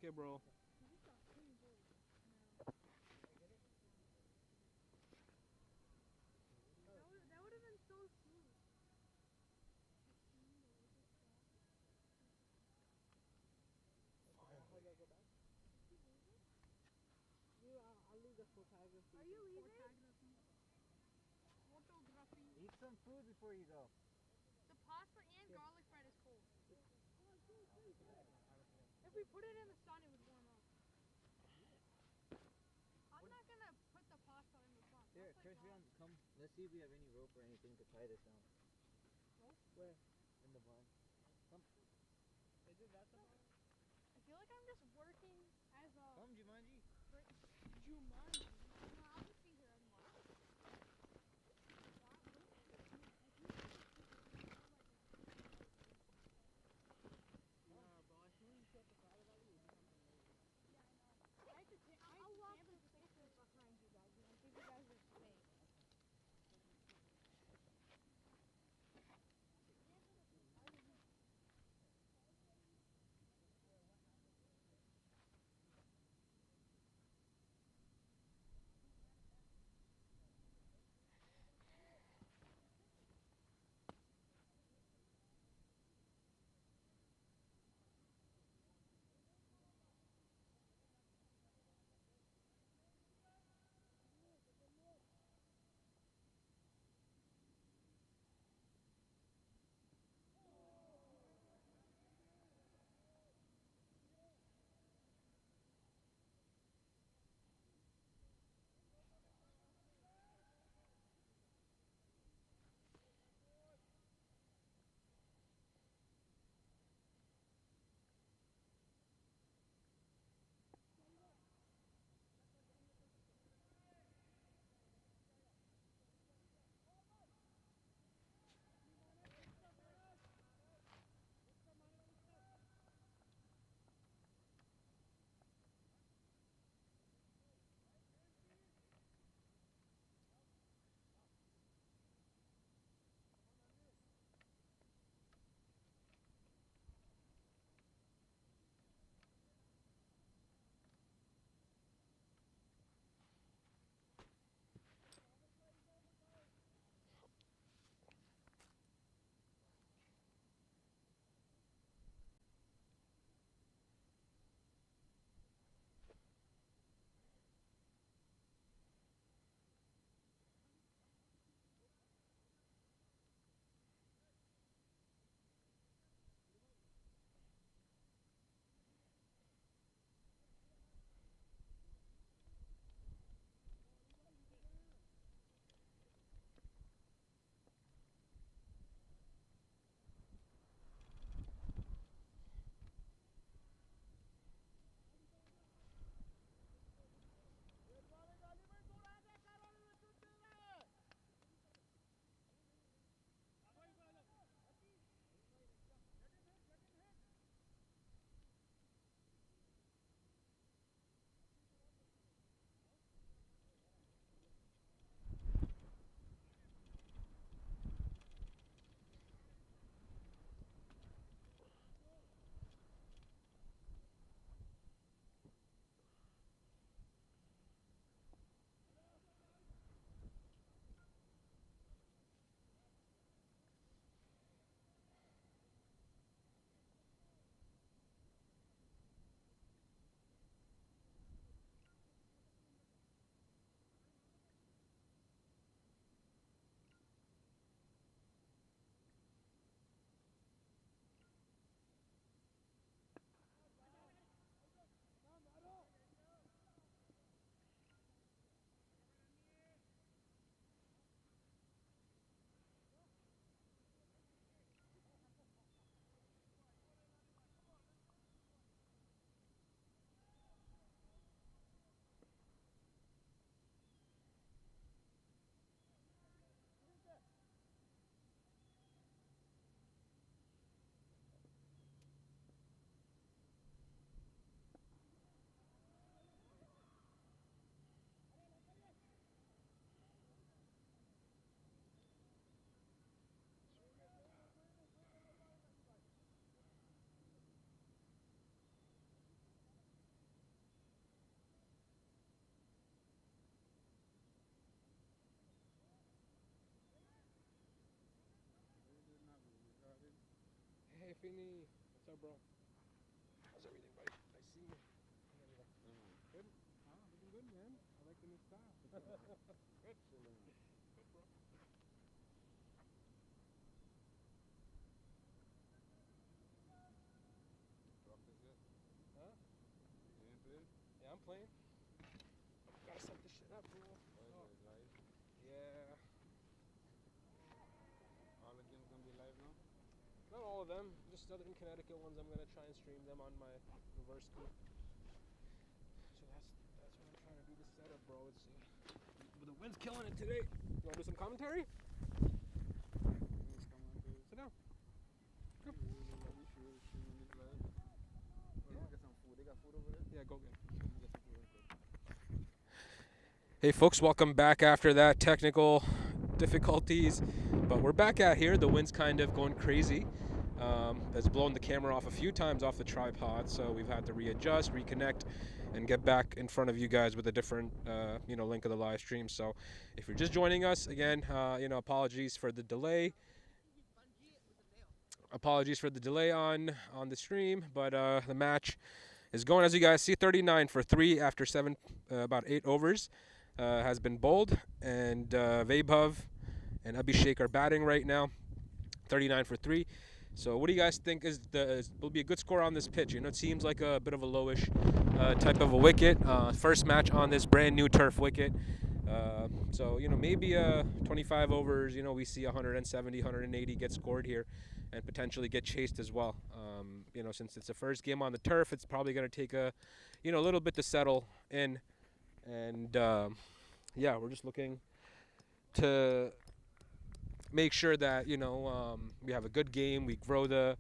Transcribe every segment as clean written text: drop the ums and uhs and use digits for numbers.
Okay, bro. That would have been so smooth. I'll leave the photography. Are you leaving? Photography. Eat some food before you go. The pasta and garlic bread is cold. If we put it in the sun, it would warm up. I'm not gonna put the pasta in the sun. Here, Christian, come. Let's see if we have any rope or anything to tie this down. Rope? Where? In the barn. Come. Isn't that the barn? I feel like I'm just working as a... Come, Jumanji. Jumanji? No, I'll just be here anymore. Bro, as soon as you set the Clatter Valley, you'll do something amazing. Yeah, I know. I'll walk the pictures behind you guys. And give you guys your space. Fini. What's up, bro? How's everything, buddy? Nice seeing you. Good? Looking good, man. I like the new style. Good. Good, bro. Huh? Yeah, I'm playing. Gotta set this shit up, bro. Oh. Yeah. All the games gonna be live now? Not all of them. Just Southern Connecticut ones. I'm gonna try and stream them on my reverse scoop. So that's what I'm trying to do. This setup, bro. It's the wind's killing it today. You wanna do some commentary? Sit down. Go. Yeah, go get it. Hey folks, welcome back after that technical difficulties, but we're back out here. The wind's kind of going crazy. It's blown the camera off a few times off the tripod, so we've had to readjust, reconnect, and get back in front of you guys with a different link of the live stream. So if you're just joining us again, apologies for the delay. Apologies for the delay on the stream, but the match is going, as you guys see, 39 for 3 after about 8 overs. Has been bowled, and Vaibhav and Abhishek are batting right now, 39 for 3. So what do you guys think will be a good score on this pitch? It seems like a bit of a lowish type of a wicket. First match on this brand new turf wicket. So maybe 25 overs, we see 170, 180 get scored here and potentially get chased as well. Since it's the first game on the turf, it's probably going to take a little bit to settle in. And we're just looking to make sure that we have a good game. We grow the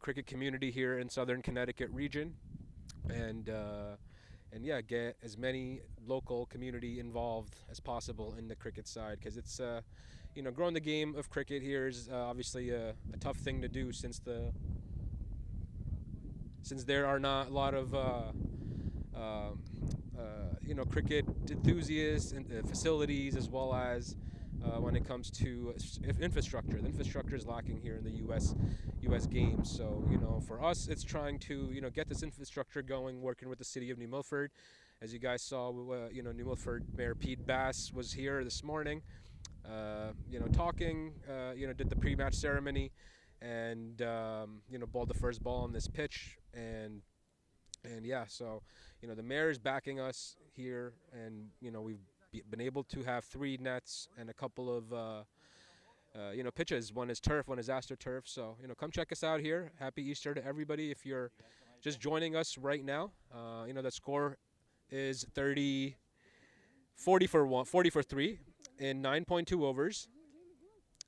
cricket community here in Southern Connecticut region, and get as many local community involved as possible in the cricket side, because it's growing the game of cricket here is obviously a tough thing to do since there are not a lot of cricket enthusiasts and facilities, as well as when it comes to infrastructure. The infrastructure is lacking here in the U.S. games. So, for us, it's trying to, get this infrastructure going, working with the city of New Milford. As you guys saw, New Milford Mayor Pete Bass was here this morning, talking, did the pre-match ceremony, and, bowled the first ball on this pitch. So the mayor is backing us here, and we've been able to have 3 nets and a couple of pitches. One is turf, one is AstroTurf. So come check us out here. Happy Easter to everybody. If you're just joining us right now, the score is 40 for 3 in 9.2 overs,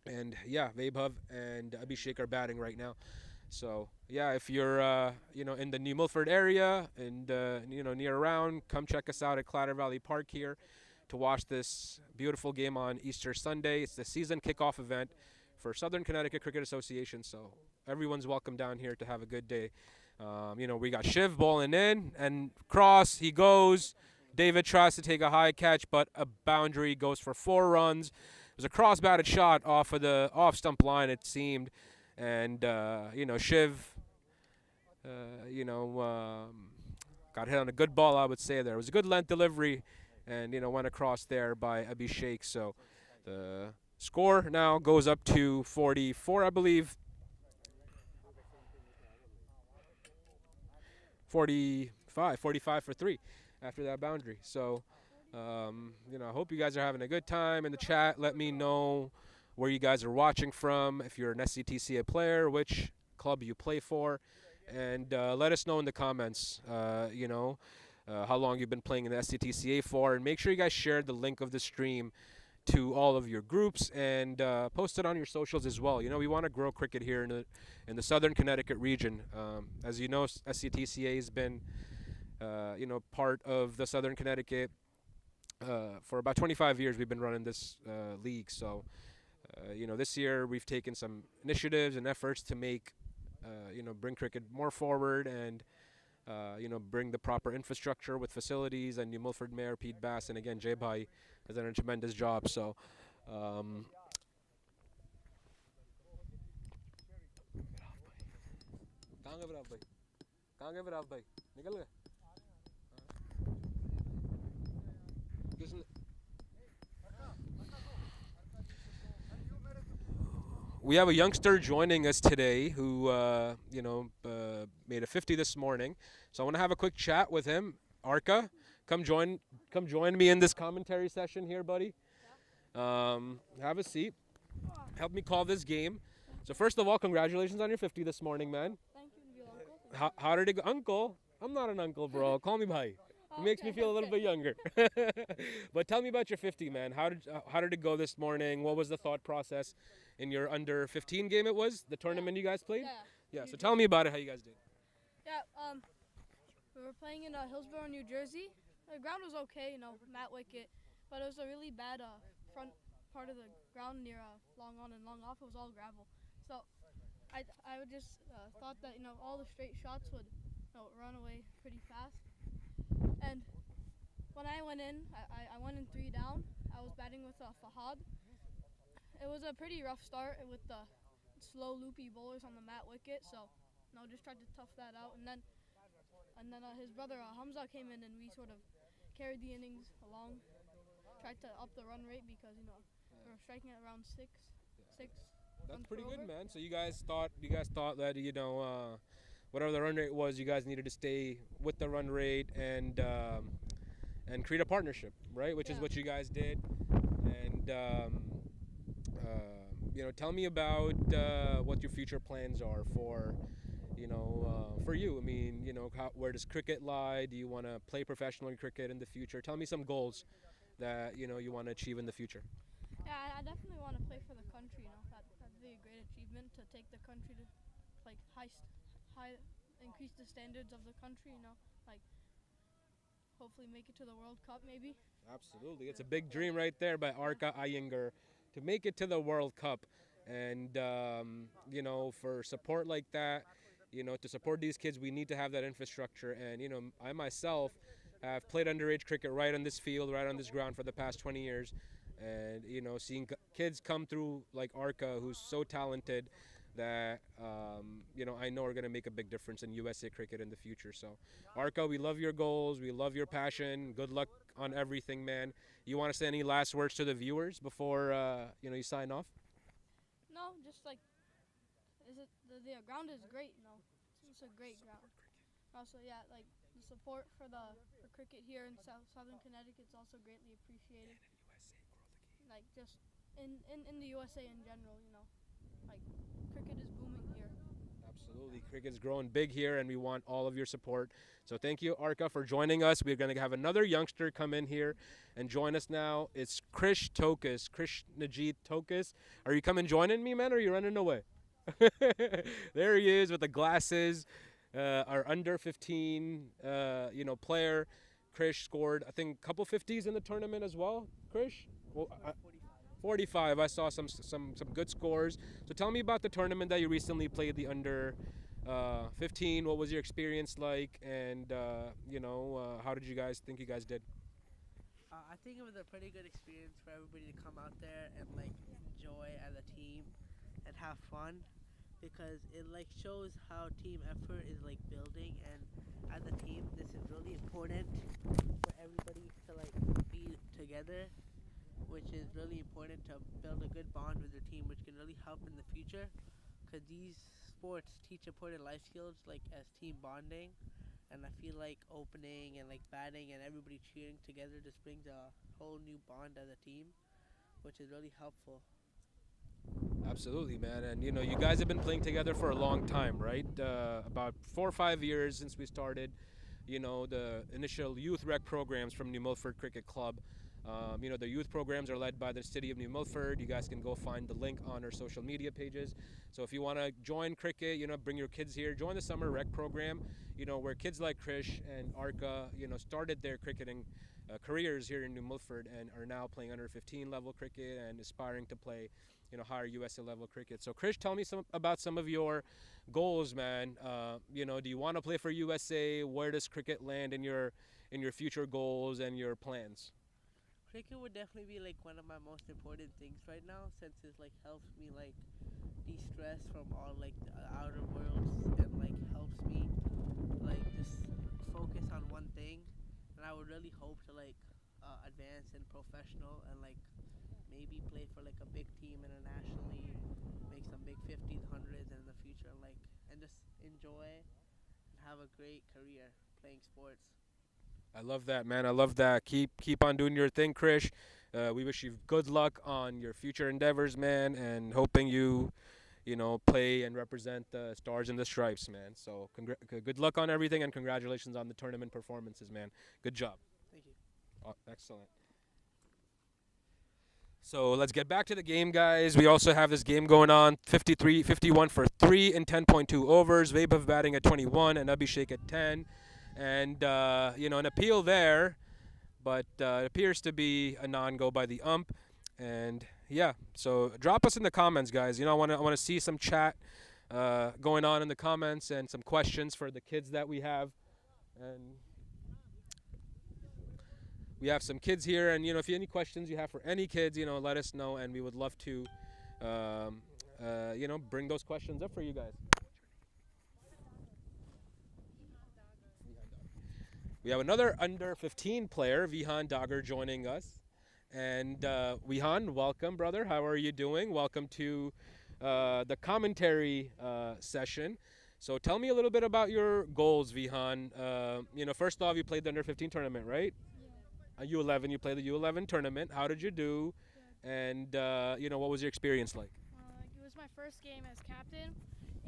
and Vaibhav and Abhishek are batting right now. So if you're in the New Milford area and near around, come check us out at Clatter Valley Park here to watch this beautiful game on Easter Sunday. It's the season kickoff event for Southern Connecticut Cricket Association, so everyone's welcome down here to have a good day. We got Shiv bowling in, and cross he goes. David tries to take a high catch, but a boundary, goes for 4 runs. It was a cross-batted shot off of the off-stump line, it seemed. And, Shiv, got hit on a good ball, I would say there. It was a good length delivery and, went across there by Abhishek. So the score now goes up to 44, I believe. 45 for 3 after that boundary. So, I hope you guys are having a good time in the chat. Let me know where you guys are watching from, if you're an SCTCA player, which club you play for, and let us know in the comments, how long you've been playing in the SCTCA for, and make sure you guys share the link of the stream to all of your groups and post it on your socials as well. We want to grow cricket here in the Southern Connecticut region. As you know, SCTCA has been, part of the Southern Connecticut for about 25 years. We've been running this league, so. This year we've taken some initiatives and efforts to make, bring cricket more forward and, bring the proper infrastructure with facilities. And New Milford Mayor Pete Bass and again Jay Bhai has done a tremendous job. So, कहाँ गए फिर आप भाई? कहाँ गए फिर आप भाई? निकल गए? किसने? We have a youngster joining us today who, made a 50 this morning. So I want to have a quick chat with him. Arka, come join me in this commentary session here, buddy. Have a seat. Help me call this game. So first of all, congratulations on your 50 this morning, man. Thank you, dear uncle. How did it go? Uncle? I'm not an uncle, bro. Call me bhai. It makes me feel a little bit younger. But tell me about your 50, man. How did it go this morning? What was the thought process in your under 15 game? It was the tournament you guys played. Yeah. So tell me about it. How you guys did? Yeah. We were playing in Hillsborough, New Jersey. The ground was okay, mat wicket, but it was a really bad front part of the ground near long on and long off. It was all gravel. So I would just thought that all the straight shots would run away pretty fast. And when I went in, I went in 3 down. I was batting with Fahad. It was a pretty rough start with the slow loopy bowlers on the mat wicket. So just tried to tough that out. And then his brother Hamza came in and we sort of carried the innings along. Tried to up the run rate because we were striking at around six. That's pretty good, man. So you guys thought that whatever the run rate was, you guys needed to stay with the run rate and create a partnership, right? Which is what you guys did. And tell me about what your future plans are for you. I mean, where does cricket lie? Do you want to play professional in cricket in the future? Tell me some goals that you want to achieve in the future. Yeah, I definitely want to play for the country. That'd be a great achievement to take the country to like high increase the standards of the country. Hopefully make it to the World Cup maybe. Absolutely, it's a big dream right there by Arka Iyengar to make it to the World Cup, and for support like that, to support these kids, we need to have that infrastructure. And I myself have played underage cricket right on this field, right on this ground for the past 20 years. And, seeing kids come through like Arka, who's so talented that, I know are going to make a big difference in USA cricket in the future. So, Arka, we love your goals. We love your passion. Good luck on everything, man. You want to say any last words to the viewers before, you sign off? No, just the ground is great, It's a great ground. Also, the support for cricket here in Southern Connecticut is also greatly appreciated. Just in the USA in general, cricket is booming here. Absolutely, cricket's growing big here, and we want all of your support. So thank you, Arka, for joining us. We're going to have another youngster come in here and join us now. It's Krish Najit Tokus. Are you coming joining me, man, or are you running away? There he is with the glasses. Our under 15, player. Krish scored, I think, a couple 50s in the tournament as well. Krish? Well, 45. I saw some good scores. So tell me about the tournament that you recently played, the under 15. What was your experience like? And, how did you guys think you guys did? I think it was a pretty good experience for everybody to come out there and enjoy as a team and have fun, because it shows how team effort is building, and as a team this is really important for everybody to be together, which is really important to build a good bond with your team, which can really help in the future, because these sports teach important life skills as team bonding, and I feel opening and batting and everybody cheering together just brings a whole new bond as a team, which is really helpful. Absolutely, man. And you guys have been playing together for a long time, right? About 4 or 5 years since we started the initial youth rec programs from New Milford Cricket Club. The youth programs are led by the city of New Milford. You guys can go find the link on our social media pages. So if you want to join cricket, bring your kids here, join the summer rec program, where kids like Krish and Arka, started their cricketing careers here in New Milford and are now playing under 15 level cricket and aspiring to play higher USA level cricket. So Krish, tell me about some of your goals, man. Do you want to play for USA? Where does cricket land in your future goals and your plans? Cricket would definitely be one of my most important things right now, since it helps me de-stress from all the outer worlds and helps me like just focus on one thing, and I would really hope to like advance in professional and like maybe play for like a big team internationally, make some big 50s, 100s in the future, and just enjoy and have a great career playing sports. I love that, man. I love that. Keep on doing your thing, Krish. We wish you good luck on your future endeavors, man, and hoping you play and represent the Stars and the Stripes, man. So good luck on everything, and congratulations on the tournament performances, man. Good job. Thank you. Excellent. So let's get back to the game, guys. We also have this game going on, 51 for 3 in 10.2 overs. Vaibhav batting at 21 and Abhishek at 10. And, an appeal there, but it appears to be a non-go by the ump. And, yeah, so drop us in the comments, guys. I want to see some chat going on in the comments and some questions for the kids that we have. And we have some kids here, and if you have any questions you have for any kids, let us know, and we would love to, bring those questions up for you guys. We have another under 15 player, Vihan Dagar, joining us, and Vihan, welcome, brother. How are you doing? Welcome to the commentary session. So tell me a little bit about your goals, Vihan. First off, you played the under 15 tournament, right? U11, you played the U11 tournament. How did you do? And, what was your experience like? It was my first game as captain,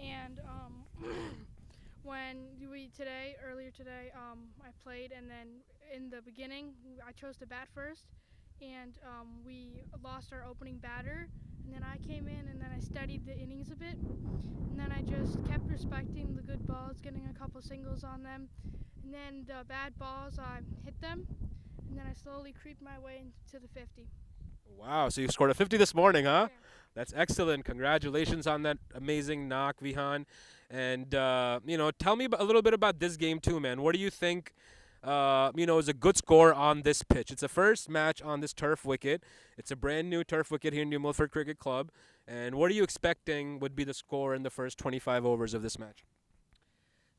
and earlier today, I played, and then in the beginning, I chose to bat first, and we lost our opening batter, and then I came in, and then I studied the innings a bit, and then I just kept respecting the good balls, getting a couple singles on them, and then the bad balls, I hit them, and then I slowly creeped my way into the 50. Wow, so you scored a 50 this morning, huh? Yeah. That's excellent. Congratulations on that amazing knock, Vihan. And, tell me a little bit about this game too, man. What do you think, is a good score on this pitch? It's the first match on this turf wicket. It's a brand new turf wicket here in New Milford Cricket Club. And what are you expecting would be the score in the first 25 overs of this match?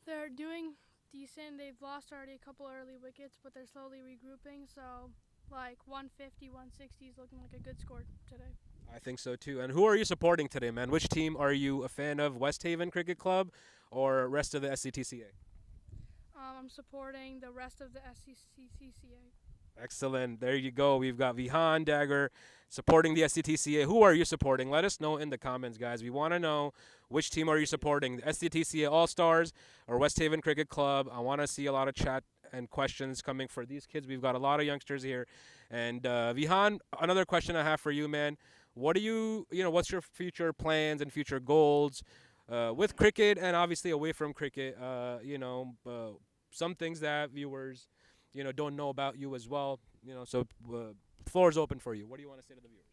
They're doing decent. They've lost already a couple early wickets, but they're slowly regrouping. So, 150, 160 is looking like a good score today. I think so too. And who are you supporting today, man? Which team are you a fan of? West Haven Cricket Club or rest of the SCTCA? I'm supporting the rest of the SCTCA. Excellent. There you go. We've got Vihan Dagar supporting the SCTCA. Who are you supporting? Let us know in the comments, guys. We want to know which team are you supporting, the SCTCA All-Stars or West Haven Cricket Club. I want to see a lot of chat and questions coming for these kids. We've got a lot of youngsters here. And Vihan, another question I have for you, man. What do what's your future plans and future goals with cricket and obviously away from cricket? Some things that viewers, don't know about you as well. So floor is open for you. What do you want to say to the viewers?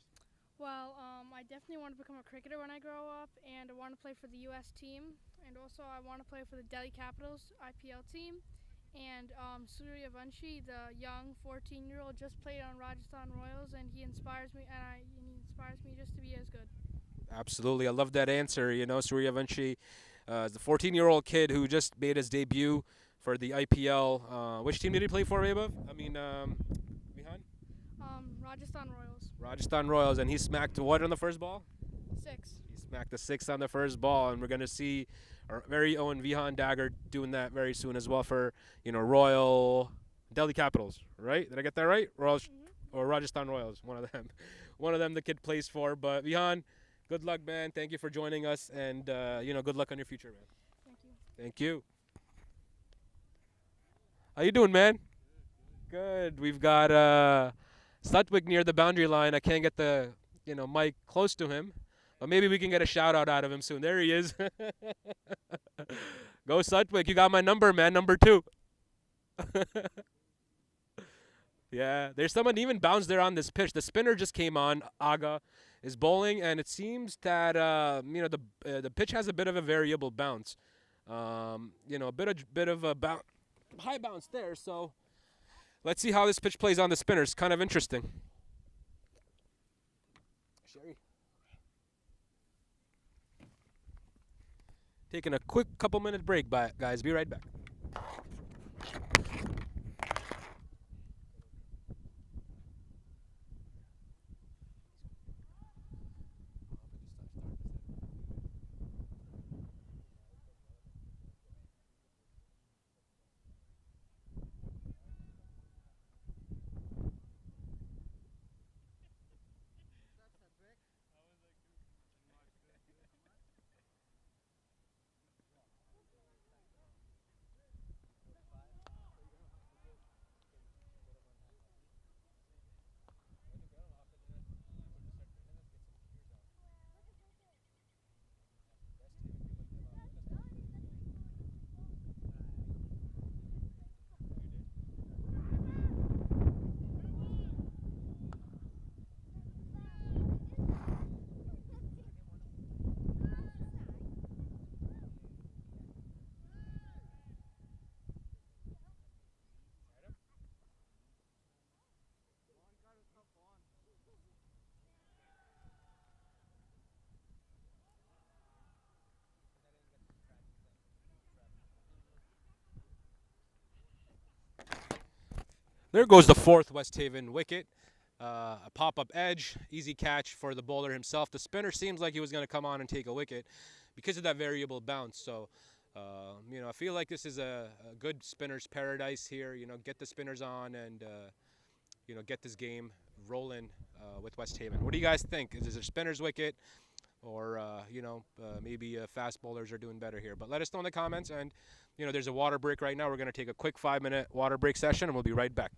Well, I definitely want to become a cricketer when I grow up, and I want to play for the U.S. team, and also I want to play for the Delhi Capitals IPL team. And Suryavanshi, the young 14-year-old, just played on Rajasthan Royals, and he inspires me, he inspires me just to be as good. Absolutely. I love that answer. Suryavanshi is the 14-year-old kid who just made his debut for the IPL. Which team did he play for, Vaibhav? Vihan? Rajasthan Royals. Rajasthan Royals, and he smacked what on the first ball? 6. He smacked the 6 on the first ball, and we're going to see our very own Vihan Dagar doing that very soon as well for, Royal Delhi Capitals, right? Did I get that right? Royals or Rajasthan Royals, one of them. One of them the kid plays for. But Vihan, good luck, man. Thank you for joining us, and, good luck on your future, man. Thank you. Thank you. How you doing, man? Good. We've got Slutwig near the boundary line. I can't get the, mic close to him. But maybe we can get a shout-out out of him soon. There he is. Go, Slutwig. You got my number, man. Number 2. Yeah. There's someone even bounced there on this pitch. The spinner just came on. Aga is bowling, and it seems that, the pitch has a bit of a variable bounce. A bit of a high bounce there. So let's see how this pitch plays on the spinner. It's kind of interesting. Sherry. Taking a quick couple minute break, guys. Be right back. There goes the fourth West Haven wicket. A pop-up edge, easy catch for the bowler himself. The spinner seems like he was going to come on and take a wicket because of that variable bounce. So, I feel like this is a good spinner's paradise here. Get the spinners on and, get this game rolling with West Haven. What do you guys think? Is this a spinner's wicket? Or, maybe fast bowlers are doing better here. But let us know in the comments. And, there's a water break right now. We're going to take a quick 5-minute water break session, and we'll be right back.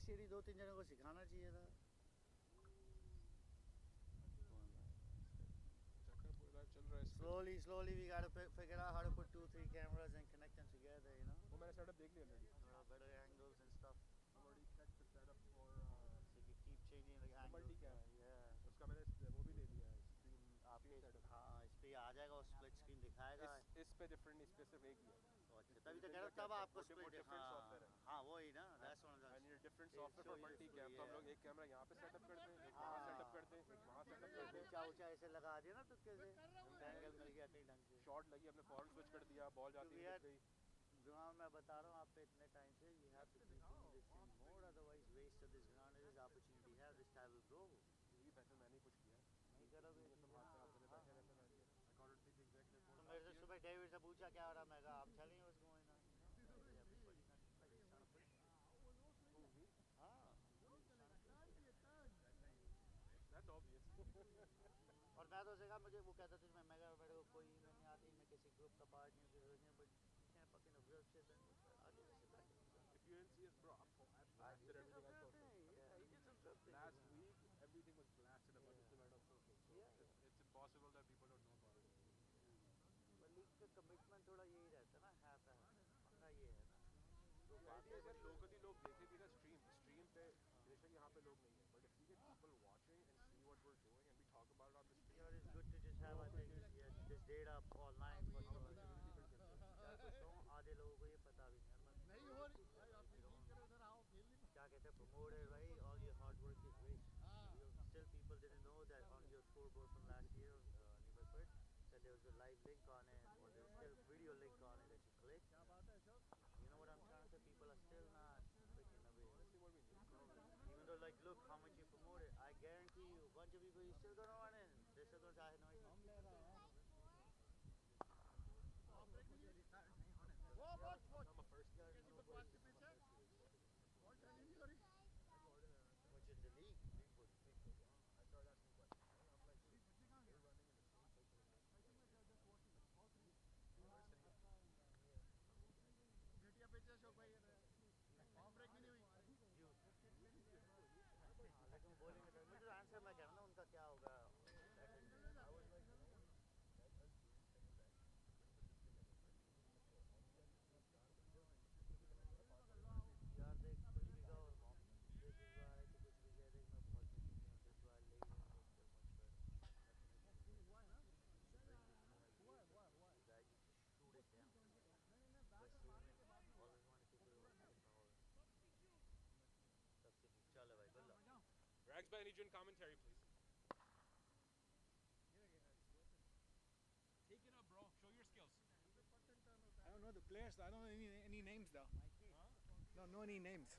ABCD 2-3 जनों को सिखाना चाहिए था. Slowly we gotta figure out how to put 2-3 cameras and connect them together, you know. वो मैंने setup देख लिया already. Better angles and stuff. I've already checked the setup for So you keep changing the angles. multicam. Yeah. उसका मैंने वो भी ले लिया है screen setup. हाँ इस पे आ जाएगा और split screen दिखाएगा. इस पे different इस पे सिर्फ एक ही है. अच्छा तभी तो कह रहा तब आपको split different software है. हाँ वही ना. That's one of the. I need a different software for multicam. तो हम लोग एक कैमरा यहाँ पे सेटअप करते हैं, एक वहाँ सेटअप करते हैं, एक वहाँ सेटअप करते हैं. ऊंचा ऐसे लगा दिया ना तुक्के से. एंगल मिल गया कहीं ढंग से. शॉट लगी हमने फॉरन स्विच कर दिया, बॉल जाती है गई. ग्राउंड मैं बता रहा हूँ आपको इतने टाइम से you have to keep doing this thing more, otherwise waste of this ground is this opportunity you have, this time will grow. यही फैसला मैंने ही कुछ किया. नहीं करोगे ये सब हाथ में बैठे रहते हैं. According to the executive board. तो मेरे से सुबह डेविड से पूछा क्या हो रहा, मैं कहा I'm telling you what's going on. That's obvious. और मैं तो उसे कहा मुझे वो कहता था मैं मेरे को कोई ईमेल नहीं आती, मैं किसी ग्रुप का पार्ट नहीं हूँ, but can't fucking observe shit then आगे से back. If you didn't see us, bro, I did everything I posted. Yeah, he did some stuff. Last week, everything was blasted about this tonight on social. So it's impossible that people don't know about it. पर league का commitment थोड़ा यही रहता है ना, half पंगा ये है ना. तो बात है अगर लोकली लोग देखे भी ना स्ट्रीम पे बेशक यहाँ पे लोग नहीं है, but if we get people watching and see what we're doing and we talk about it on the stream, Yeah, it's good to just have I think this data online for sure. आधे लोगों को ये पता भी नहीं नहीं हो रही भाई, आप फील्डिंग करो, उधर आओ, खेल नहीं क्या कहते हैं promoted, right? All your hard work is waste. Still people didn't know that on your scoreboard from last year, Milford, that there was a live link on it, or there was still video link on it that you click. क्या बात है sir. You know what I'm trying to say? People are still not clicking away. Even though like look how much you promoted, I guarantee you a bunch of people you're still gonna run in. They're still gonna say no. हम ले रहे हैं. वो watch. I'm a first guy. किसी को पास के पीछे ball चली नहीं हो रही. Which is the league. I started asking questions. I'm like, dude, we're running in the same place. घटिया पीछे अशोक भाई ऑफ ब्रेक भी नहीं हुई. लेकिन बॉलिंग में मुझे तो आंसर मैं कह रहा हूँ ना उनका क्या होगा. यार देख कुछ भी कहो this is why तो कुछ भी कह देख मैं बहुत busy हूँ, this why late and much better. हुआ है ना. Guys, shoot it down. West Indian always want to keep it over power. Substitute. चलो भाई good luck. Rags, I need you in commentary, please. Take it up, bro. Show your skills. I don't know the players. I don't know any names though. Don't know any names.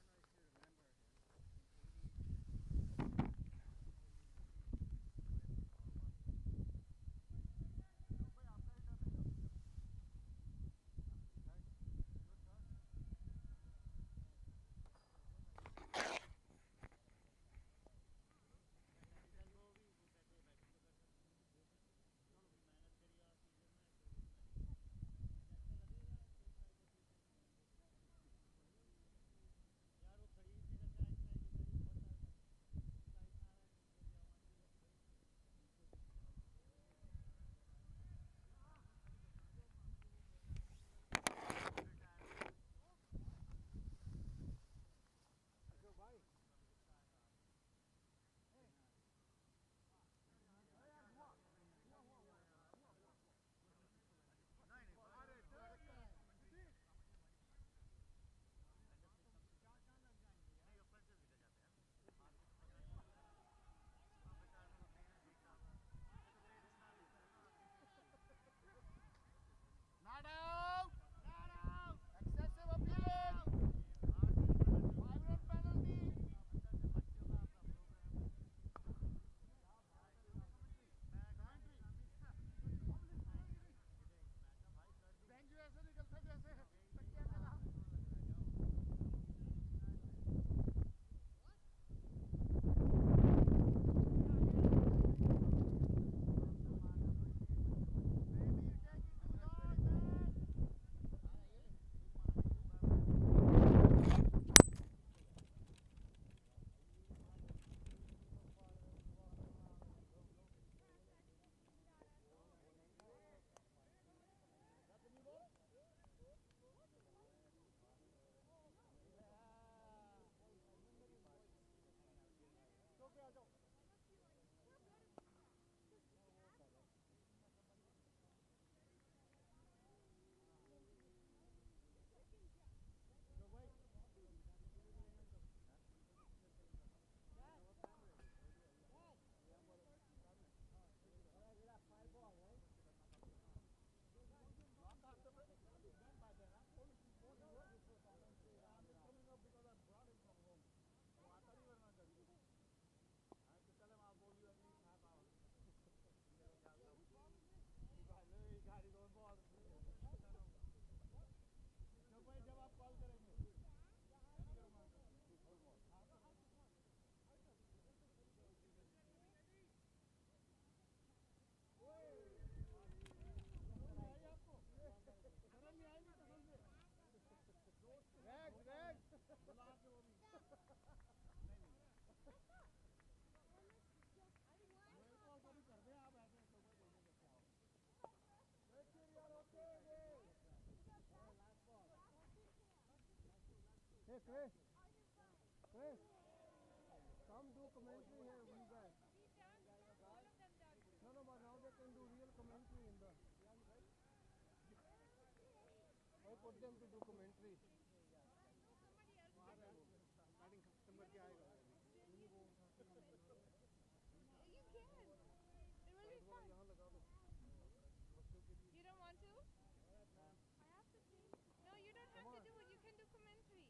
Chris. Chris. Come do commentary here with you guys. No, no, but now they can do real commentary in the. I put them to do commentary. You don't want to? I have to see. No, you don't have to do it. You can do commentary.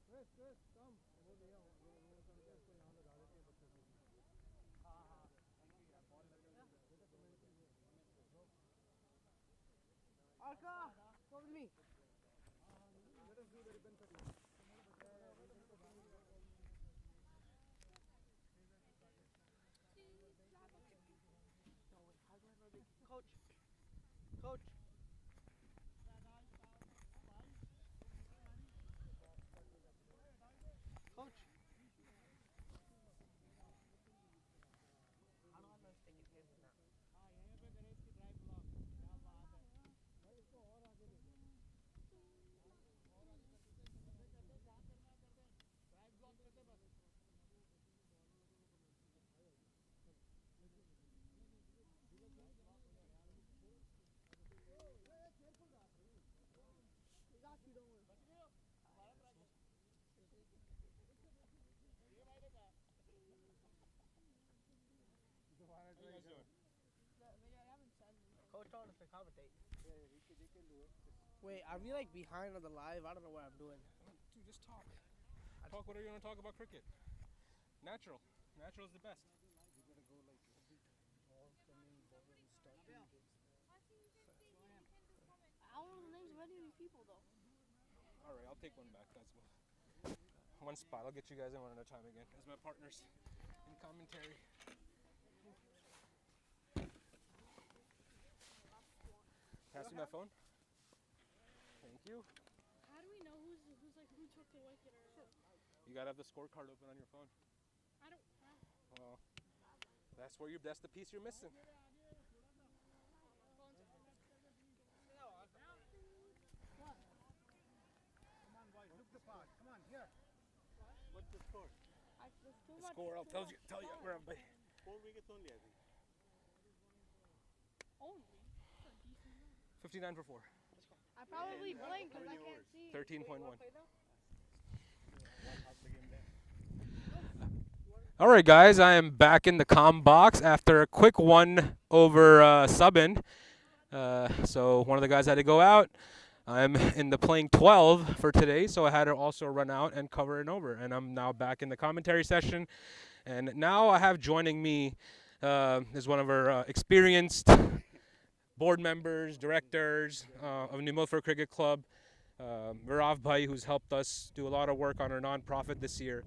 Chris, Chris, come. वो लिया वो करके इसको यहाँ लगा देते हैं बच्चों को. हाँ हाँ. Arka, come with me. Let us do the ribbon cutting. Coach. Coach. Coach. How do I know if they can hear me now? Coach told us to commentate. Wait, are we like behind on the live? I don't know what I'm doing. Dude, just talk. Talk whatever you want to talk about cricket. Natural. Natural is the best. I don't know the names of any of these people though. All right, I'll take one back. That's one spot. I'll get you guys in one at a time again as my partners in commentary. Pass me my phone. Thank you. How do we know who took the wicket or? You gotta have the scorecard open on your phone. I don't. Well, that's the piece you're missing. Come on, boys, look the part. Come on, here. What's the score? The score, I'll tell you where I'm by. 4 wickets only, I think. Only. 59 for 4. I probably blinked because I can't see. 13.1. All right, guys, I am back in the comm box after a quick one over subbing. So one of the guys had to go out. I'm in the playing 12 for today, so I had to also run out and cover it over. And I'm now back in the commentary session. And now I have joining me is one of our experienced board members, directors of New Milford Cricket Club, Virav Bhai, who's helped us do a lot of work on our nonprofit this year.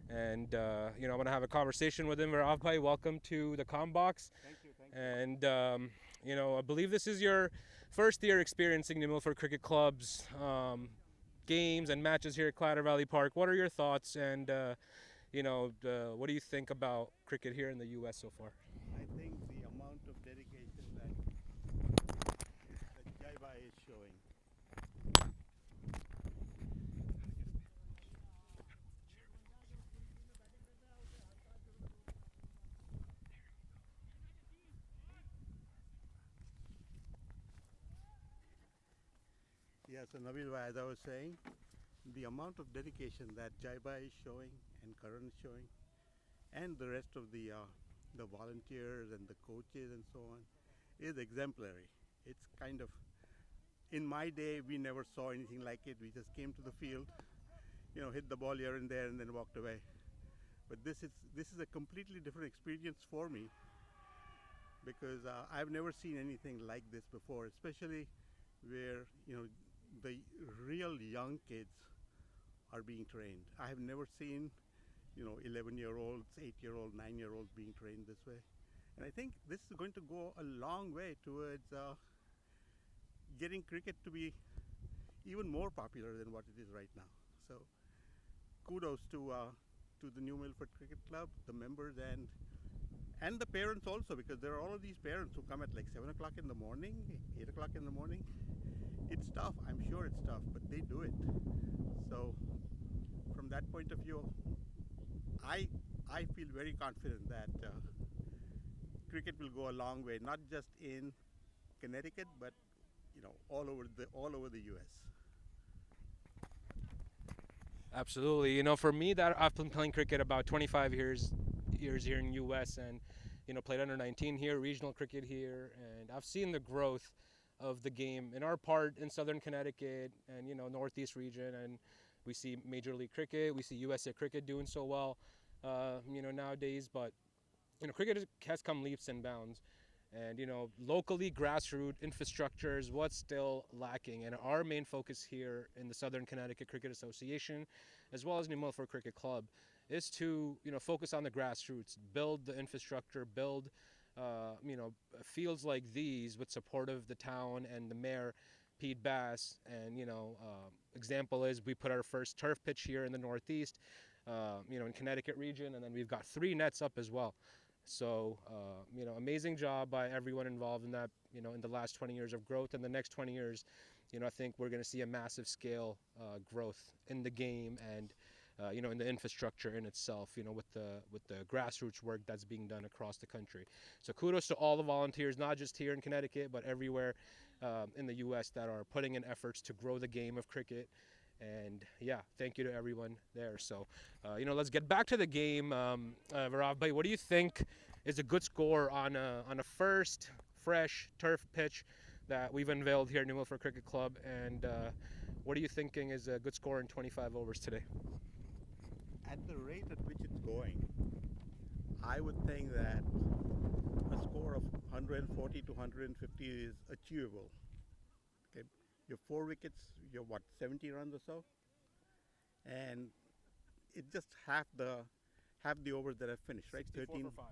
And, I'm going to have a conversation with him. Virav Bhai, welcome to the comm box. Thank you. And, I believe this is your first year experiencing New Milford Cricket Club's games and matches here at Clatter Valley Park. What are your thoughts and, what do you think about cricket here in the U.S. so far? I think the amount of dedication that Jaiba is showing. Yeah, so Nabil, as I was saying, the amount of dedication that Jaiba is showing and Karan is showing, and the rest of the volunteers and the coaches and so on, is exemplary. It's kind of, in my day, we never saw anything like it. We just came to the field, hit the ball here and there, and then walked away. But this is a completely different experience for me, because I've never seen anything like this before, especially where the real young kids are being trained. I have never seen 11-year-olds, 8-year-olds, 9-year-olds being trained this way. And I think this is going to go a long way towards getting cricket to be even more popular than what it is right now. So kudos to the New Milford Cricket Club, the members, and the parents also, because there are all of these parents who come at like 7 o'clock in the morning, 8 o'clock in the morning. It's tough, I'm sure it's tough, but they do it. So that point of view, I feel very confident that cricket will go a long way, not just in Connecticut, but all over the U.S. Absolutely. For me, that I've been playing cricket about 25 years here in U.S. and played under 19 here, regional cricket here, and I've seen the growth of the game in our part in Southern Connecticut and Northeast region, and we see Major League Cricket, we see USA Cricket doing so well, nowadays. But cricket has come leaps and bounds. And, locally, grassroots infrastructure is what's still lacking. And our main focus here in the Southern Connecticut Cricket Association, as well as New Milford Cricket Club, is to, focus on the grassroots, build the infrastructure, build, fields like these with support of the town and the mayor, Pete Bass. And, example is we put our first turf pitch here in the Northeast, in Connecticut region, and then we've got 3 nets up as well. So, amazing job by everyone involved in that, in the last 20 years of growth. And the next 20 years, I think we're going to see a massive scale growth in the game and, in the infrastructure in itself, with the grassroots work that's being done across the country. So kudos to all the volunteers, not just here in Connecticut, but everywhere in the U.S. that are putting in efforts to grow the game of cricket. And yeah, thank you to everyone there. So, let's get back to the game. Varav bhai, what do you think is a good score on a first fresh turf pitch that we've unveiled here at New Milford Cricket Club? And what are you thinking is a good score in 25 overs today? At the rate at which it's going, I would think that a score of 140 to 150 is achievable. Okay. Your 4 wickets, you're 70 runs or so, and it just half the overs that I've finished, right? 64 for 5.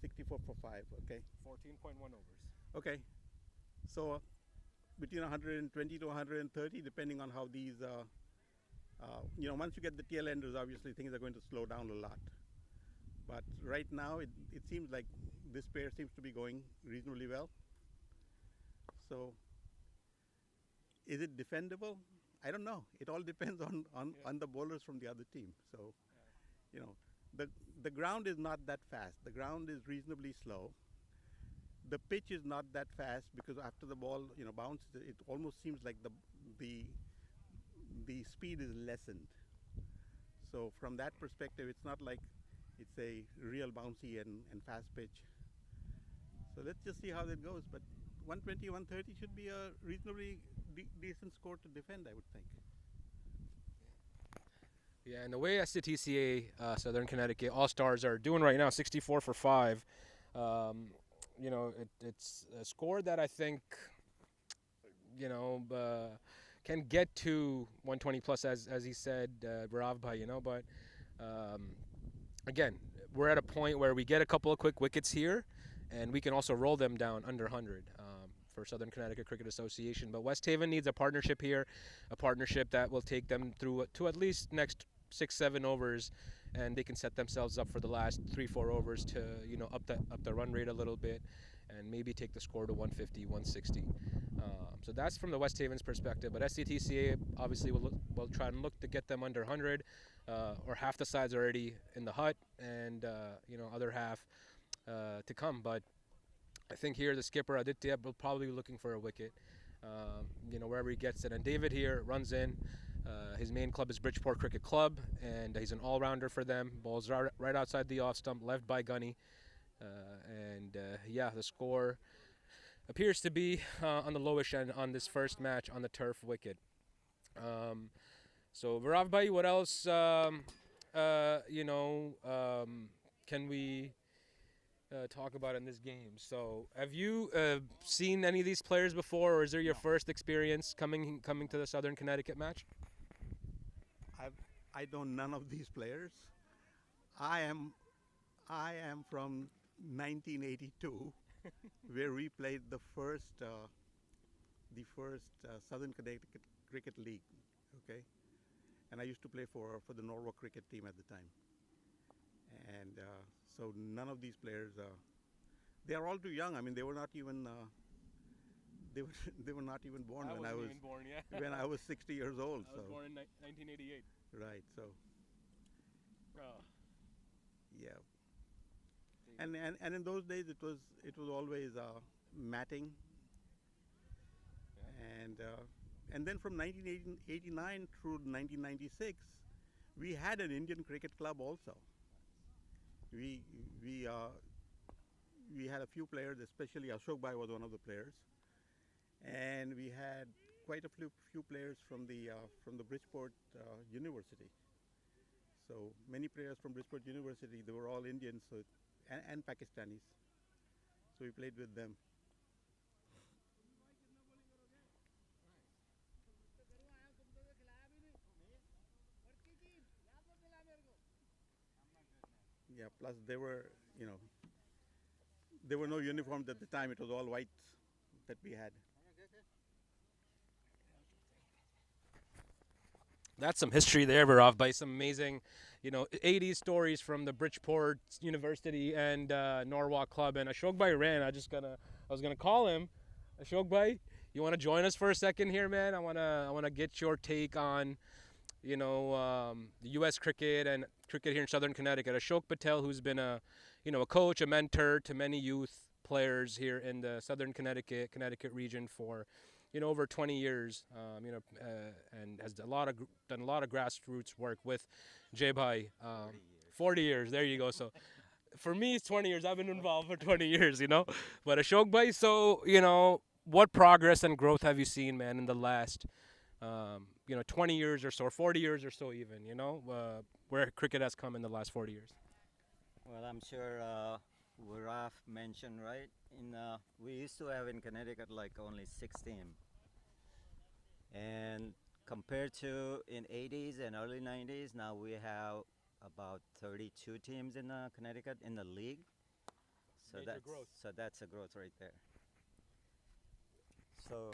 64 for 5. Okay. 14.1 overs. Okay. So between 120 to 130, depending on how these, once you get the tail enders, obviously things are going to slow down a lot. But right now, it seems like this pair seems to be going reasonably well. So. Is it defendable? I don't know. It all depends on the bowlers from the other team. So, the ground is not that fast. The ground is reasonably slow. The pitch is not that fast because after the ball, bounces, it almost seems like the speed is lessened. So from that perspective, it's not like it's a real bouncy and fast pitch. So let's just see how that goes. But 120, 130 should be a reasonably decent score to defend, I would think. Yeah, and the way SCTCA Southern Connecticut All-Stars are doing right now, 64 for 5, it's a score that I think, can get to 120 plus, as he said, Varav bhai, but again, we're at a point where we get a couple of quick wickets here, and we can also roll them down under 100. For Southern Connecticut Cricket Association. But West Haven needs a partnership here, a partnership that will take them through to at least next 6-7 overs, and they can set themselves up for the last 3-4 overs to up the run rate a little bit and maybe take the score to 150, 160. So that's from the West Haven's perspective. But SCTCA obviously will try and look to get them under 100, or half the side's already in the hut, and other half to come. But I think here the skipper Aditya will probably be looking for a wicket, wherever he gets it. And David here runs in. His main club is Bridgeport Cricket Club, and he's an all-rounder for them. Ball's right outside the off stump, left by Gunny. The score appears to be on the lowish end on this first match on the turf wicket. So Varav bhai, what else, can we talk about in this game? So have you seen any of these players before, or is there your first experience coming to the Southern Connecticut match? I know none of these players. I am from 1982, where we played the first Southern Connecticut Cricket League. Okay, and I used to play for the Norwalk cricket team at the time. And so none of these players, they are all too young. I mean, they were not even they were not even born when I was born, yeah. when I was 60 years old. I was born in 1988. Right. So Yeah. And in those days it was always matting. And then from 1989 through 1996, we had an Indian cricket club also. We we uh, we had a few players, especially Ashok Bhai was one of the players, and we had quite a few players from the Bridgeport University. So many players from Bridgeport University, they were all Indians, and Pakistanis. So we played with them. Yeah. Plus, there were no uniforms at the time. It was all white that we had. That's some history there, Virav, by some amazing, 80s stories from the Bridgeport University and Norwalk Club. And Ashok Bhai ran. I was gonna call him. Ashok Bhai, you want to join us for a second here, man? I wanna get your take on, the U.S. cricket and cricket here in Southern Connecticut. Ashok Patel, who's been a coach, a mentor to many youth players here in the Southern Connecticut region for over 20 years, and has done a lot of grassroots work with Jay Bhai. 40 years, there you go. So for me, it's 20 years. I've been involved for 20 years, But Ashok Bhai, so, what progress and growth have you seen, man, in the last, 20 years or so, or 40 years or so even, where cricket has come in the last 40 years? Well, I'm sure Viraf mentioned, right? We used to have in Connecticut like only 6 teams. And compared to in 80s and early 90s, now we have about 32 teams in Connecticut in the league. So that's a growth right there. So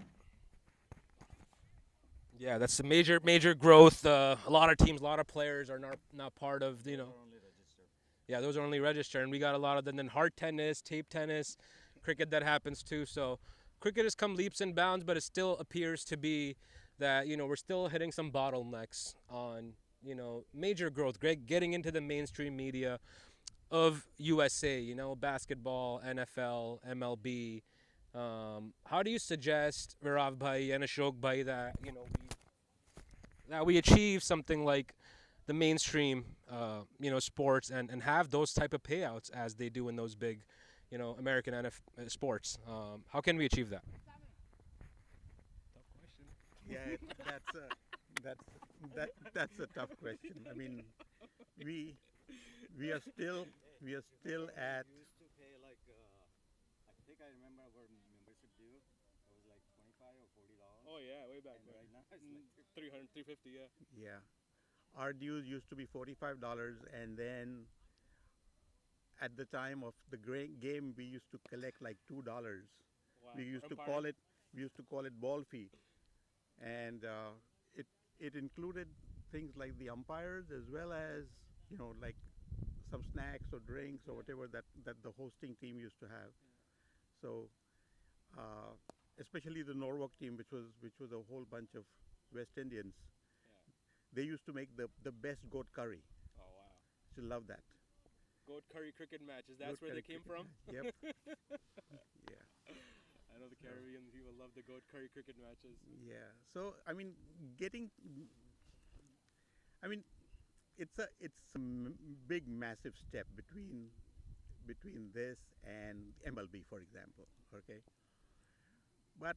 yeah, that's a major growth. A lot of teams, a lot of players are not part of Yeah, those are only registered, and we got a lot of them. Then hard tennis, tape tennis, cricket that happens too. So cricket has come leaps and bounds, but it still appears to be that we're still hitting some bottlenecks on major growth, getting into the mainstream media of USA. Basketball, NFL, MLB. How do you suggest, Virav Bhai and Ashok Bhai, that we achieve something like the mainstream, sports and have those type of payouts as they do in those big, American sports? How can we achieve that? Tough question. Yeah, that's a tough question. I mean, we are still at. we used to pay like, I think I remember our membership due. It was like $25 or $40. Oh yeah, way back then. Right now it's like 300, 350, yeah. Yeah. Our dues used to be $45, and then at the time of the game, we used to collect like $2. Wow. We used to call it ball fee, and it included things like the umpires as well as like some snacks or drinks or whatever that the hosting team used to have. So especially the Norwalk team, which was a whole bunch of West Indians. They used to make the best goat curry. Oh wow! You love that. Goat curry cricket matches. That's where they came from. Yep. Yeah. I know the Caribbean people love the goat curry cricket matches. Yeah. So I mean, it's a big massive step between this and MLB, for example. Okay. But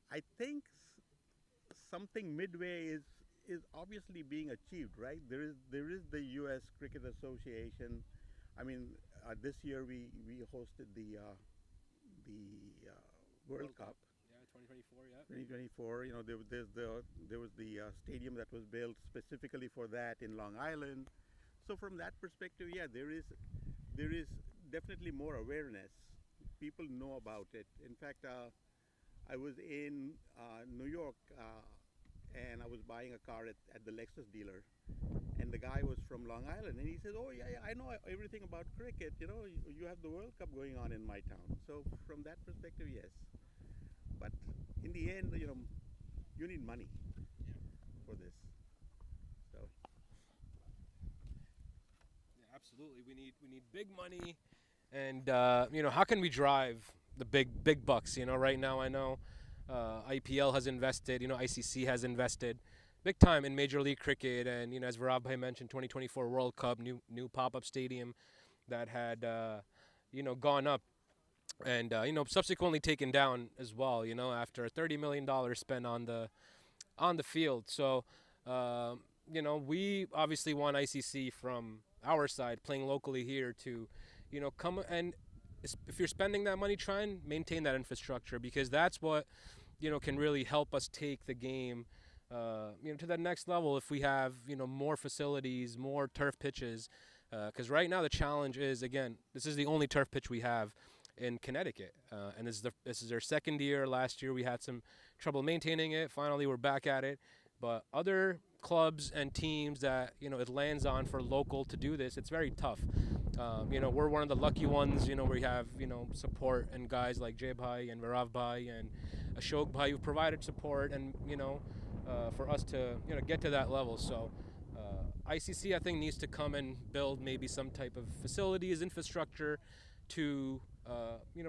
I think something midway is obviously being achieved, right? There is the U.S. Cricket Association. I mean, this year we hosted the World Cup. Yeah, 2024. Yeah. 2024. There was the stadium that was built specifically for that in Long Island. So from that perspective, yeah, there is definitely more awareness. People know about it. In fact, I was in New York. And I was buying a car at the Lexus dealer, and the guy was from Long Island, and he said, "Oh yeah, I know everything about cricket. You have the World Cup going on in my town." So from that perspective, yes. But in the end, you need money for this. So Absolutely. We need big money, and how can we drive the big bucks? Right now I know IPL has invested. ICC has invested big time in Major League Cricket, and as Varab Bhai mentioned, 2024 World Cup, new pop-up stadium that had gone up and subsequently taken down as well. After $30 million spent on the field. So we obviously want ICC from our side, playing locally here, to come and if you're spending that money, try and maintain that infrastructure, because that's what can really help us take the game to that next level. If we have more facilities, more turf pitches, because right now the challenge is, again, this is the only turf pitch we have in Connecticut, and this is our second year. Last year we had some trouble maintaining it. Finally we're back at it, but other clubs and teams that it lands on for local to do this, it's very tough. We're one of the lucky ones, where we have support and guys like Jay Bhai and Varav Bhai and Ashok Bhai who provided support, and for us to get to that level. So ICC, I think, needs to come and build maybe some type of facilities, infrastructure to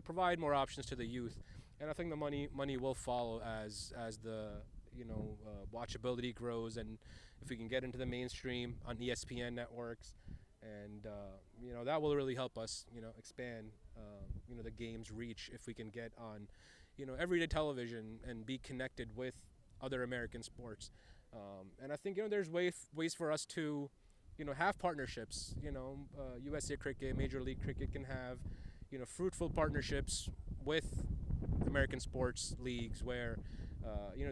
provide more options to the youth, and I think the money will follow as the watchability grows, and if we can get into the mainstream on ESPN networks, and that will really help us expand the game's reach, if we can get on everyday television and be connected with other American sports. And I think there's ways for us to have partnerships. USA Cricket, Major League Cricket can have fruitful partnerships with American sports leagues where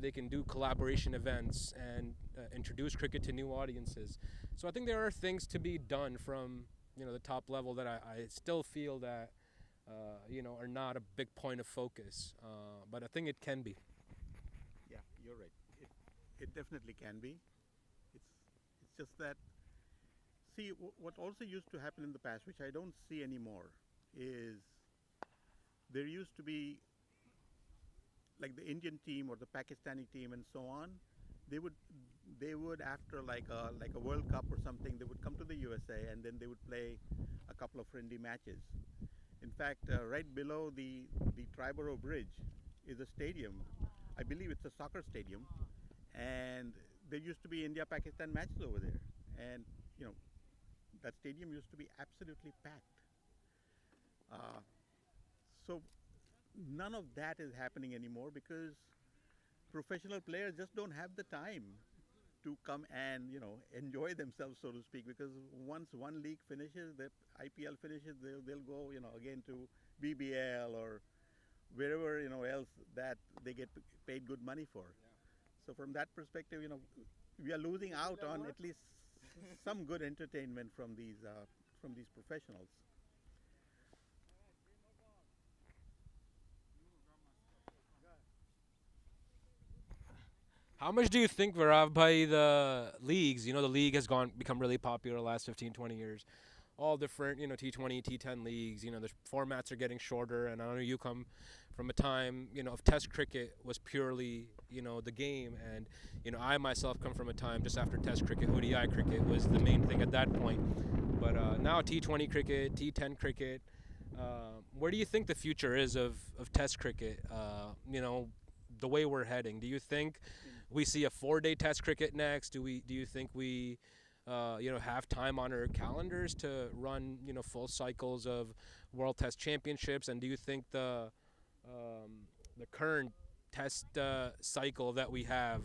they can do collaboration events and introduce cricket to new audiences. So I think there are things to be done from the top level that I still feel that are not a big point of focus, but I think it can be. Yeah, you're right. It definitely can be. It's just that, see, what also used to happen in the past, which I don't see anymore, is there used to be, like, the Indian team or the Pakistani team and so on. They would after like a World Cup or something, they would come to the USA, and then they would play a couple of friendly matches. In fact, right below the Triborough Bridge is a stadium. I believe it's a soccer stadium, and there used to be India-Pakistan matches over there, and that stadium used to be absolutely packed. So none of that is happening anymore, because professional players just don't have the time to come and enjoy themselves, so to speak, because once one league finishes, the IPL finishes, they'll go again to BBL or wherever else that they get paid good money for. So from that perspective, we are losing out on at least some good entertainment from these professionals. How much do you think, Varav, by the leagues, the league has become really popular the last 15, 20 years, all different, T20, T10 leagues, the formats are getting shorter, and I know you come from a time, of Test cricket was purely, the game, and, I myself come from a time just after Test cricket, ODI cricket was the main thing at that point, but now T20 cricket, T10 cricket, where do you think the future is of Test cricket, the way we're heading? Do you think we see a 4-day Test cricket next? Do you think we have time on our calendars to run full cycles of World Test Championships? And do you think the current Test cycle that we have,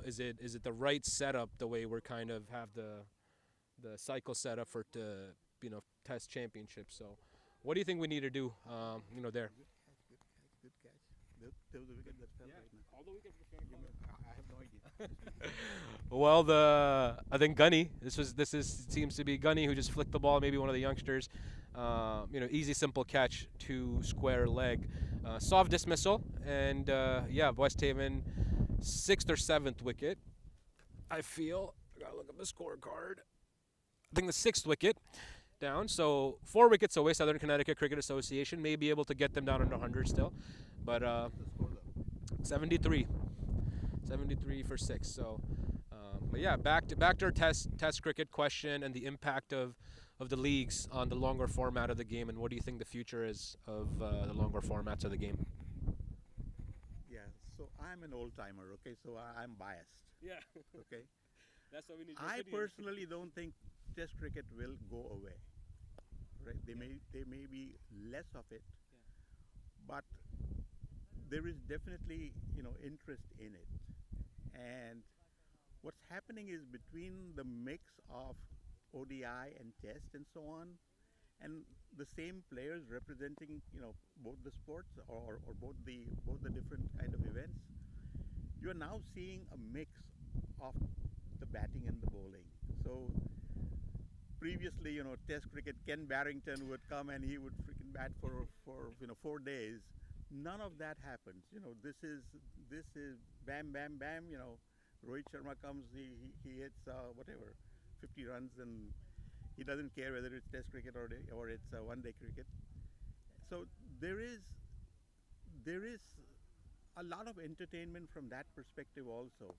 is it the right setup, the way we're kind of have the cycle set up for Test Championships? So what do you think we need to do there? Good catch. There was a wicket that fell right now. All the wickets were falling. I have no idea. Well, I think Gunny. Seems to be Gunny who just flicked the ball. Maybe one of the youngsters. Easy, simple catch to square leg. Soft dismissal, and West Haven 6th or 7th wicket. I feel. I gotta look up the scorecard. I think the 6th wicket down. So 4 wickets away. Southern Connecticut Cricket Association may be able to get them down under 100 still, but 73 for 6. So But yeah, back to our test cricket question and the impact of the leagues on the longer format of the game, and what do you think the future is of the longer formats of the game? Yeah, so I'm an old timer, okay, so I'm biased. Yeah. Okay. That's what we need. I personally don't think Test cricket will go away. Right? There may be less of it, but there is definitely interest in it. And what's happening is between the mix of ODI and Test and so on, and the same players representing both the sports or both the different kind of events, you are now seeing a mix of the batting and the bowling. So previously, Test cricket, Ken Barrington would come and he would freaking bat for 4 days. None of that happens. This is bam, bam, bam. Rohit Sharma comes, he hits whatever, 50 runs, and he doesn't care whether it's Test cricket or it's one-day cricket. So there is a lot of entertainment from that perspective also.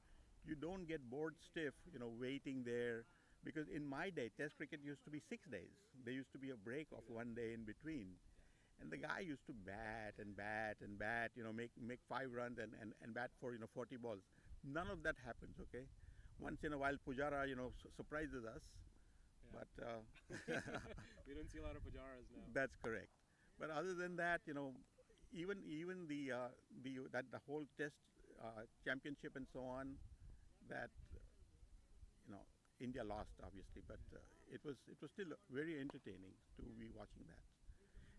You don't get bored stiff, waiting there, because in my day, Test cricket used to be 6 days. There used to be a break of 1 day in between. And the guy used to bat and bat and bat, make 5 runs and bat for 40 balls. None of that happens, okay? Once in a while, Pujara, surprises us, but we don't see a lot of Pujaras now. That's correct. But other than that, even the whole Test championship and so on, that India lost obviously, but it was still very entertaining to be watching that.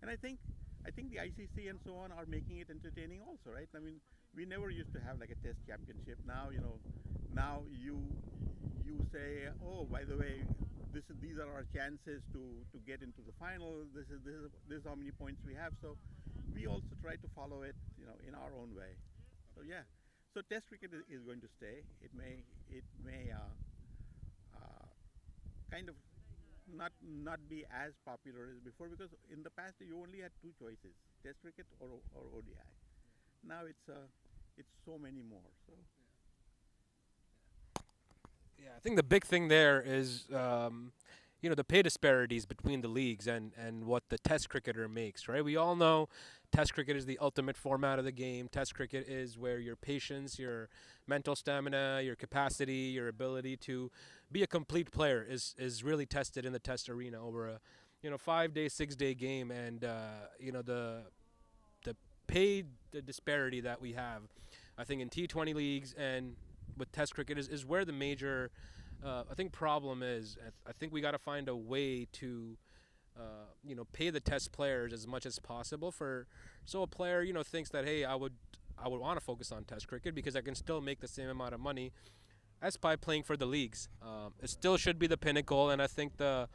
And I think the ICC and so on are making it entertaining also, right? I mean, we never used to have like a Test championship. Now now you say, oh, by the way, these are our chances to get into the final. This is how many points we have. So we also try to follow it, in our own way. So yeah, so Test cricket is going to stay. It may kind of not be as popular as before, because in the past you only had 2 choices: Test cricket or ODI. Now it's so many more. So yeah, I think the big thing there is the pay disparities between the leagues and what the Test cricketer makes, right? We all know Test cricket is the ultimate format of the game. Test cricket is where your patience, your mental stamina, your capacity, your ability to be a complete player is really tested in the Test arena over a 5-day, 6-day game. And the pay disparity that we have, I think, in T20 leagues and with Test cricket is where the major I think problem is. I think we got to find a way to pay the Test players as much as possible, so a player thinks that, hey, I would want to focus on Test cricket because I can still make the same amount of money as by playing for the leagues. It still should be the pinnacle, and I think the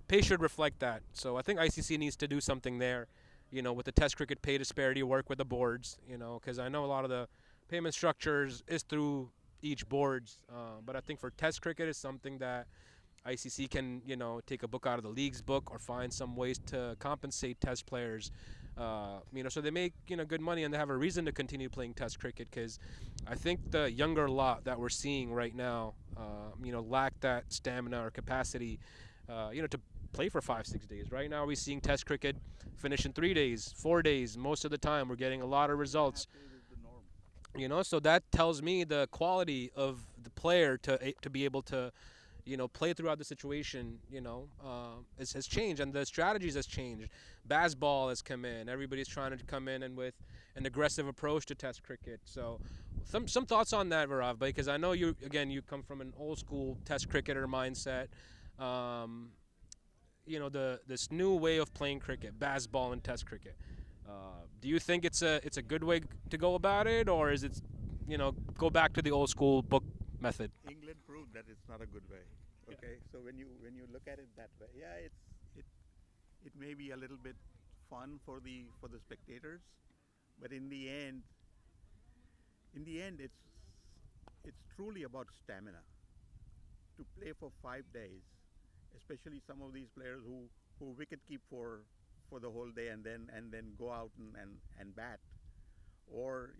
pay should reflect that. So I think ICC needs to do something there, with the Test cricket pay disparity, work with the boards, because I know a lot of the payment structures is through each boards, but I think for Test cricket is something that ICC can take a book out of the league's book or find some ways to compensate Test players, so they make good money and they have a reason to continue playing Test cricket, because I think the younger lot that we're seeing right now lack that stamina or capacity to play for 5-6 days. Right now we're seeing Test cricket finish in 3 days, 4 days. Most of the time we're getting a lot of results. So that tells me the quality of the player to be able to, play throughout the situation, has changed, and the strategies has changed. Baseball has come in. Everybody's trying to come in and with an aggressive approach to Test cricket. So some thoughts on that, Varav, because I know you come from an old school Test cricketer mindset. This new way of playing cricket, baseball and Test cricket. Do you think it's a good way to go about it, or is it, go back to the old school book method? England proved that it's not a good way. Okay, so when you look at it that way, yeah, it may be a little bit fun for the spectators, but in the end it's truly about stamina. To play for 5 days, especially some of these players who wicket keep for the whole day and then go out and bat, or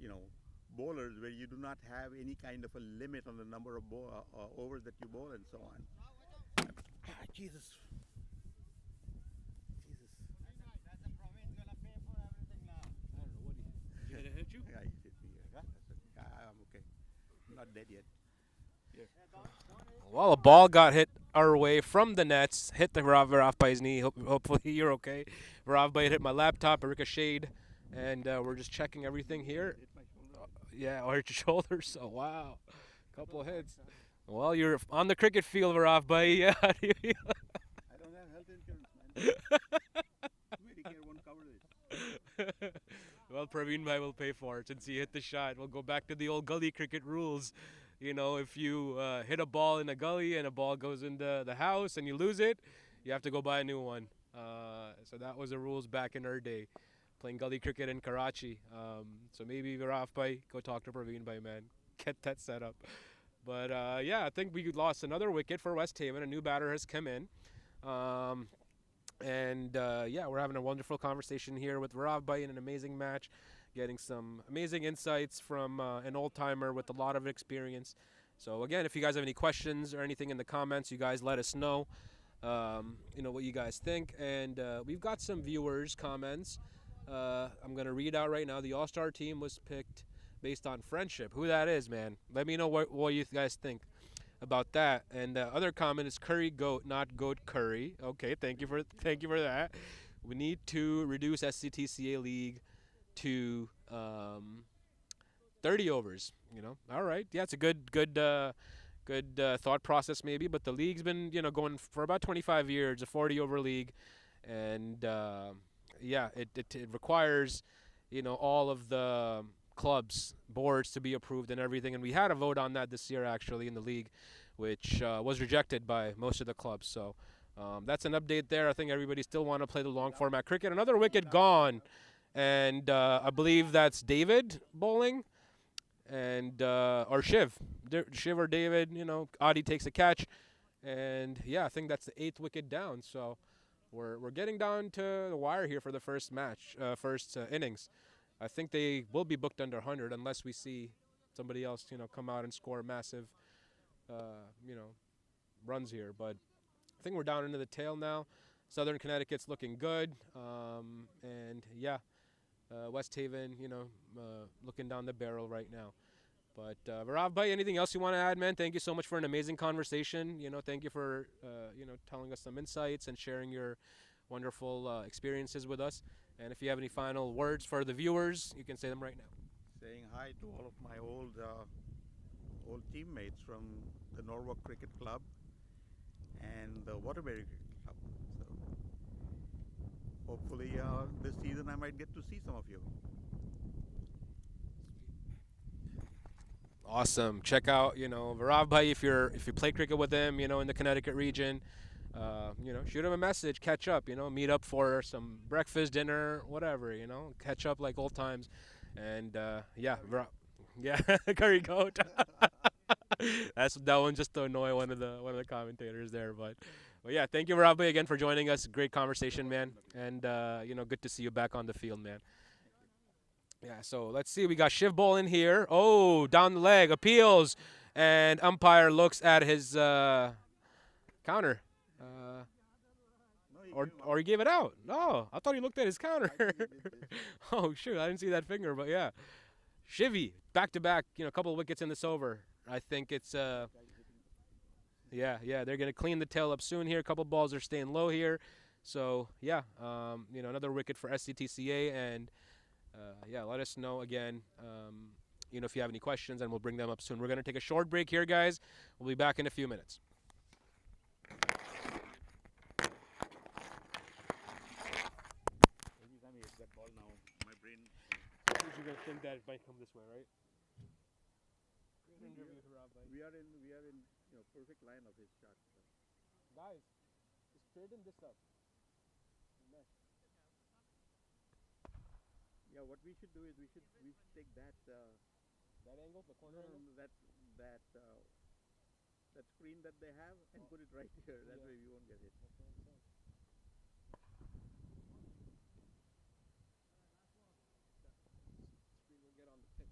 bowlers where you do not have any kind of a limit on the number of overs that you bowl and so on. Jesus. Did it hit you? Yeah, he hit me. I'm okay. I'm not dead yet. Yeah. Well, a ball got hit our way from the nets, hit the Varavbai's knee. Hopefully you're okay. Varavbai hit my laptop, ricocheted, and we're just checking everything here. Yeah, or hit your shoulder. So wow, couple of hits. Well, you're on the cricket field, Varavbai. Yeah. I don't have health insurance, man. Medicare won't cover this. Well, Praveen Bhai will pay for it since he hit the shot. We'll go back to the old gully cricket rules. You know, if you hit a ball in a gully and a ball goes into the house and you lose it, you have to go buy a new one. So that was the rules back in our day, playing gully cricket in Karachi. So maybe Viraf Bhai, go talk to Praveen Bhai, man. Get that set up. But yeah, I think we lost another wicket for West Haven. A new batter has come in. Yeah, we're having a wonderful conversation here with Virav Bhai in an amazing match, getting some amazing insights from an old-timer with a lot of experience. So again, if you guys have any questions or anything in the comments, you guys let us know, you know, what you guys think. And we've got some viewers' comments. I'm going to read out right now. The All-Star team was picked based on friendship. Who that is, man? Let me know what you guys think about that. And other comment is curry goat, not goat curry. Okay, thank you for that. We need to reduce SCTCA league to 30 overs. You know, all right. Yeah, it's a good thought process maybe. But the league's been going for about 25 years, a 40-over league, and yeah, it requires all of the clubs, boards to be approved and everything. And we had a vote on that this year actually in the league, which was rejected by most of the clubs. So that's an update there. I think everybody still want to play the long format cricket. Another wicket gone, and I believe that's David bowling, and or Shiv or David. Adi takes a catch, and yeah, I think that's the 8th wicket down. So we're getting down to the wire here for the first match, first innings. I think they will be booked under 100 unless we see somebody else, come out and score massive, runs here. But I think we're down into the tail now. Southern Connecticut's looking good, and yeah, West Haven, looking down the barrel right now. But Virav Bhai, anything else you want to add, man? Thank you so much for an amazing conversation. Thank you for telling us some insights and sharing your wonderful experiences with us. And if you have any final words for the viewers, you can say them right now. Saying hi to all of my old teammates from the Norwalk Cricket Club and the Waterbury Cricket Club. So hopefully this season I might get to see some of you. Awesome. Check out, Virav Bhai if you play cricket with him, in the Connecticut region. Shoot him a message, catch up, meet up for some breakfast, dinner, whatever, catch up like old times. And yeah, curry goat. That one just to annoy one of the commentators there, but yeah, thank you, Virav Bhai, again for joining us. Great conversation, man, and good to see you back on the field, man. Yeah, so let's see. We got Shiv Ball in here. Oh, down the leg, appeals, and umpire looks at his counter. Or he gave it out. No, I thought he looked at his counter. Oh, shoot, I didn't see that finger, but yeah. Shivy, back-to-back, a couple of wickets in this over. I think it's, yeah, they're going to clean the tail up soon here. A couple balls are staying low here. So, yeah, another wicket for SCTCA. And, yeah, let us know again, if you have any questions, and we'll bring them up soon. We're going to take a short break here, guys. We'll be back in a few minutes. You're gonna think that it might come this way, right? We are in perfect line of his shot. Guys, just straighten this up. Yeah, what we should do is we should take that angle, the corner angle? that screen that they have and put it right here. That way we won't get hit. That's what I'm saying. Screen will get on the pitch.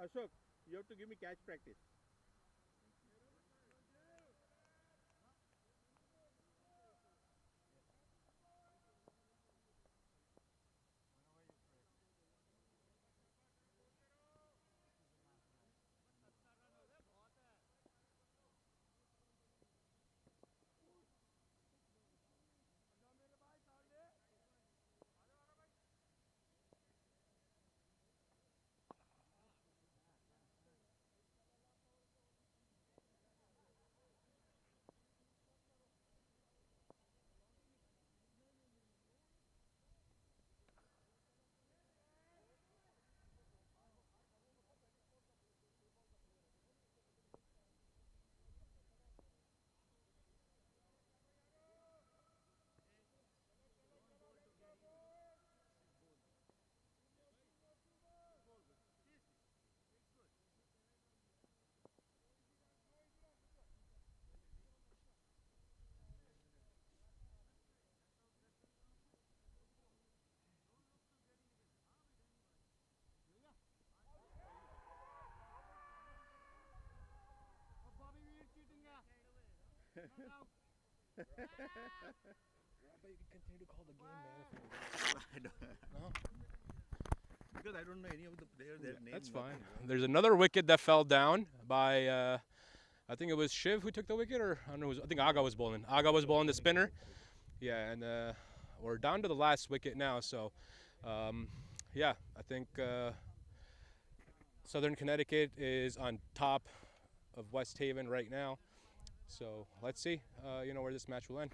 Ashok, you have to give me catch practice. But you can continue to call the game, man. I don't, No? because I don't know any of the players. Their names. That's nothing, fine. right? There's another wicket that fell down by, I think it was Shiv who took the wicket, or I don't know. I think Aga was bowling. Aga was bowling the spinner. Yeah, and we're down to the last wicket now. So, yeah, I think Southern Connecticut is on top of West Haven right now. So let's see, where this match will end.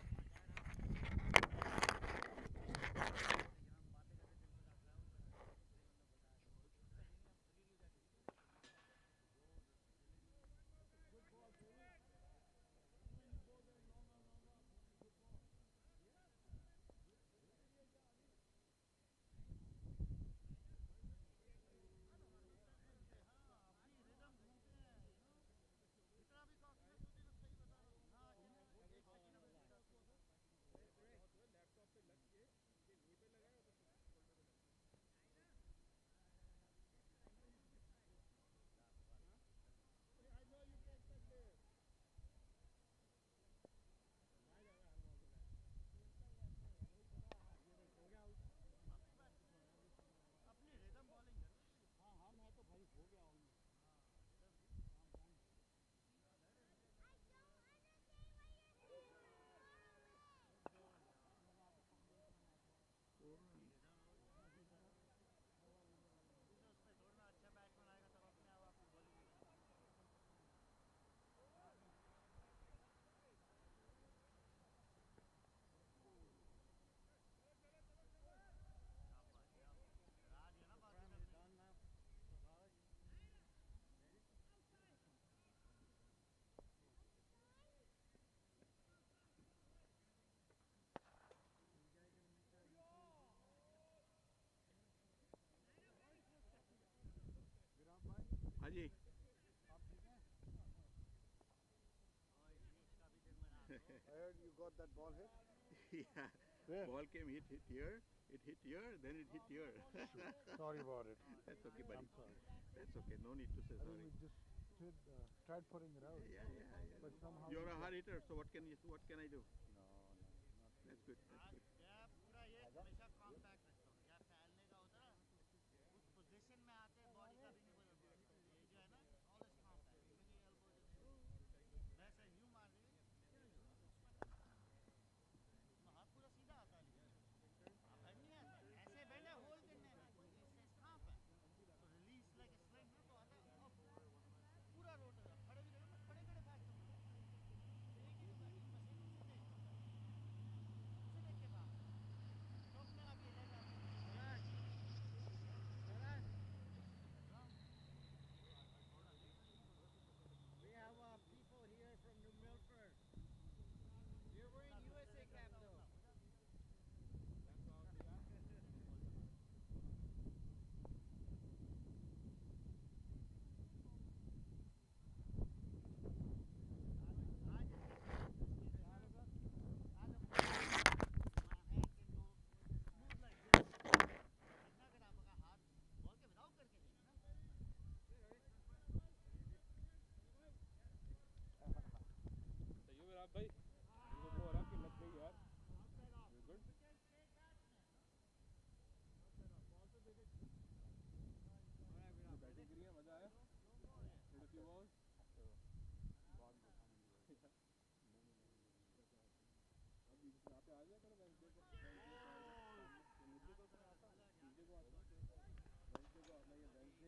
Haji. I heard you got that ball hit. Yeah. Where? Ball came hit here. It hit here. Then it hit here. Sorry about it. That's okay, buddy. I'm sorry. That's okay. No need to say I think sorry. we just tried putting it out. Yeah. But somehow You're we a got- hard hitter, so what can I do? No, not That's good. That's good.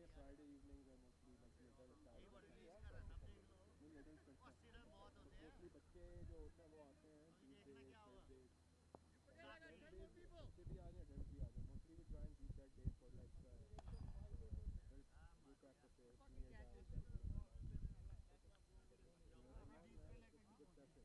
Saturday, Friday evenings are mostly like later start होता है. नहीं later करते हैं. But mostly बच्चे जो होते हैं वो आते हैं Tuesdays, Thursdays. Wednesdays बच्चे भी आ जाए, adults भी आ जाए. Mostly we try and keep that day for like adult group practices, senior guys and all of that. Sometimes it's a good session.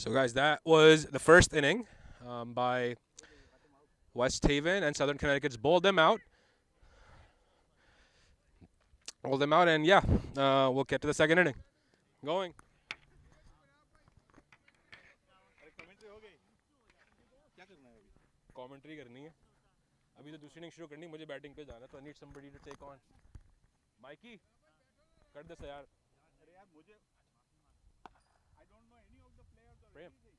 So, guys, that was the first inning by West Haven, and Southern Connecticut's bowled them out. And yeah, we'll get to the second inning. Going. Commentary करनी है. अभी तो दूसरी inning शुरू करनी है, मुझे batting पे जाना है, तो I need somebody to take on. Mikey, कर दे यार. अरे यार मुझे I don't know any of the players or Prem. anything.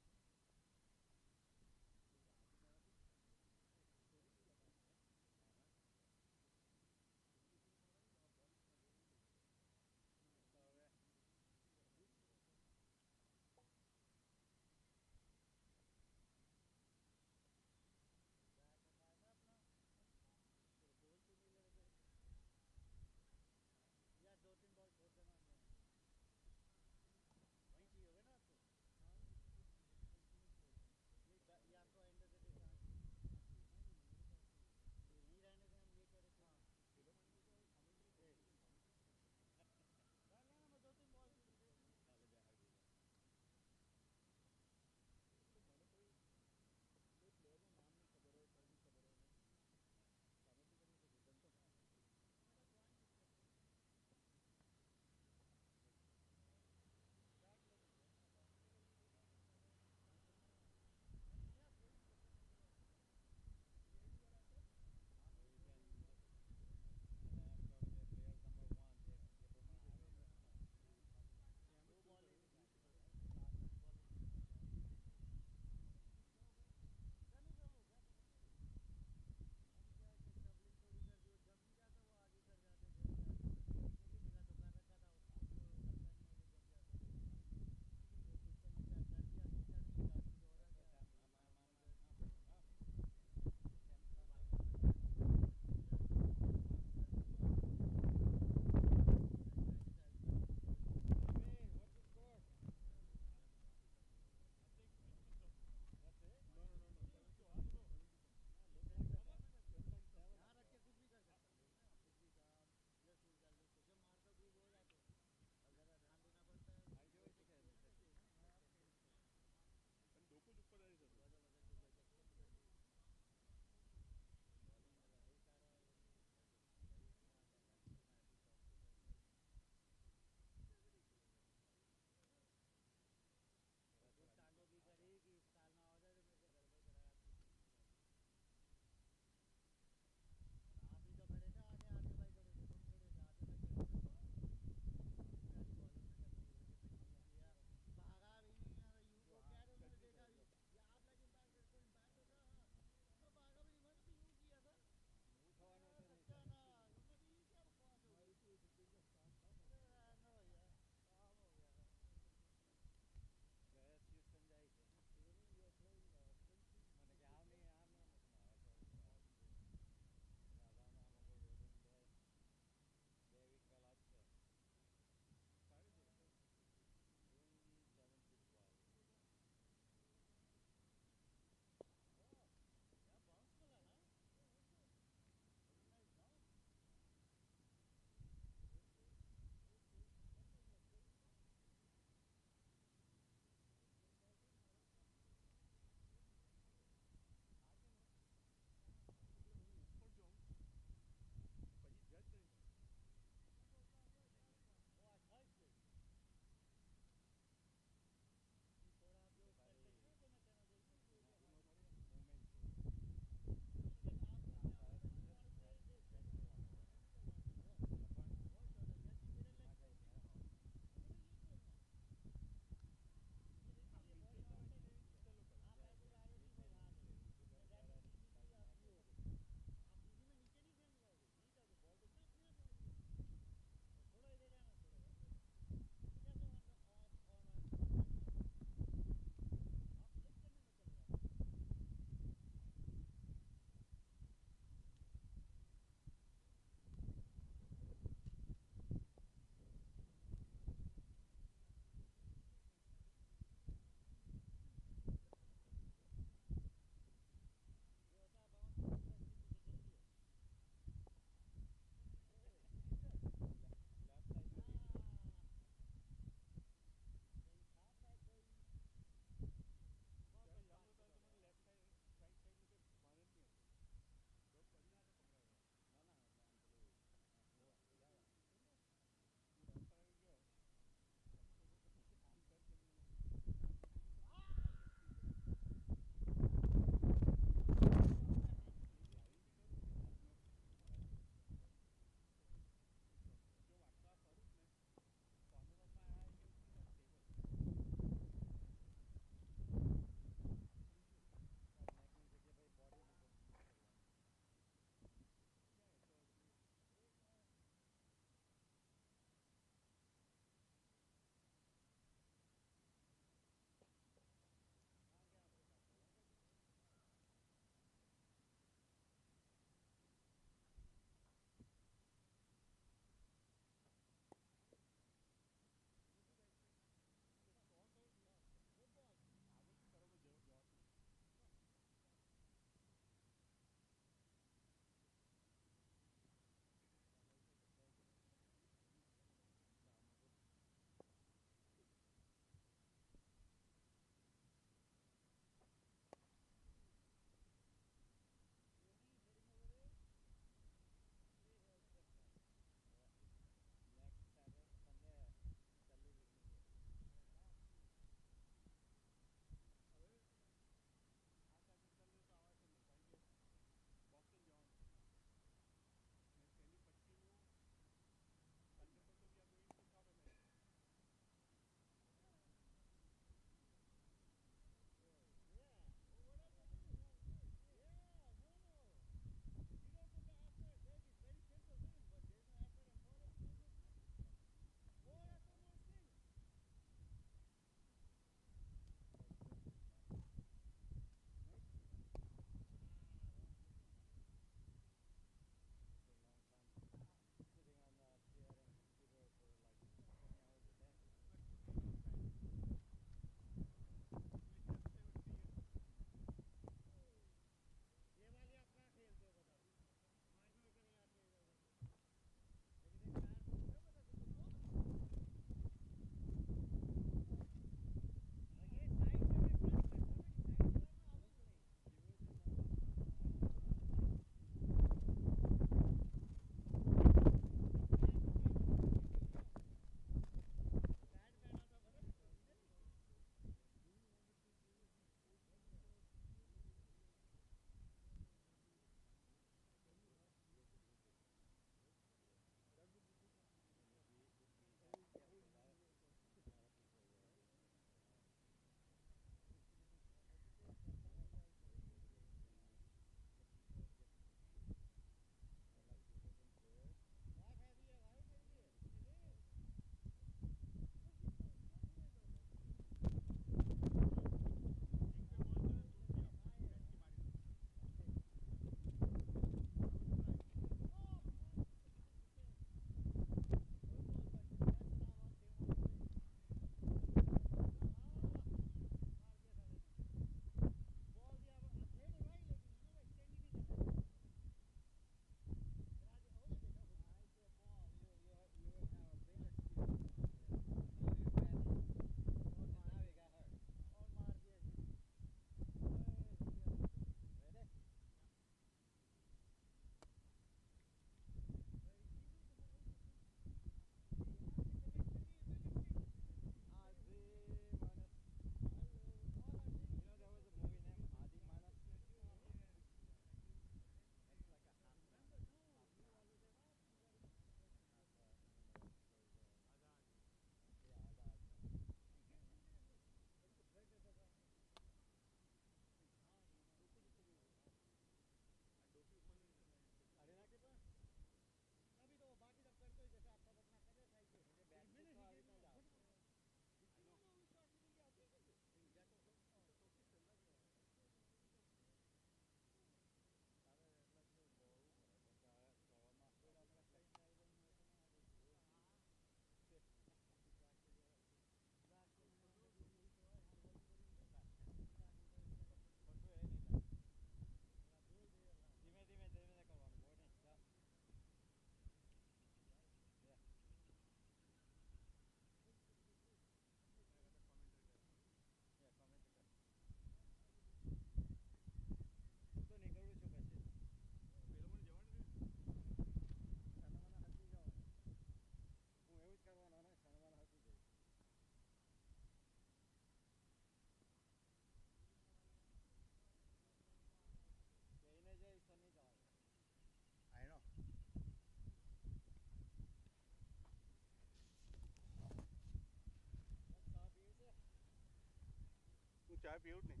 चाय P Uthani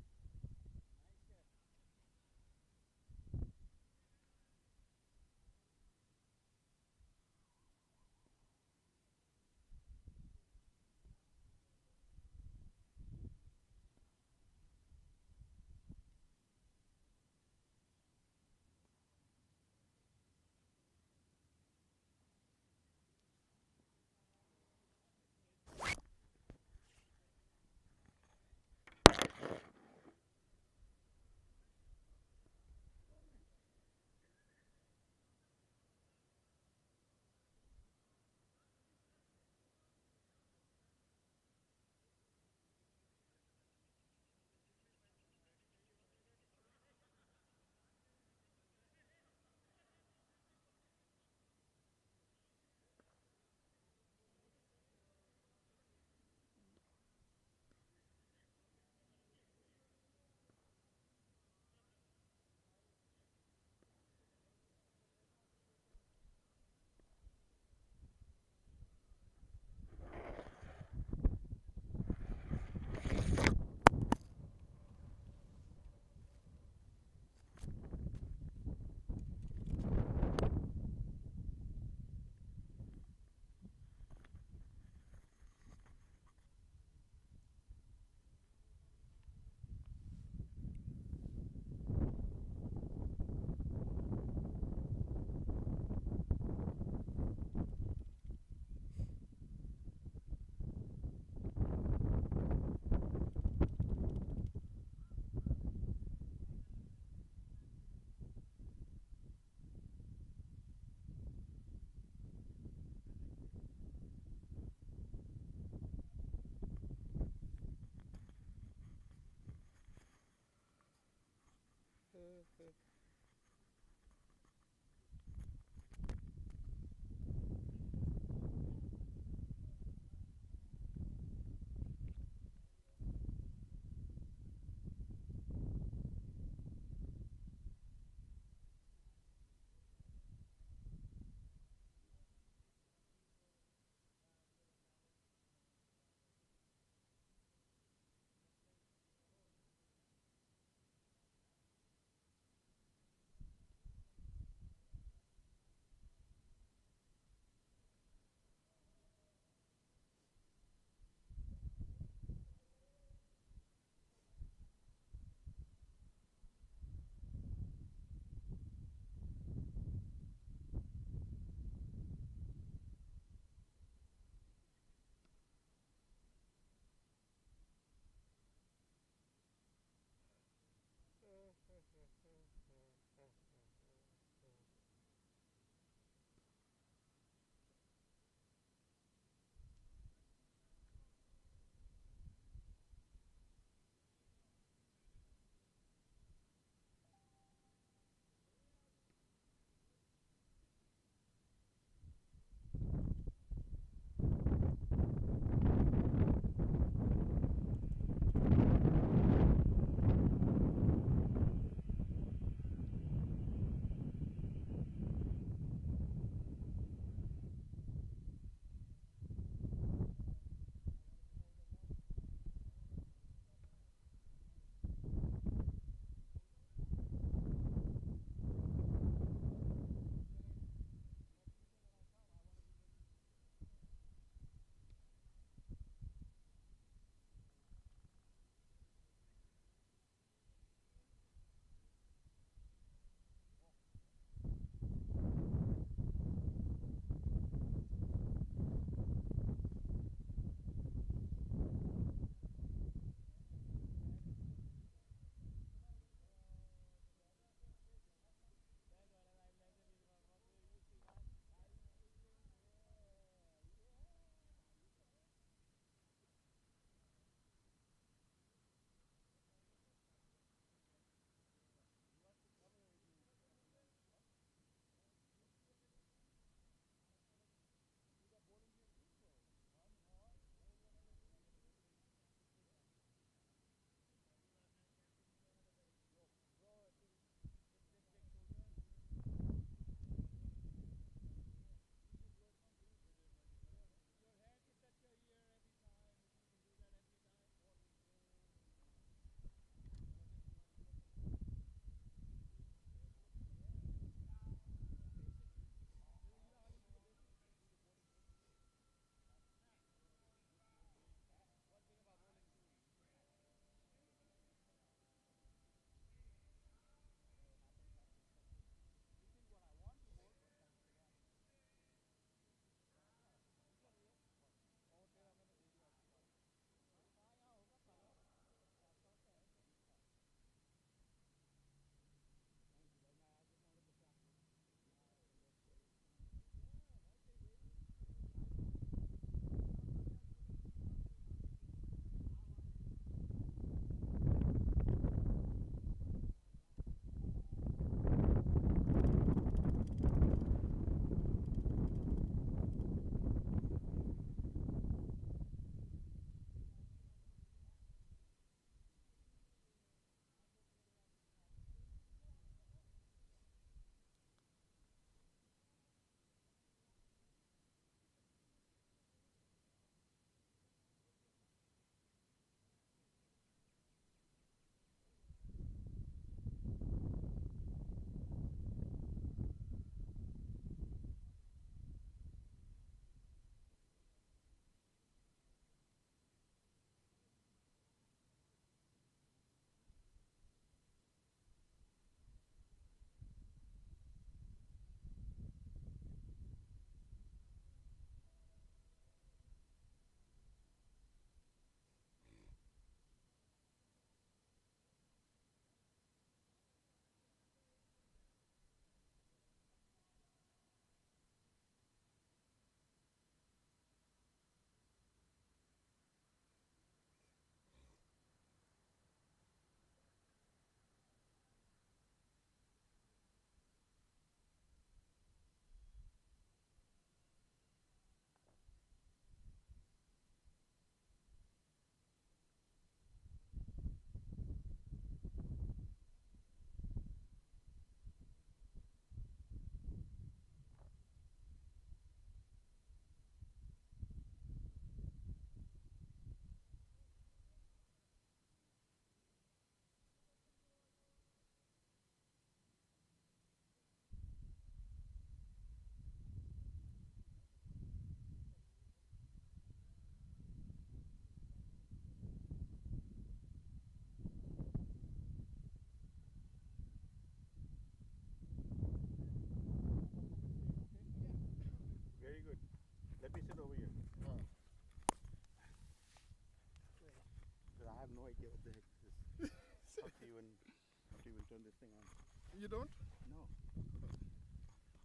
turn this thing on. You don't? No.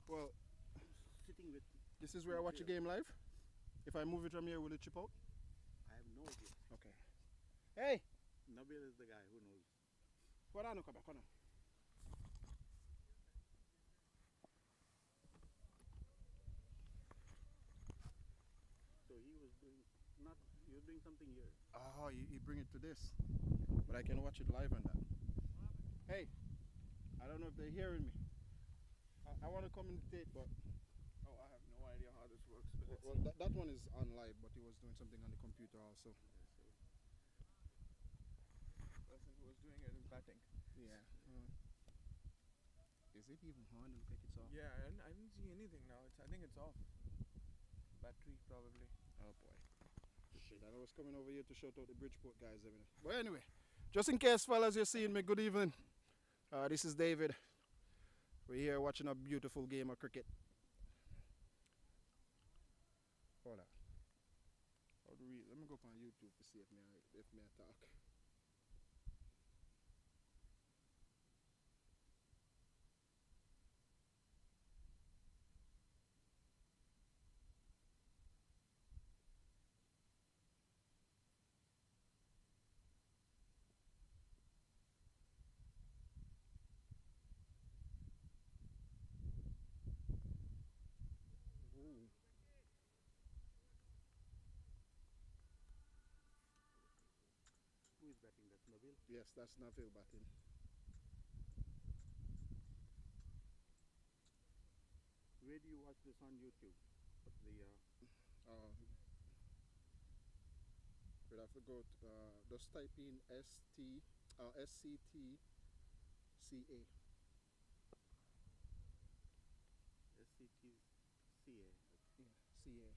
Well, Sitting with. this is where I watch the game live. If I move it from here, will it chip out? I have no idea. Okay. Hey! Nabil is the guy who knows. Hold on, come back, hold on. So he was doing not. You're doing something here. Oh, you bring it to this. But I can watch it live on that. Hey, I don't know if they're hearing me. I want to commentate, but Oh, I have no idea how this works, but let's well, that one is on live, but he was doing something on the computer also. see. The person who was doing it is batting. Yeah. Is it even on? Look like it's off. Yeah, I didn't see anything now. I think it's off. Battery probably. Oh boy. Shit, I was coming over here to shout out the Bridgeport guys. But anyway, just in case, fellas, you're seeing me, good evening. This is David. We're here watching a beautiful game of cricket. Hold on. Let me go up on YouTube to see if me talk. Ooh. Who is batting? That's Nabil. Yes, that's Nabil batting. Where do you watch this on YouTube? What's the We'd have to go to, just type in SCTCA. SCTCA? Yeah, CA.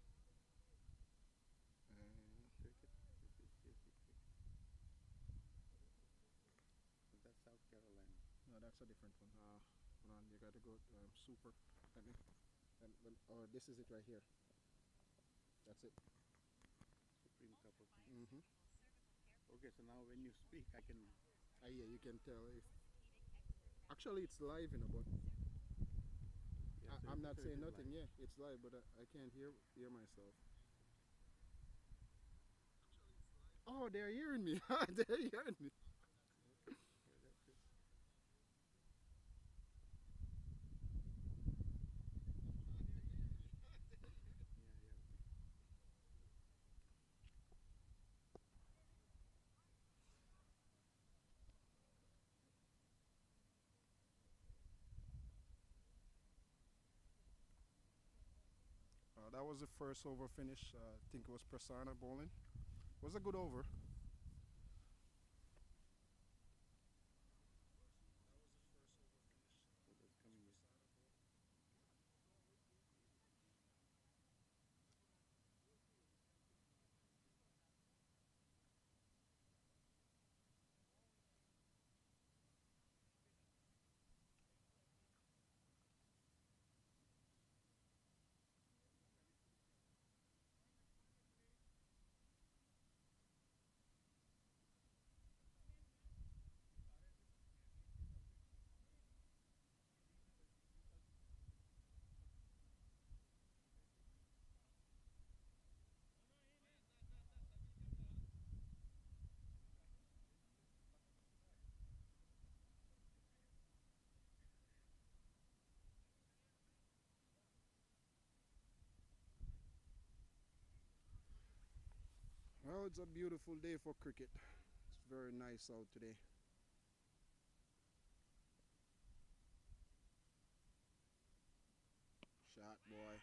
Cricket. That's South Carolina. No, that's a different one. Hold on, you gotta go super. Or this is it right here. That's it. Supreme Cup. Mm-hmm. Okay, so now when you speak, I can. Yeah, you can tell if. Actually, it's live in a but. Yeah, so I'm it- not so it saying is nothing. live. Yeah, it's live, but I can't hear myself. Oh, they're hearing me. They're hearing me. Yeah, that's it. Yeah, yeah. That was the first over finish. I think it was Prasanna bowling. It was a good over. So that's coming in. Well, it's a beautiful day for cricket. It's very nice out today. Shot, boy.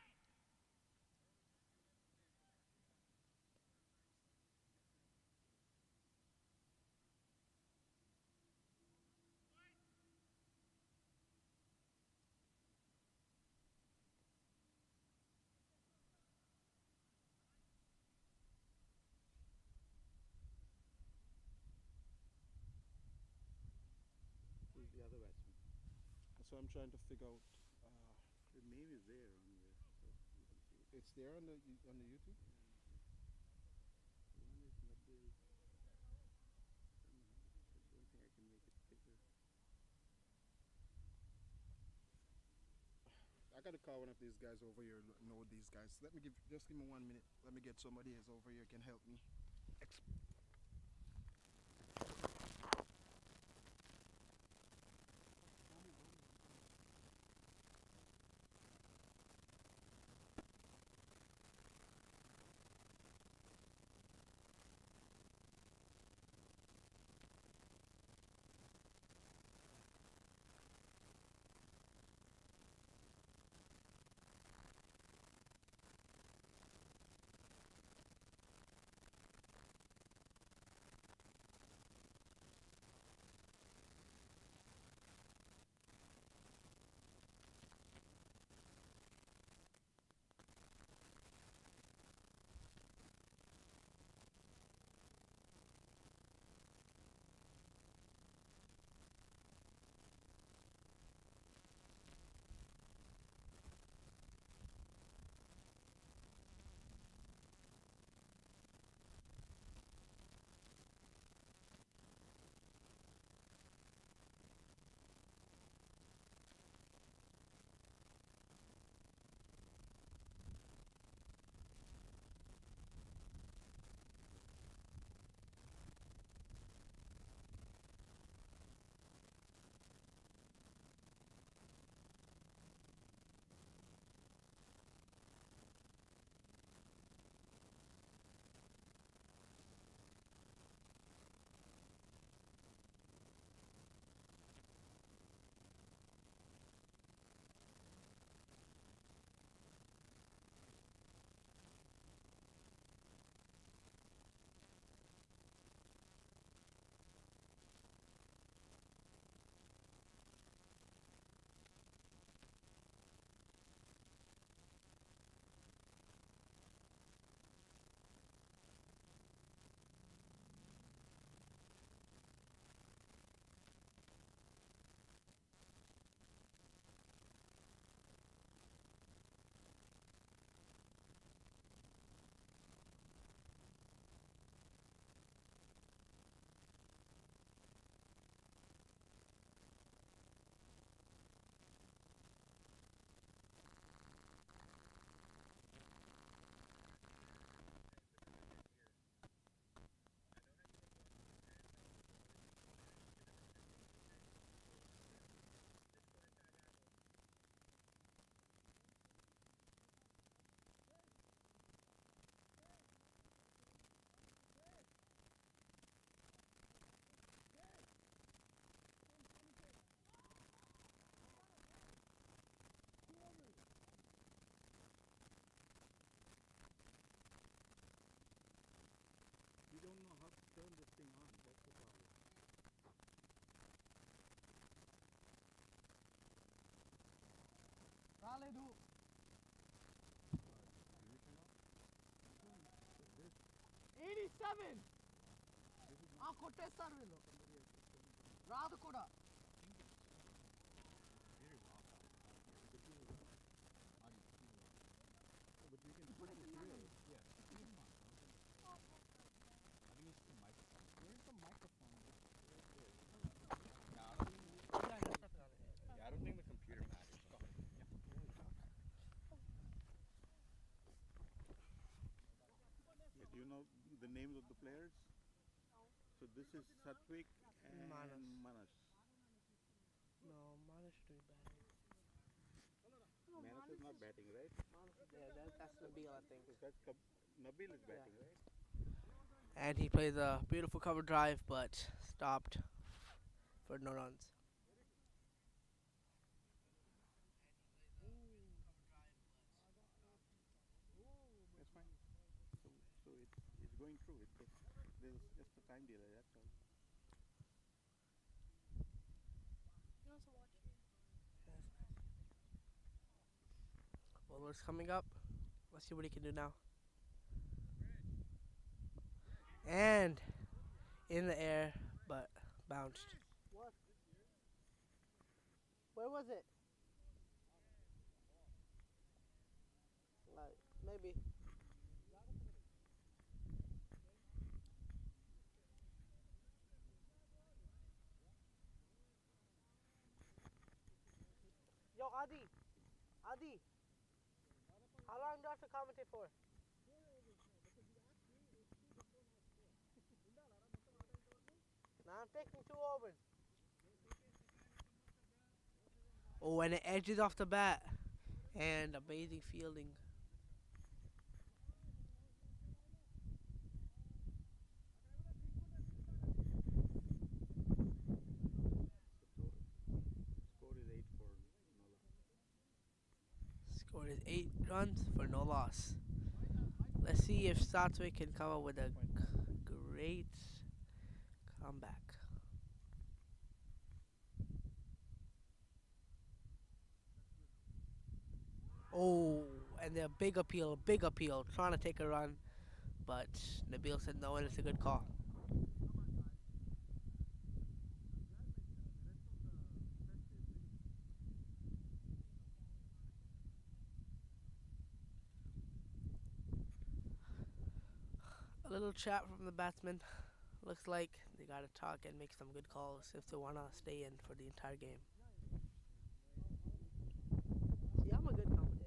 Who's the other batsman? That's what I'm trying to figure out. The name is there on there, so you can see it. It's there on the YouTube. One is Nabil. Somehow, I don't think I can make it bigger. gotta call one of these guys over here. Know these guys. Just give me 1 minute. Let me get somebody else over here can help me. We don't know how to turn this thing on. That's the problem. రాలేదు. 87 కొట్టేస్తారు వీళ్ళు. రాదు కూడా. Do you know the names of the players? So this is Satwik and Manas. No, Manas is doing batting. Manas is not batting, right? That's Nabil, I think. That's Nabil is batting, right? And he plays a beautiful cover drive, but stopped for no runs. That's fine. So it's going through. There's just a time delay, that's all. Bowler's coming up. Let's see what he can do now. And in the air, but bounced. What? Where was it? Maybe. Yo, Adi. Adi, how long do I have to commentate for? Now I'm taking 2 overs. Oh, and it edges off the bat. And amazing fielding. Score is 8 for Nola. Scored is 8 runs for no loss. Let's see if Satway can come up with a great comeback. Oh, and a big appeal, trying to take a run, but Nabil said no, and it's a good call. A little chat from the batsman. Looks like they gotta talk and make some good calls if they wanna stay in for the entire game. See, I'm a good commentator.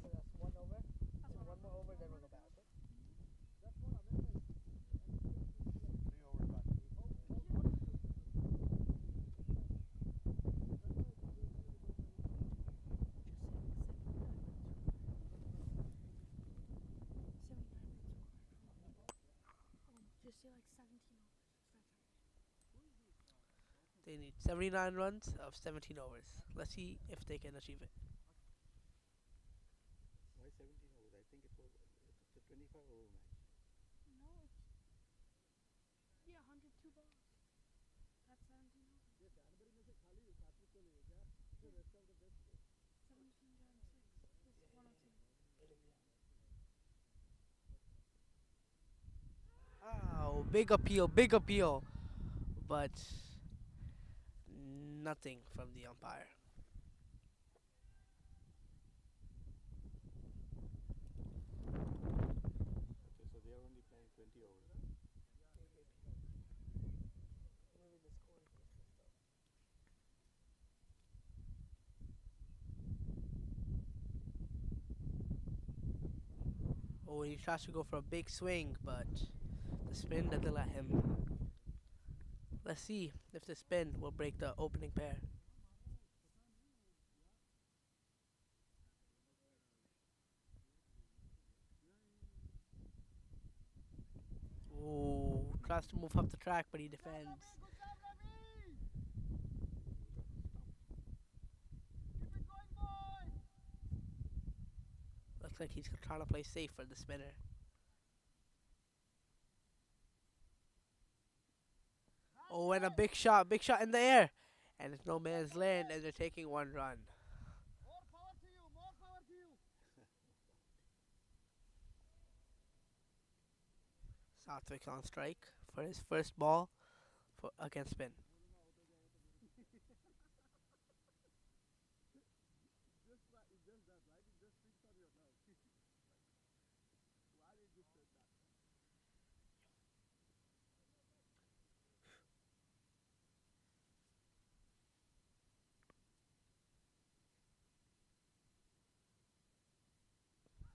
So that's 1 over. So 1 more over, then we'll go back. Okay? 3 overs back. Just say like 17 overs. They need 79 runs of 17 overs. Let's see if they can achieve it. Why 17 overs? I think it's a 25 over match. No, it's 102 balls. That's 17 overs. 17 times 6 is 102. Oh, big appeal, but nothing from the umpire. Okay, so they are only playing 20 overs. Oh, he tries to go for a big swing, but the spin doesn't let him. Let's see if the spin will break the opening pair. Oh, tries to move up the track, but he defends. Looks like he's trying to play safe for the spinner. Oh, and a big shot in the air. And it's no man's land, and they're taking 1 run. Southwick on strike for his first ball against spin.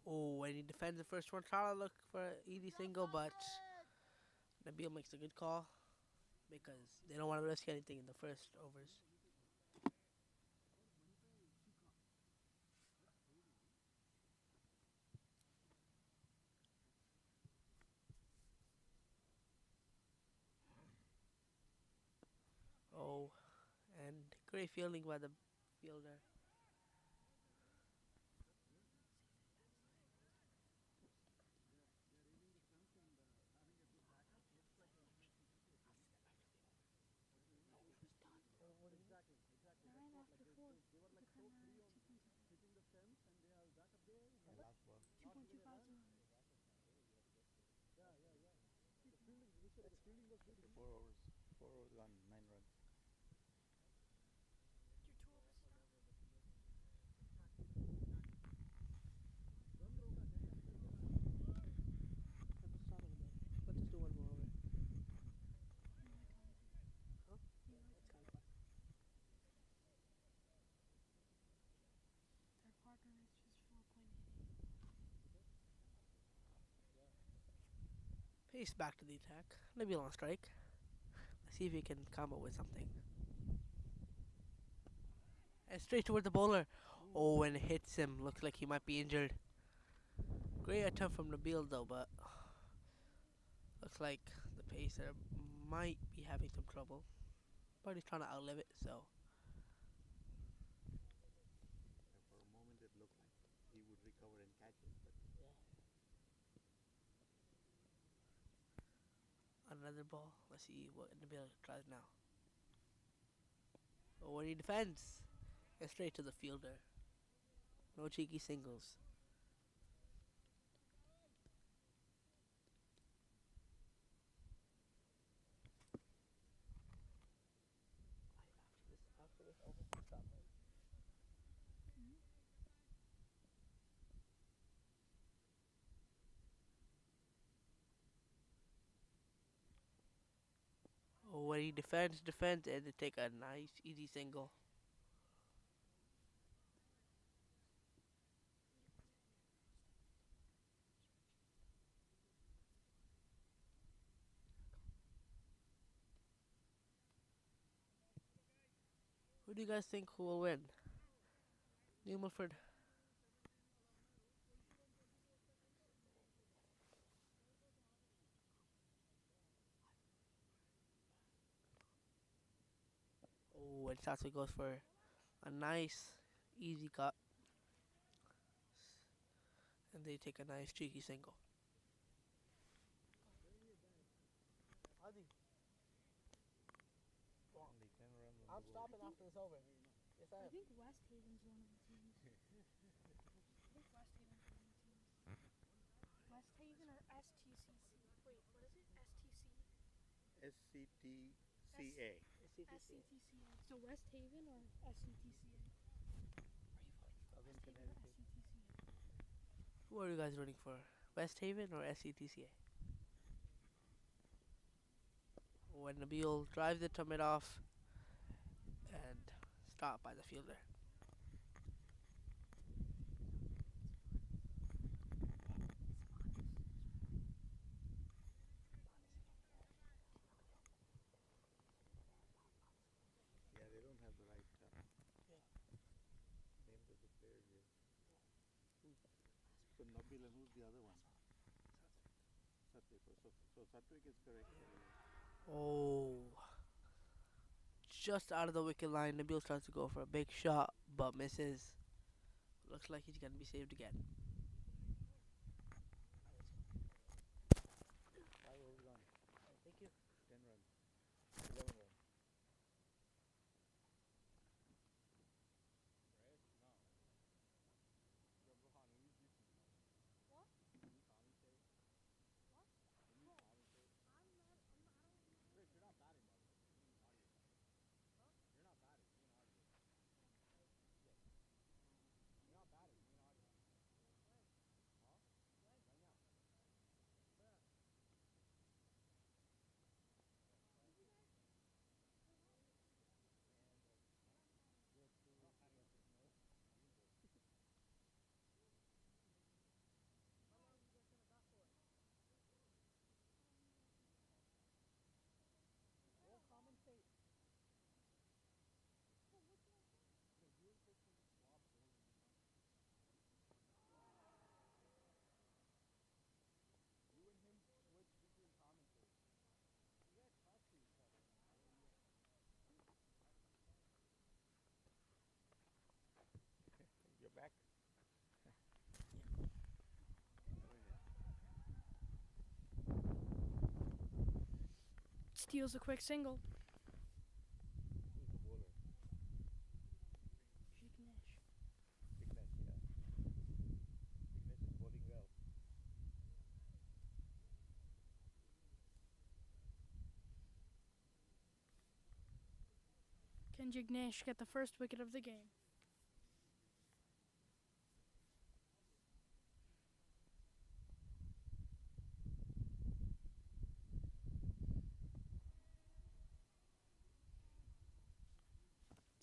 Oh, and he defends the first one. Trying to look for an easy single, but Nabil makes a good call because they don't want to risk anything in the first overs. Oh, and great fielding by the fielder. Four overs gone, 9 runs. Ace back to the attack. Nabil on strike. Let's see if he can come up with something. And straight toward the bowler. Oh, and it hits him. Looks like he might be injured. Great attempt from Nabil though, but looks like the pacer might be having some trouble. But he's trying to outlive it, so. For a moment it looked like he would recover and catch it, but Another ball. Let's see what Nabil tries now. Oh, when he defends. And straight to the fielder. No cheeky singles. Oh, when he defends, and they take a nice, easy single. Who do you guys think who will win? New Milford. Oh, and Satsu goes for a nice, easy cut. And they take a nice, cheeky single. I'm stopping after it's over. Yes, I think West Haven's one of the teams. I think West Haven's one of the teams. West Haven or STCC? Wait, what is it? SCTCA. SCTCA. So West Haven or SCTCA? Southern West Haven or Connecticut. SCTCA? Who are you guys rooting for? West Haven or SCTCA? When Nabil drives it to mid-off and stopped by the fielder. Yeah, they don't have the right names of the players here. So Nabil, and who's the other one? Satwik. So Satwik is correct. Oh. Just out of the wicket line, Nabil tries to go for a big shot, but misses. Looks like he's going to be saved again. 5 overs on. Thank you. 10 runs. 11 runs. You're back. Steals a quick single. Who's the bowler? Jignesh. Vignesh, yeah. Vignesh is bowling well. Can Jignesh get the first wicket of the game?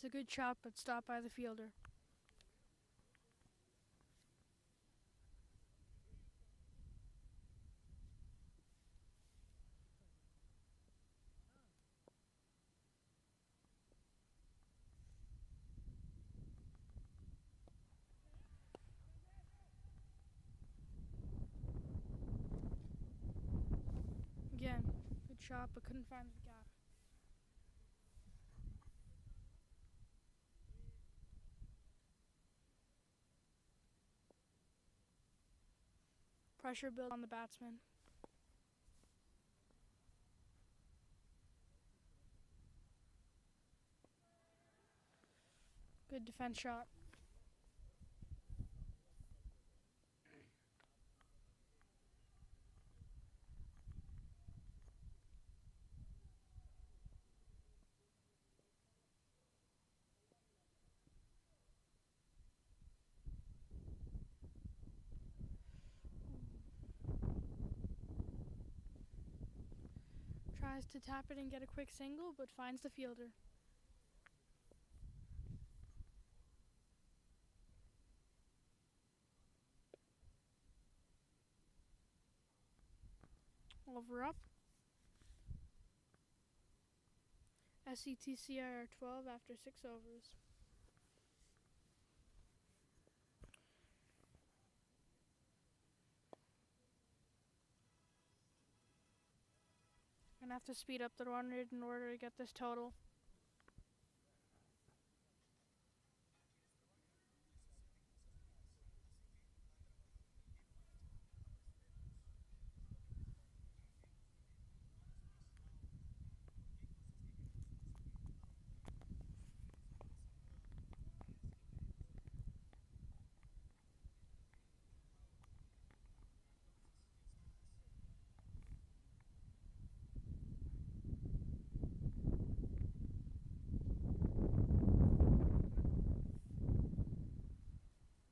It's a good shot, but stopped by the fielder. shot but couldn't find the gap. Pressure built on the batsman. Good defense shot. Tries to tap it and get a quick single, but finds the fielder. Over up. SCTCA are 12 after 6 overs. Gonna have to speed up the run rate in order to get this total.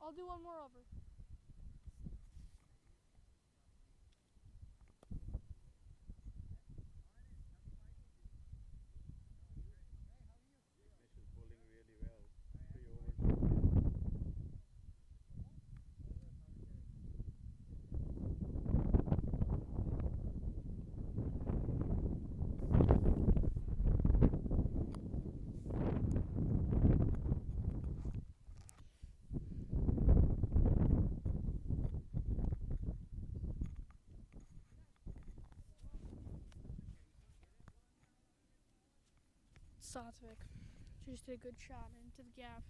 I'll do one more over. Vignesh is bowling really well. 3 overs. Satvik just did a good shot into the gap.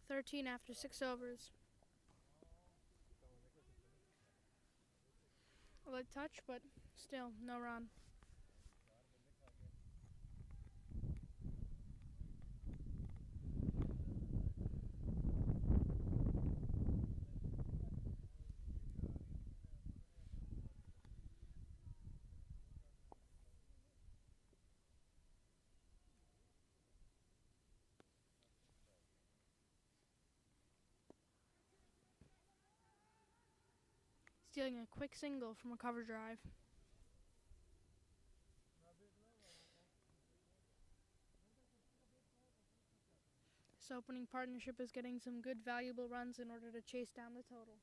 13 after 6 overs. A light touch, but still no run. Stealing a quick single from a cover drive. This opening partnership is getting some good valuable runs in order to chase down the total.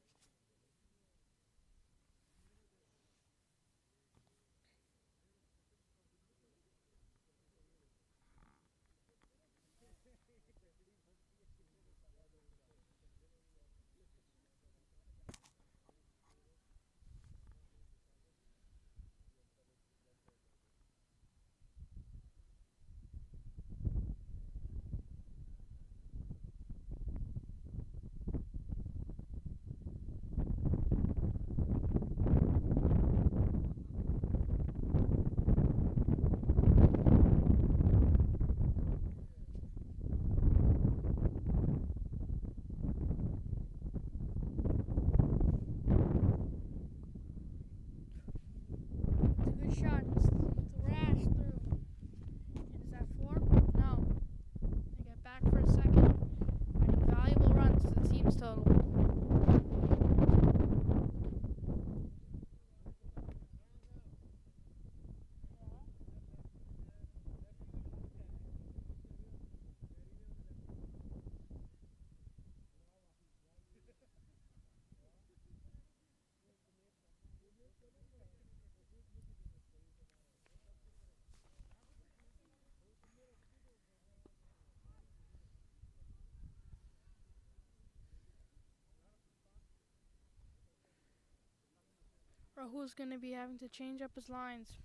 Rahul's going to be having to change up his lines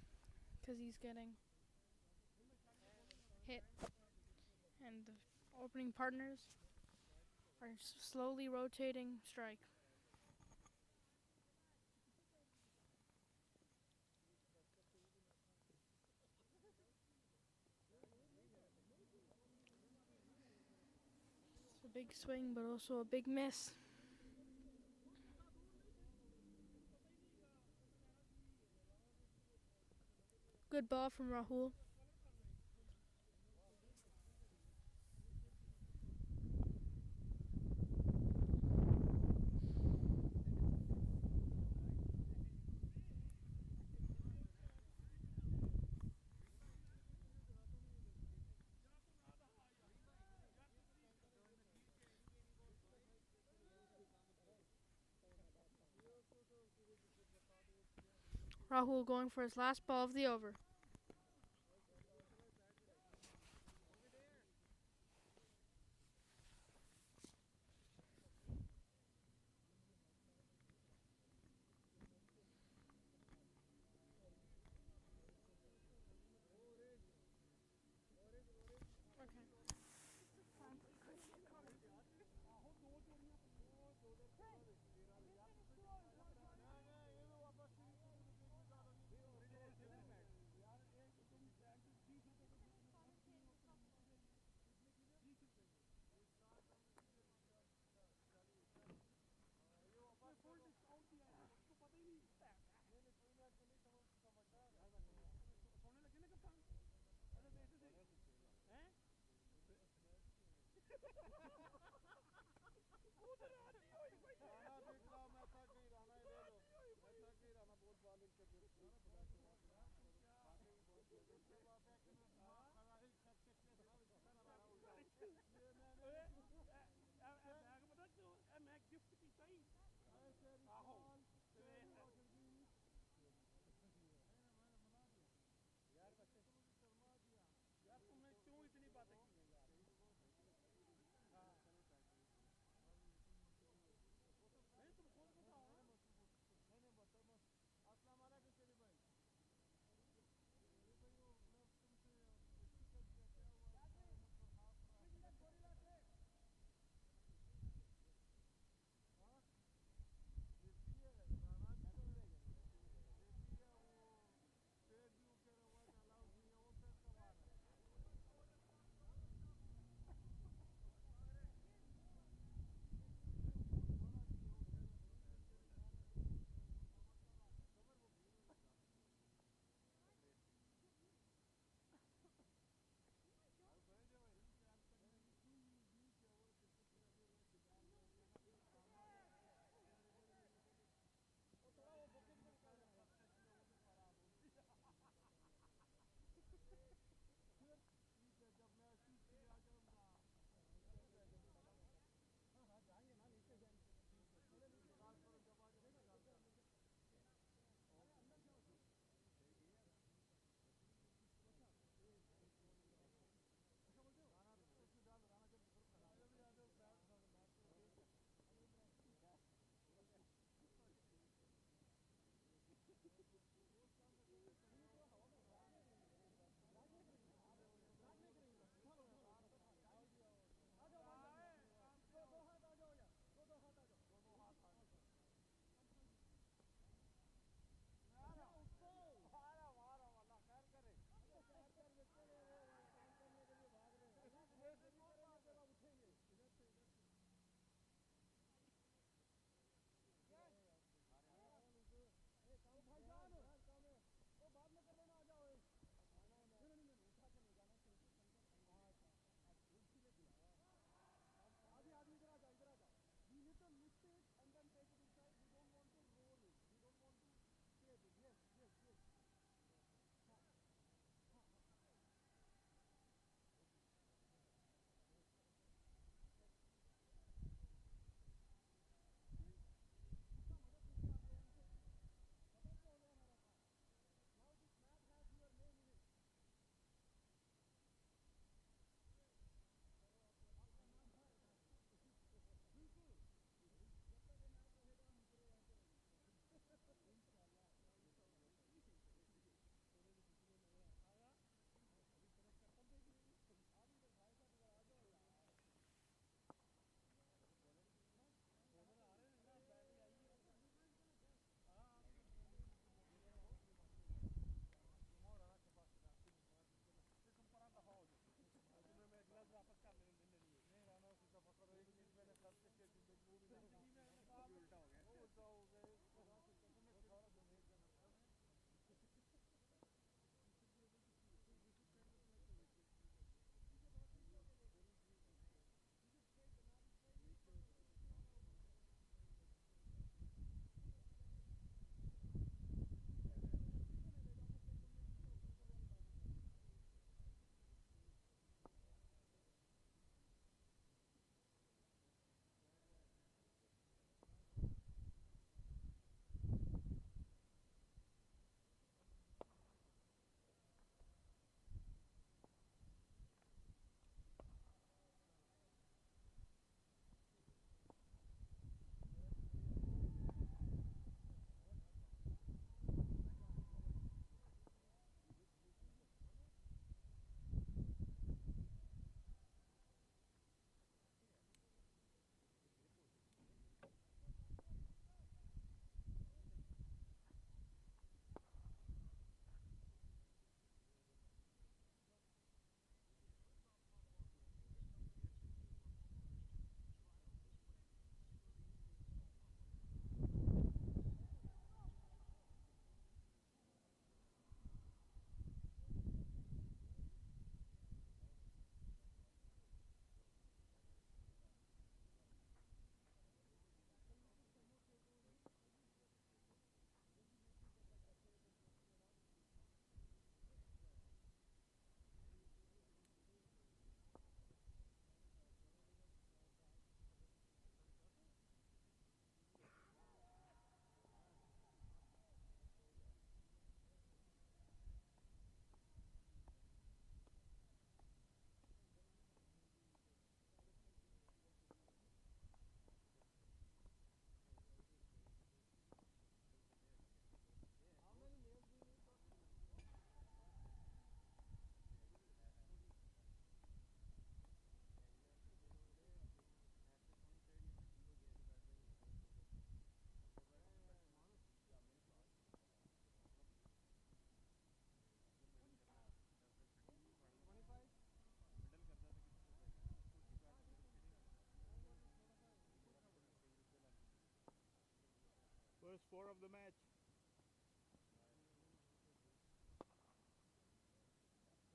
because he's getting hit. And the opening partners are slowly rotating strike. It's a big swing, but also a big miss. Good ball from Rahul. Rahul going for his last ball of the over. First 4 of the match.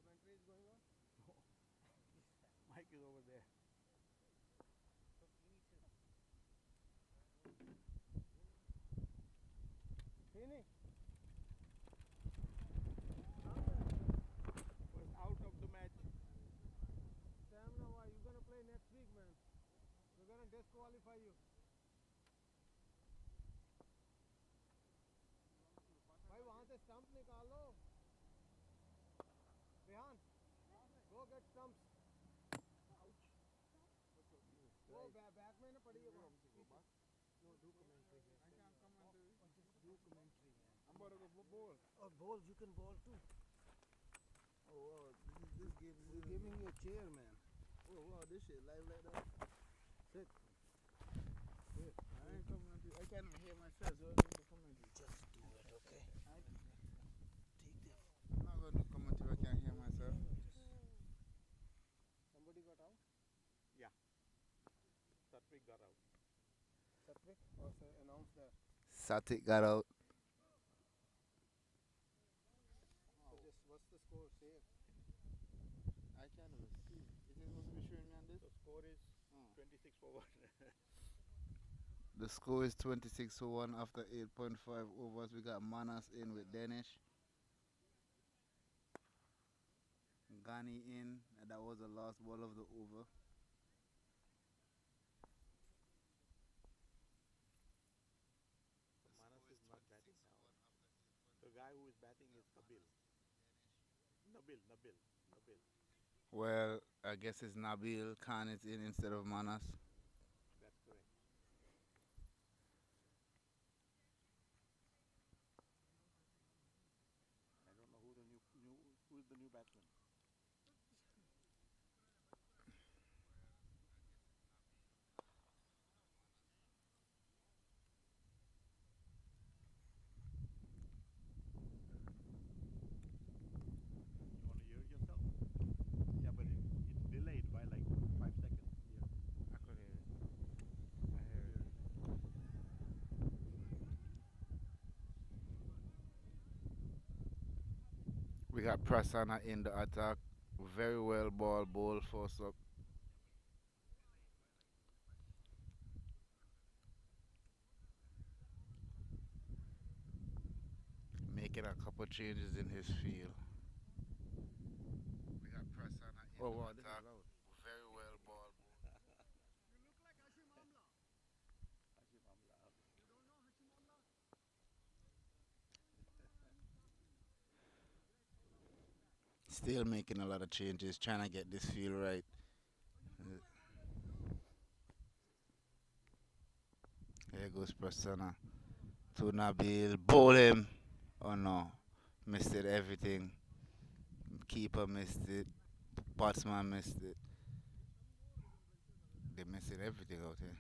Commentary is going on? No. Mike is over there. Fini. First out of the match. Stamina, why you gonna play next week, man? We're gonna disqualify you. भाई वहाँ से stump निकालो. Rehan, go get stumps. वो back में ना पड़ी है वहाँ. No, do commentary here. I can't commentary. Just do commentary. I'm about to go bowl. Oh, bowl, you can bowl too. Oh, wow, this game. We're giving you a chair, man. Oh, wow, this shit live like that. Sit. Sit. I ain't commentary. I can't even hear myself, so I don't do commentary. Just do it, okay? Take this. I'm not going to commentary. I can't hear myself. Somebody got out? Yeah. Satwik got out. Satwik? Or announce that. Satik got out. So just what's the score? Say it. I can't even see. Is it supposed to be showing me on this? The score is 26 for 1. The score is 26 for 1 after 8.5 overs. We got Manas in with Danish. Ghani in, and that was the last ball of the over. Manas is not batting now. The guy who is batting is Nabil. Nabil. Well, I guess it's Nabil Khan is in instead of Manas. That's correct. I don't know who's the new batsman. You want to hear yourself? Yeah, but it's delayed by like 5 seconds. Yeah, I could hear it. I hear it. We got Prasanna in the attack. Very well ball force up. Making a couple changes in his field. We got Prasanna in the attack. Very well ball. You look like Hashim Amla. Hashim Amla. You don't know Hashim Amla? Still making a lot of changes, trying to get this field right. Here goes Prasanna. To Nabil. Bowl him. Oh no. Missed it everything. Keeper missed it. Batsman missed it. They're missing everything out here.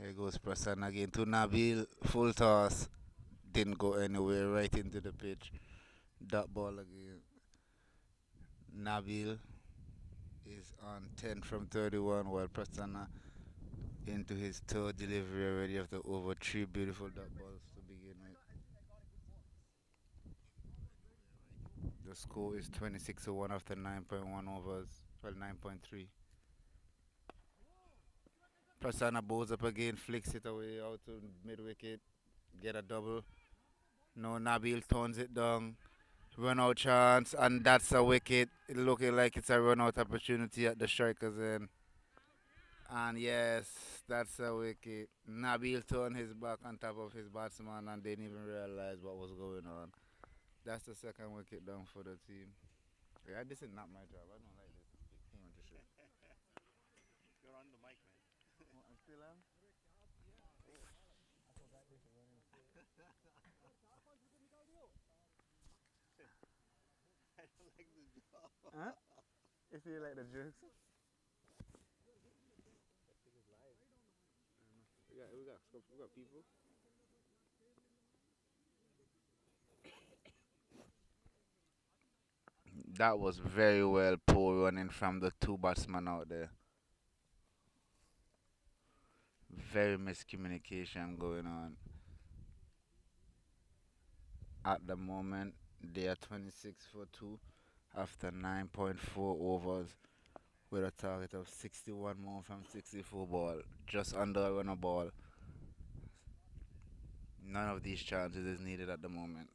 Here goes Prasanna again to Nabil. Full toss. Didn't go anywhere. Right into the pitch. Dot ball again. Nabil is on 10 from 31 while Prasanna into his third delivery already after over 3 beautiful dot balls to begin with. The score is 26-1 after 9.1 overs. Well, 9.3. Prasanna bowls up again, flicks it away out to mid wicket, get a double. No, Nabil turns it down. Run out chance, and that's a wicket. It looking like it's a run out opportunity at the striker's end. And yes, that's a wicket. Nabil turned his back on top of his batsman and didn't even realize what was going on. That's the second wicket down for the team. Yeah, this is not my job. I don't like this. You're on the mic, man. Oh, I still am? I don't like this job. Huh? If you like the jokes. That thing is live. We got people. That was very well poor running from the two batsmen out there. Very miscommunication going on. At the moment, they are 26 for 2 after 9.4 overs with a target of 61 more from 64 ball, just under a run of ball. None of these chances is needed at the moment.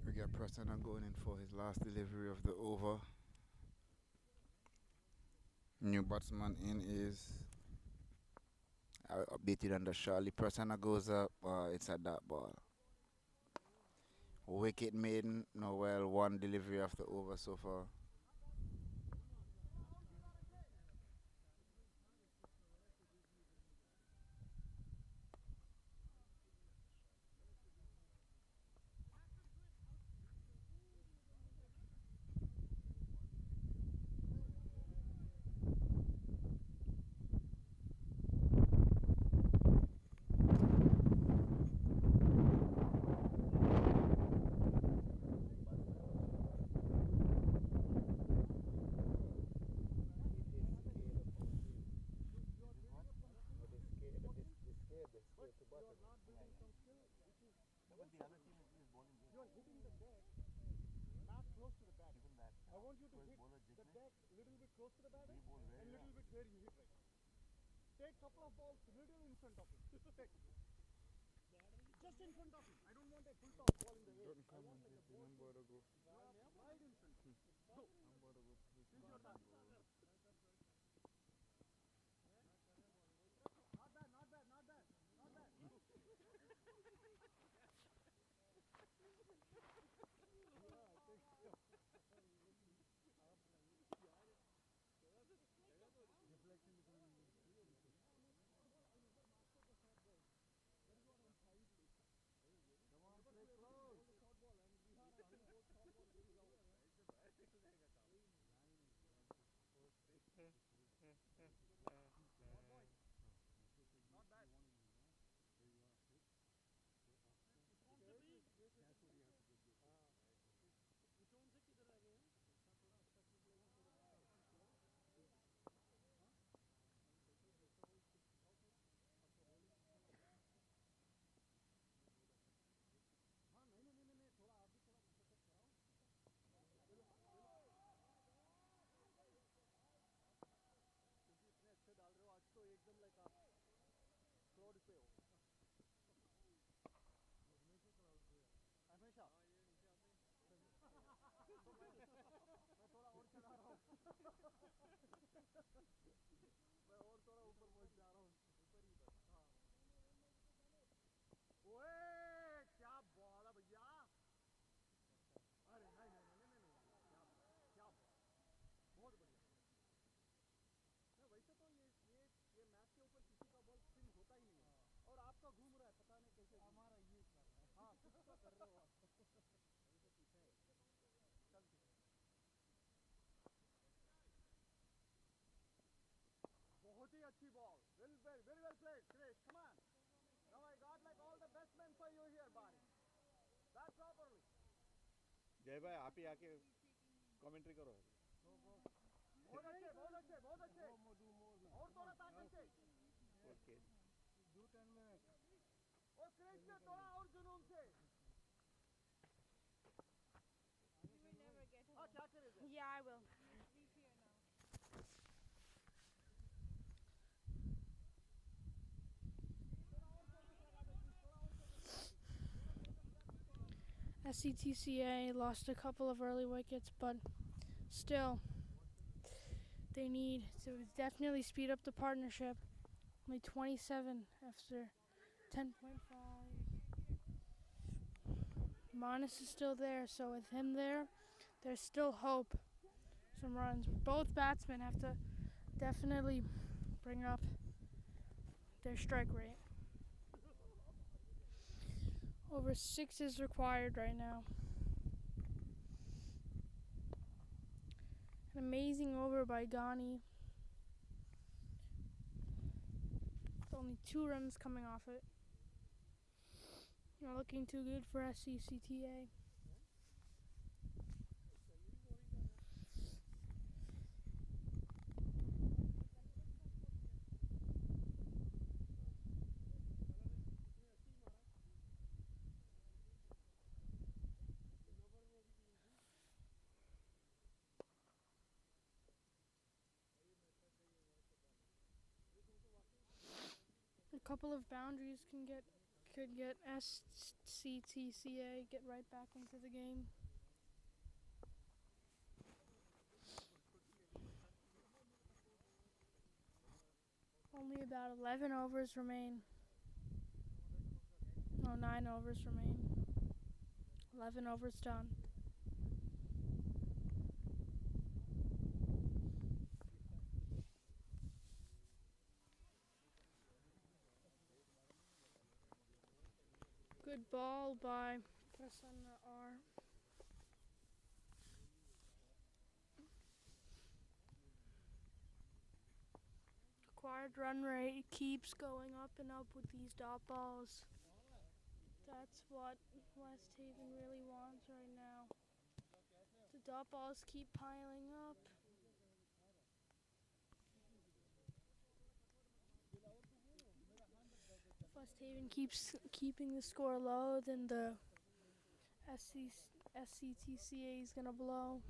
We got Prasanna going in for his last delivery of the over. New batsman in is updated under Charlie. Prasanna goes up. It's a dot ball. Wicket maiden. No, well, one delivery of the over so far. I want you to hit the deck a little bit close to the batter and little bit where you hit right. Take couple of balls little in front of him. Take. Just in front of him. I don't want a full toss ball in the way. I want like a ball right in front. Go. Not bad, not bad, not bad, not bad. Ball. Very well played, Krish. Come on. Now I got like all the best men for you here, buddy. Bat properly. जय भाई आप ही आके commentary करो. बहुत अच्छे, बहुत अच्छे, बहुत अच्छे. और थोड़ा ताकत से. Okay. Do 10 minutes. और क्रिश से थोड़ा और जुनून से. You will never get home. हाँ क्या करेगा? Yeah, I will. SCTCA lost a couple of early wickets, but still, they need to definitely speed up the partnership. Only 27 after 10.5. Manas is still there, so with him there, there's still hope. Some runs. Both batsmen have to definitely bring up their strike rate. Over 6 is required right now. An amazing over by Ghani. With only 2 runs coming off it. Not looking too good for SCTCA. A couple of boundaries could get SCTCA get right back into the game. Only about 11 overs remain. No, 9 overs remain. 11 overs done. Good ball by Prasanna R. Required run rate keeps going up and up with these dot balls. That's what West Haven really wants right now. The dot balls keep piling up. If West Haven keeps keeping the score low, then the SCTCA is gonna blow.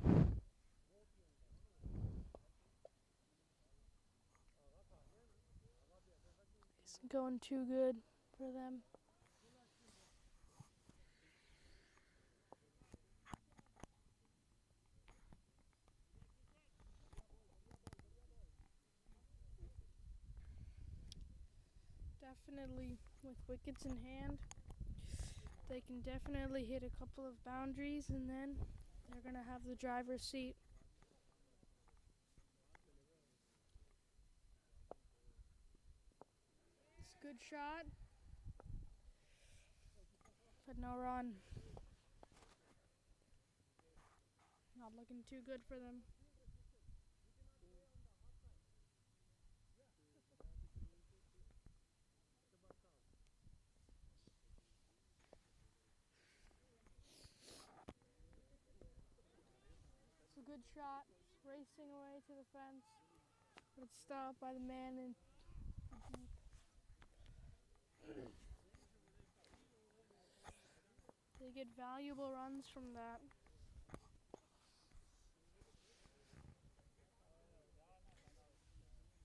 Isn't going too good for them. Definitely, with wickets in hand, they can definitely hit a couple of boundaries and then they're going to have the driver's seat. It's a good shot, but no run. Not looking too good for them. It's a good shot, racing away to the fence, but it's stopped by the man in the deep. They get valuable runs from that.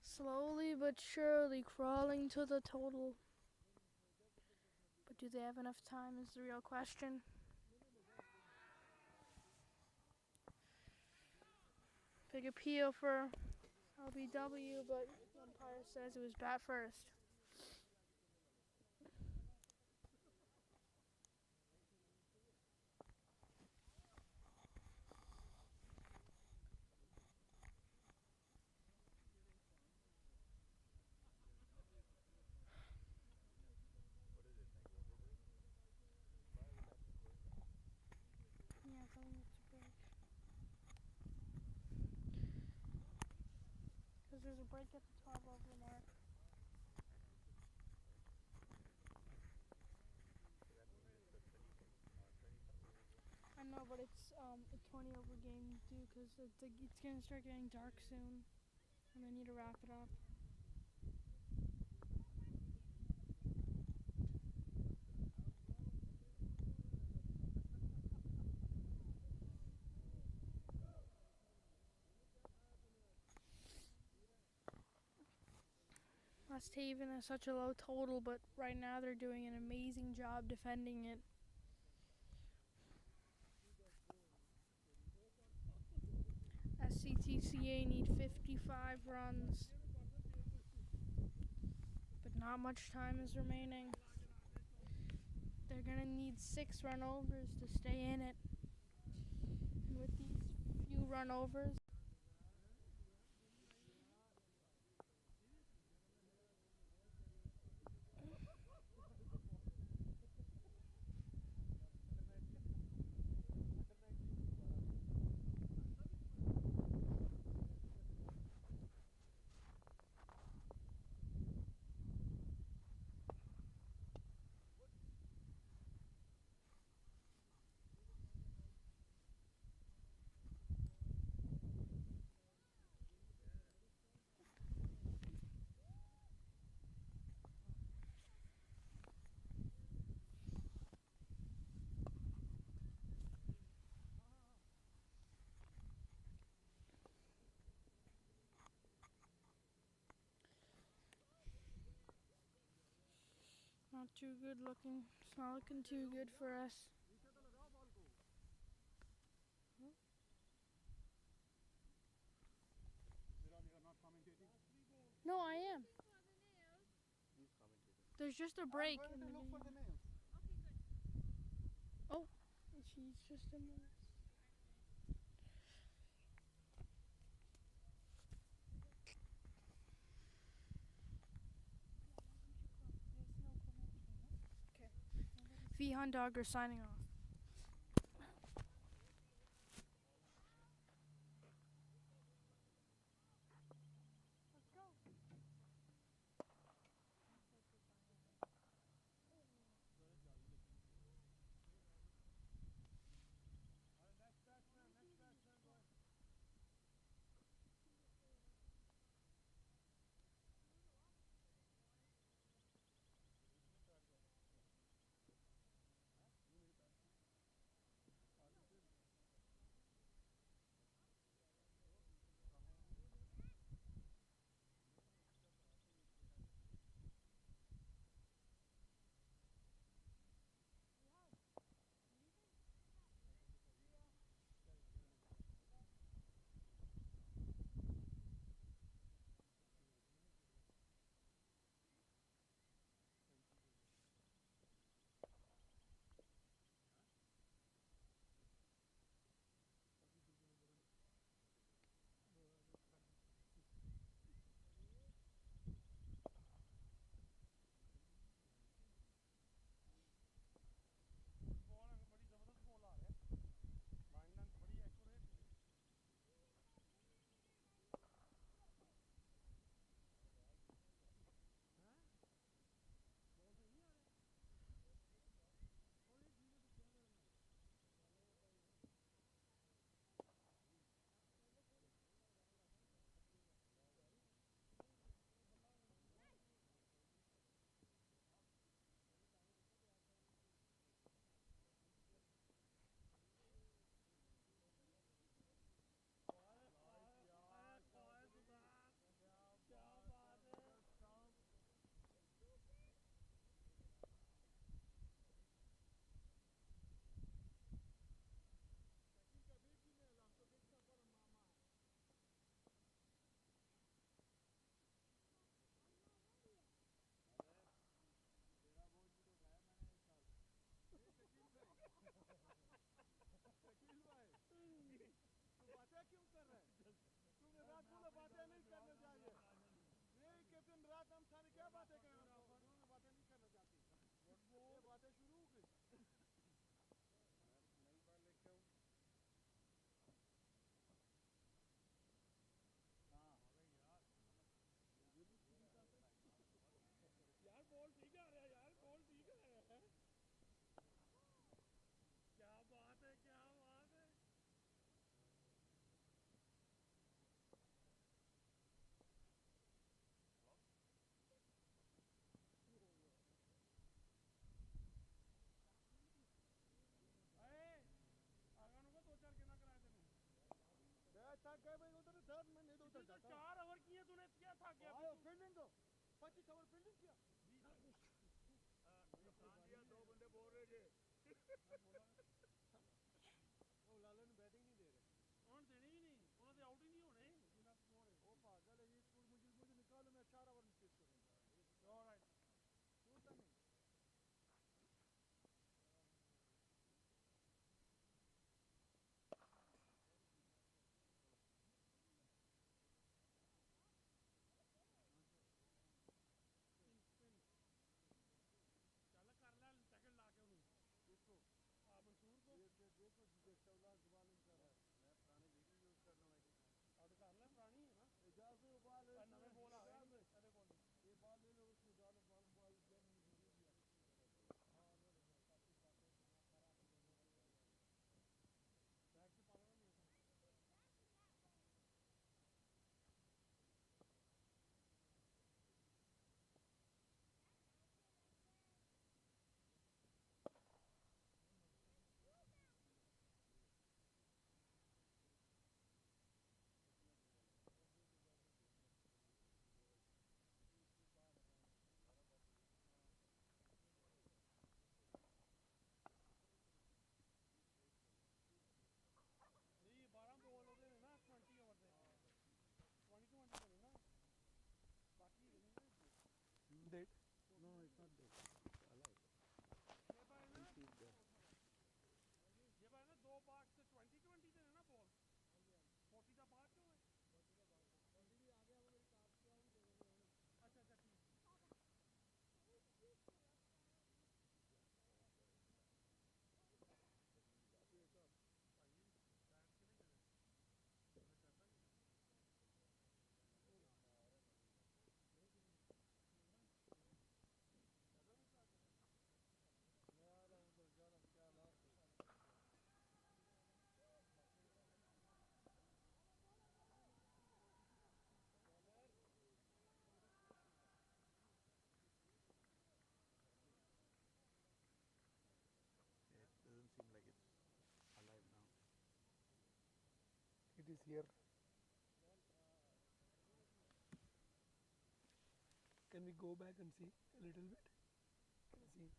Slowly but surely crawling to the total. But do they have enough time is the real question. Big appeal for LBW, but the umpire says it was bat first. Yeah, something needs to break. Because there's a break at the 12 over mark. I know, but it's a 20 over game too, because it's gonna start getting dark soon, and they need to wrap it up. West Haven has such a low total, but right now they're doing an amazing job defending it. SCTCA need 55 runs, but not much time is remaining. They're gonna need 6 run overs to stay in it. And with these few run overs, Not too good looking. It's not looking too good for us. No, I am. There's just a break. In the game. Oh, she's just in the. Vihan Dogger signing off. is here. Can we go back and see a little bit? Can you see?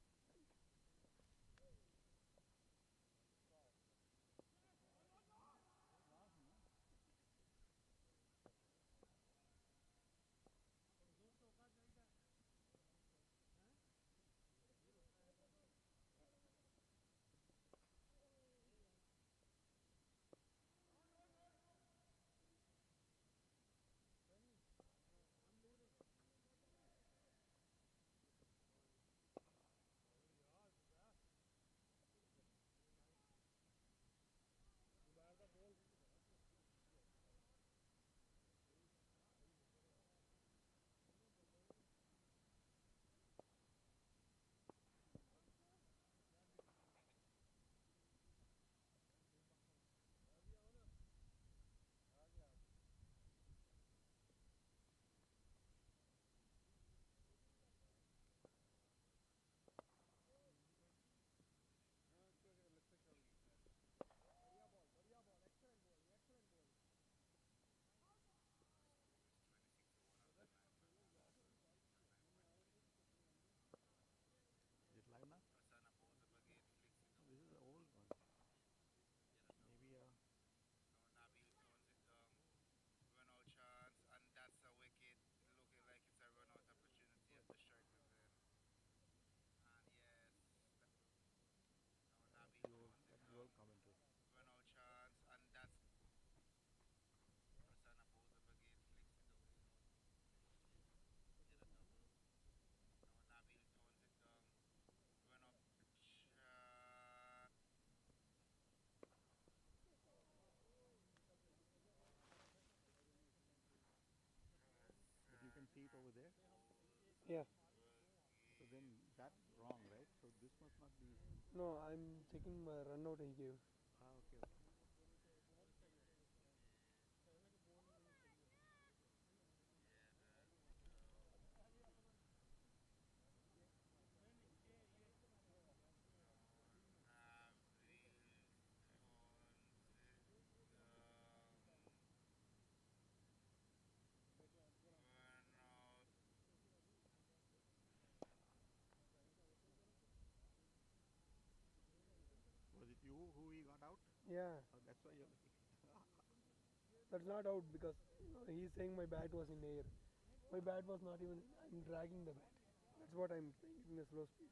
Is it live now? This is the old one. Maybe Run out chance, and that's a wicket. Looking like it's a run out opportunity at the striker's end. And yes, now Nabil turns it the old commentary. run out chance, and that's Prasanna pulls up again, flicks it away. Get a double. Now Nabil turns it down. Run up chance. But you can see it over there. Yeah. So then that's wrong, right? So this must not be. No, I'm checking my run out he gave. Ah, okay, okay. Was it you who he got out? Yeah. Oh, that's why you're looking. That's not out because he's saying my bat was in air. My bat was not even. I'm dragging the bat. That's what I'm saying in a slow speed.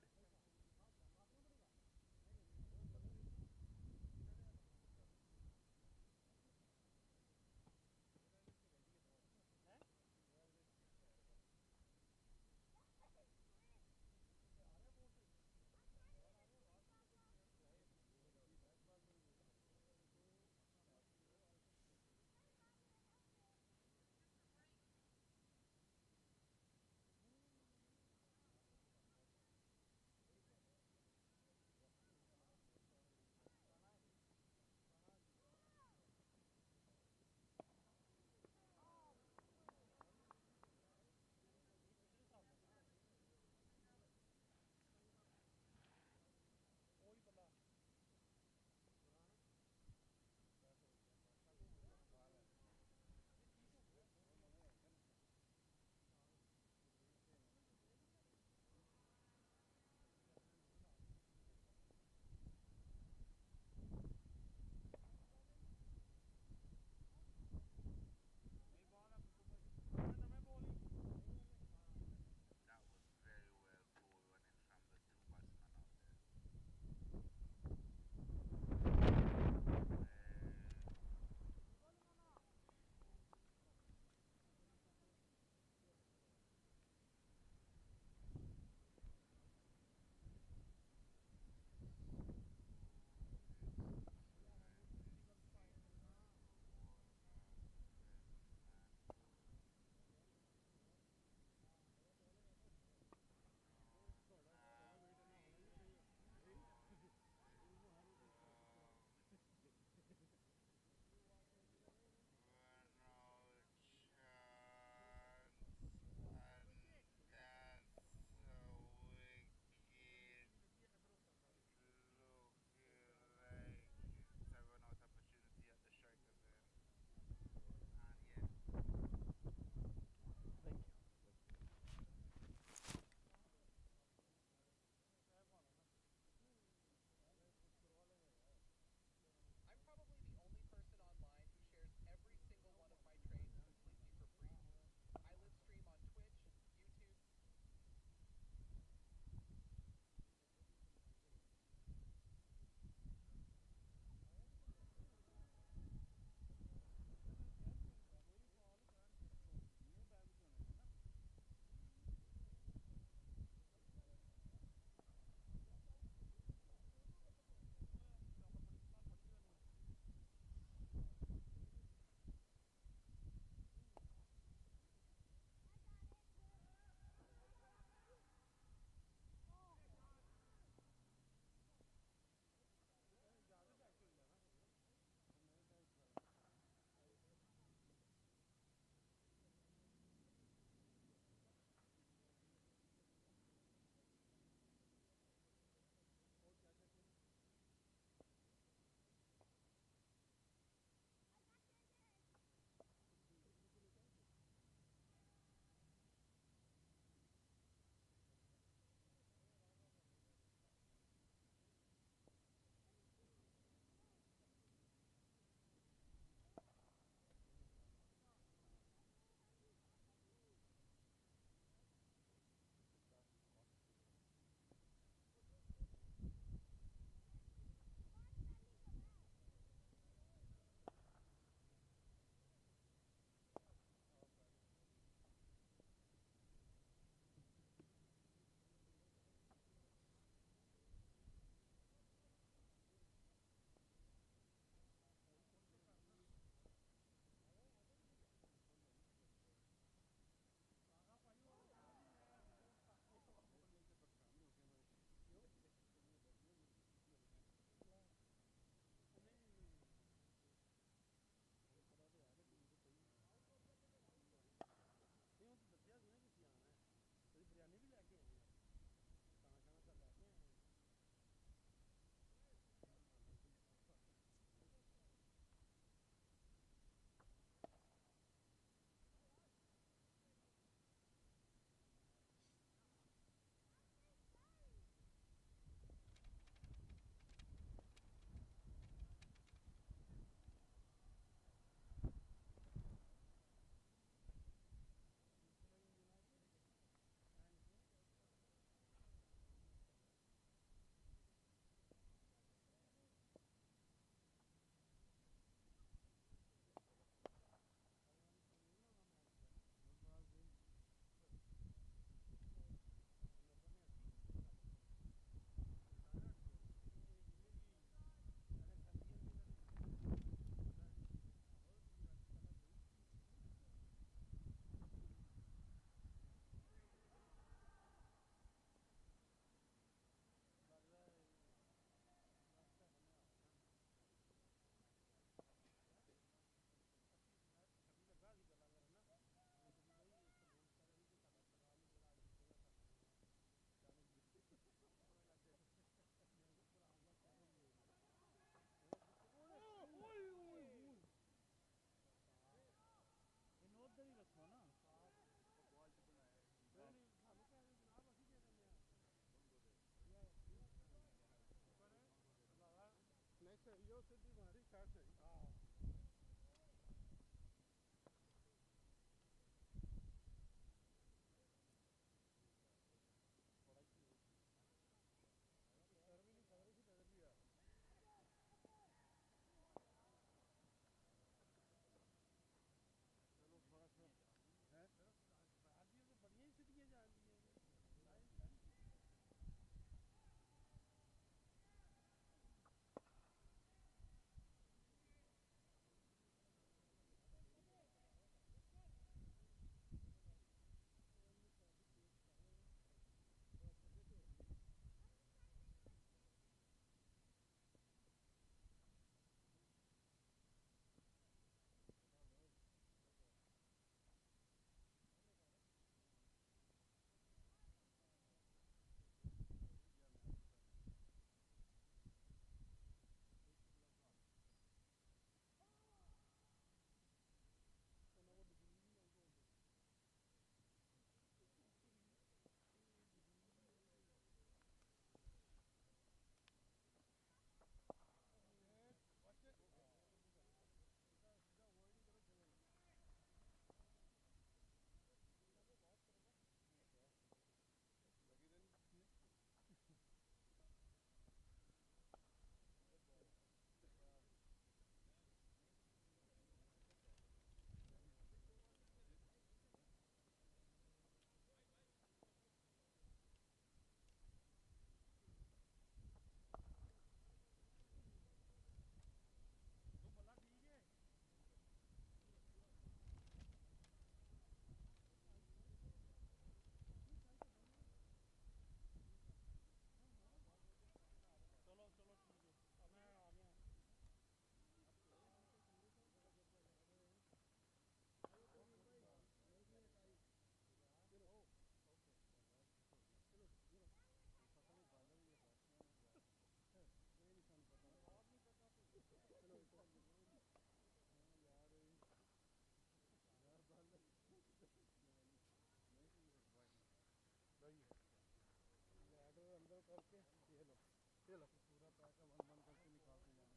पूरा पैसा 1-1 करके निकालते जाना।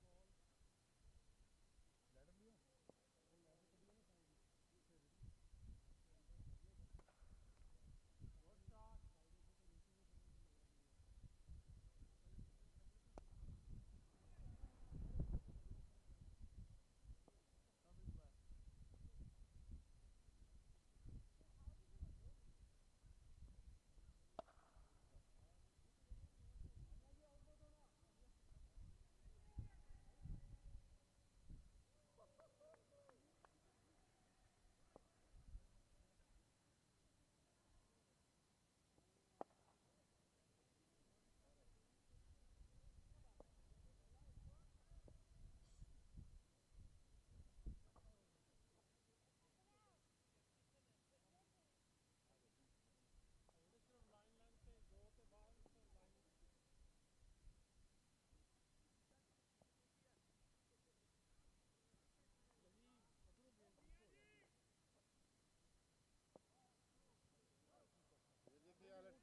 Ladder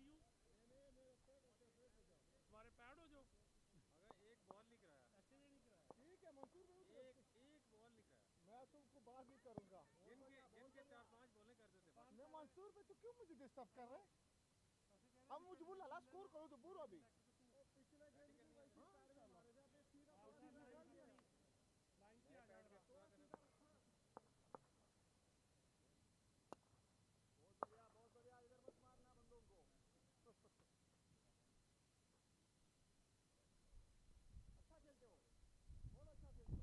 लिया? मैं तो उसको बात नहीं करूंगा। जिनके 4-5 बॉलें कर देते बस। मैं मंसूर पे तो क्यों मुझे डिस्टर्ब कर रहे? अब मुझे बोला ला स्कोर करो तो पूरा भी। पिछले गेम में वैसे पैर में मारे थे, आपने सीधा निकाल दिया। लाइन से आ जा रहा। बहुत बढ़िया इधर मत मारना बंदों को। अच्छा खेलते हो, बहुत अच्छा खेलते हो।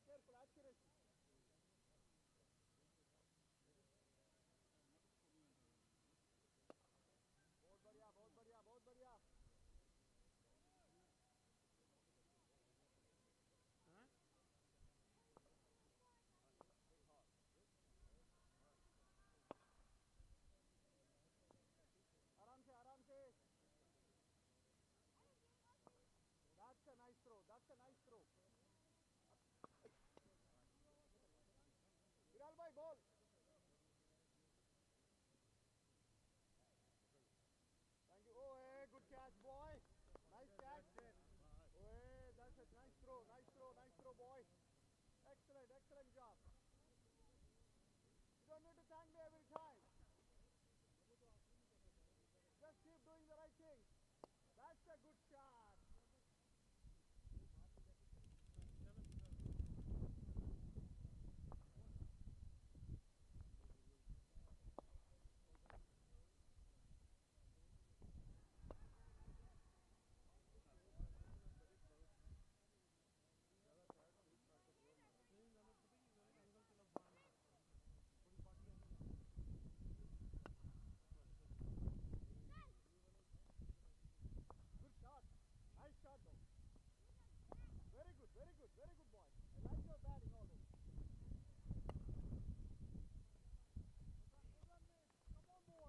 careful, accuracy. बहुत बढ़िया, बहुत बढ़िया, बहुत बढ़िया. आराम से, आराम से. That's a nice throw. That's a nice throw. Viral bhai, ball. Thank you. Oh, hey, good catch, boy. Nice catch. Oh, hey, that's a nice throw. Nice throw. Nice throw, boy. Excellent, excellent job. You don't need to thank me every time. Just keep doing the right thing. That's a good shot. Good shot. Nice shot, though. Very good, very good, very good, boy. I like your batting always. Come on, boy.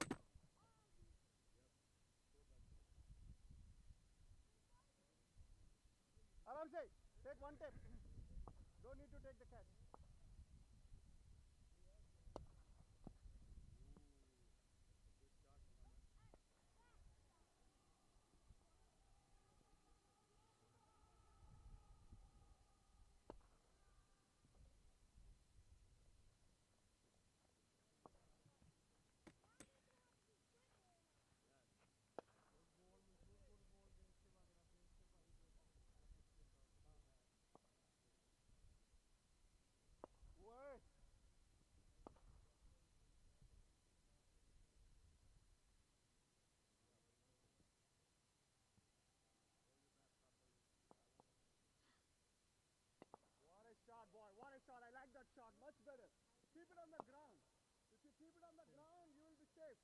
Aram say, take one tip. Don't need to take the catch. Wait. What a shot, boy. What a shot. I like that shot. Much better. Keep it on the ground. If you keep it on the ground, you will be safe.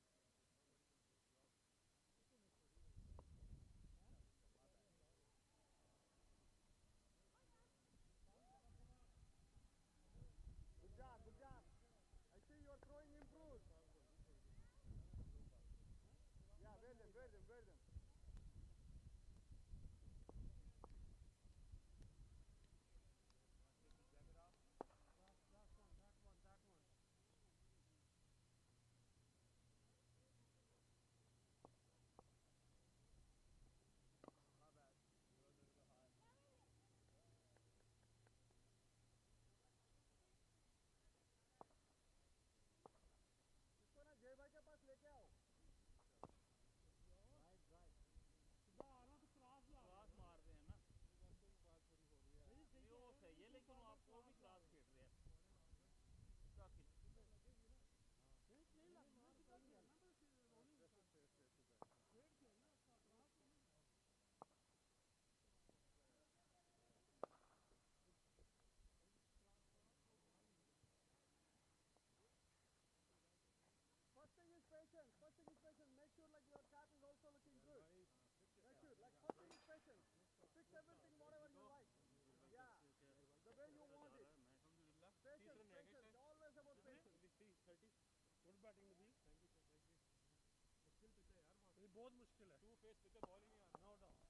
Good job, good job. I see your throwing improved. Yeah, wear them, wear them, wear them. इसको ना जय भाई के पास लेके आओ. First thing is patience. First thing is patience. Make sure like your cap is also looking good. Make sure like first thing is patience. Fix everything whatever you like. Yeah, the way you want it. Patience, patience. Always about patience. Good batting Nabi thank you sir thank you मुश्किल pitch है यार वहाँ ये बहुत मुश्किल है to face pitch है ball ही नहीं आ रहा no doubt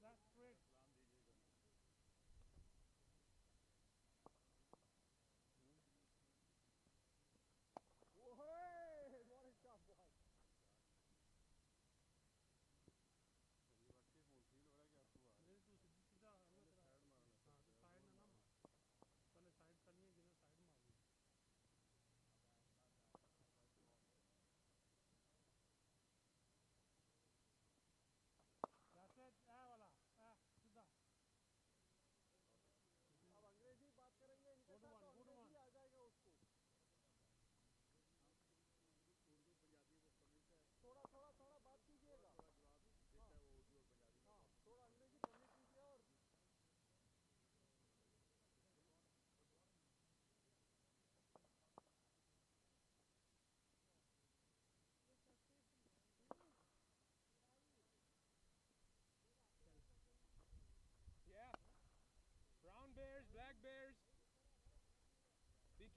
that's great Whoa, hey, what a shot, boy. मेरे तू सीधा साइड मारना हाँ साइड में ना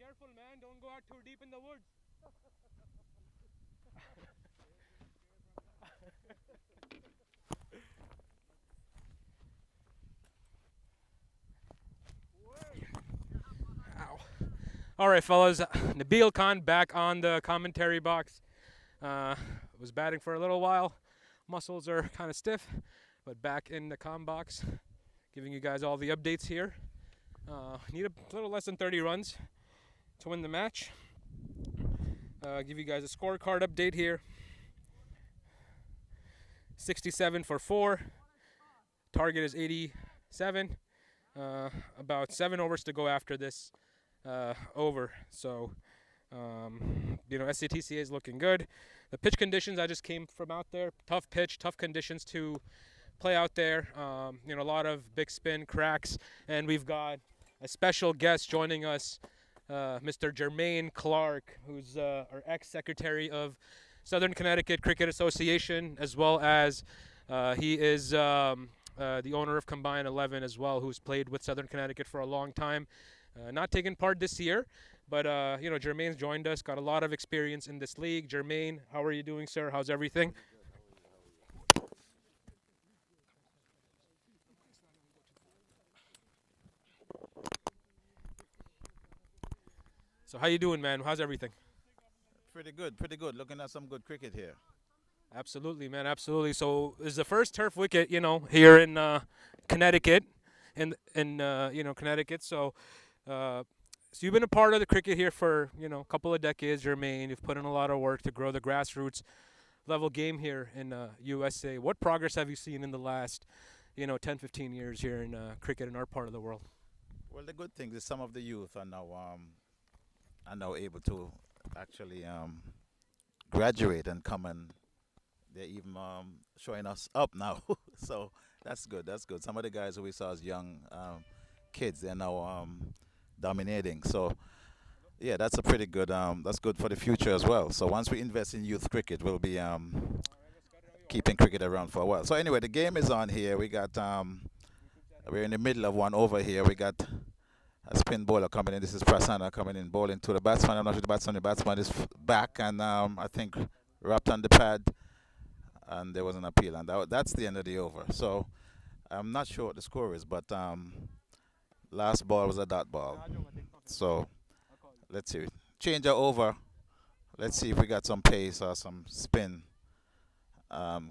careful, man. Don't go out too deep in the woods. Ow. All right, fellas. Nabil Khan back on the commentary box. Was batting for a little while. Muscles are kind of stiff, but back in the comm box, giving you guys all the updates here. Need a little less than 30 runs to win the match. Give you guys a scorecard update here. 67 for 4. Target is 87. About 7 overs to go after this over. So, SCTCA is looking good. The pitch conditions, I just came from out there. Tough pitch, tough conditions to play out there. A lot of big spin cracks. And we've got a special guest joining us, Mr. Jermaine Clark, who's our ex-secretary of Southern Connecticut Cricket Association, as well as he is the owner of Combine 11 as well, who's played with Southern Connecticut for a long time. Not taking part this year, but Jermaine's joined us, got a lot of experience in this league. Jermaine, how are you doing, sir? How's everything? So how you doing, man? How's everything? Pretty good, pretty good. Looking at some good cricket here. Absolutely, man, absolutely. So it's the first turf wicket, here in Connecticut, in Connecticut. So you've been a part of the cricket here for a couple of decades, Jermaine. You've put in a lot of work to grow the grassroots level game here in USA. What progress have you seen in the last 10, 15 years here in cricket in our part of the world? Well, the good thing is some of the youth are now able to actually graduate and come, and they're even showing us up now. So that's good. That's good. Some of the guys who we saw as young kids, they're now dominating. So yeah, that's a pretty good. That's good for the future as well. So once we invest in youth cricket, we'll be keeping cricket around for a while. So anyway, the game is on here. We got we're in the middle of one over here. We got a spin bowler coming in. This is Prasanna coming in, bowling to the batsman. I'm not sure the batsman. The batsman is back and I think wrapped on the pad, and there was an appeal, and that's the end of the over. So I'm not sure what the score is, but last ball was a dot ball. So let's see. Change our over. Let's see if we got some pace or some spin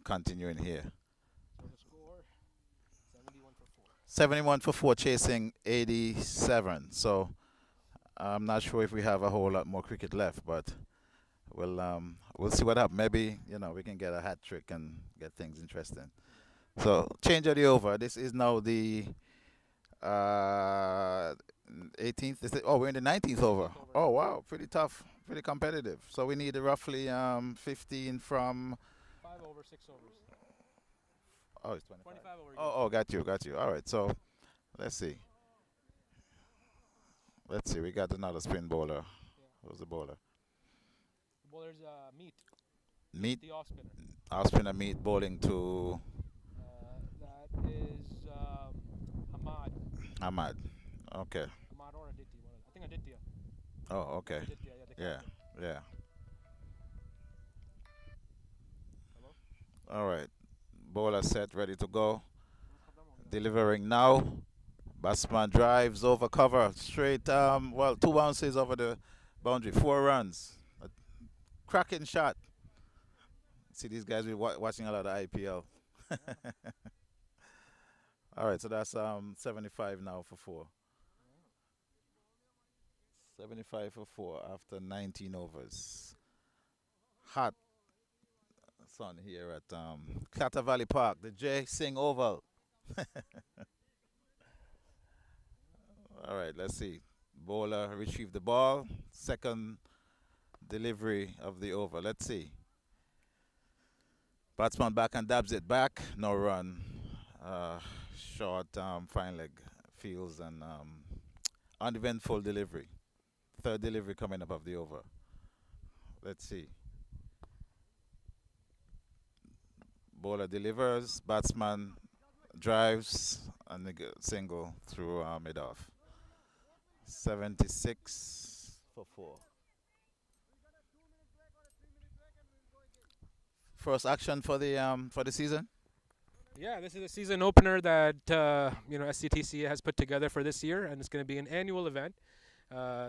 continuing here. 71 for 4, chasing 87. So I'm not sure if we have a whole lot more cricket left, but we'll see what happens. Maybe we can get a hat trick and get things interesting. So change of the over. This is now the 18th. We're in the 19th over. Oh wow, pretty tough, pretty competitive. So we need roughly 15 from 5 over 6 overs. Oh, it's 25 over. Oh, got you. All right, so let's see. We got another spin bowler. Yeah. Who's the bowler? The bowler's Meat. Meat. The off spinner. Off spinner Meat bowling to. That is Ahmad. Okay. Ahmad or Aditya. I think Aditya. Oh, okay. Aditya, Yeah. All right. Bowler set, ready to go. Delivering now. Batsman drives over cover. Straight, 2 bounces over the boundary. 4 runs. A cracking shot. See, these guys be watching a lot of IPL. All right, so that's 75 now for 4. 75 for 4 after 19 overs. Hot sun here at Clatter Valley Park, the J. Singh Oval. All right, let's see. Bowler retrieved the ball. Second delivery of the over. Let's see. Batsman back and dabs it back. No run. Short fine leg fields and uneventful delivery. Third delivery coming up of the over. Let's see. Bowler delivers, batsman drives, and single through mid-off. 76 for 4. First action for the season. Yeah, this is a season opener that SCTCA has put together for this year, and it's going to be an annual event.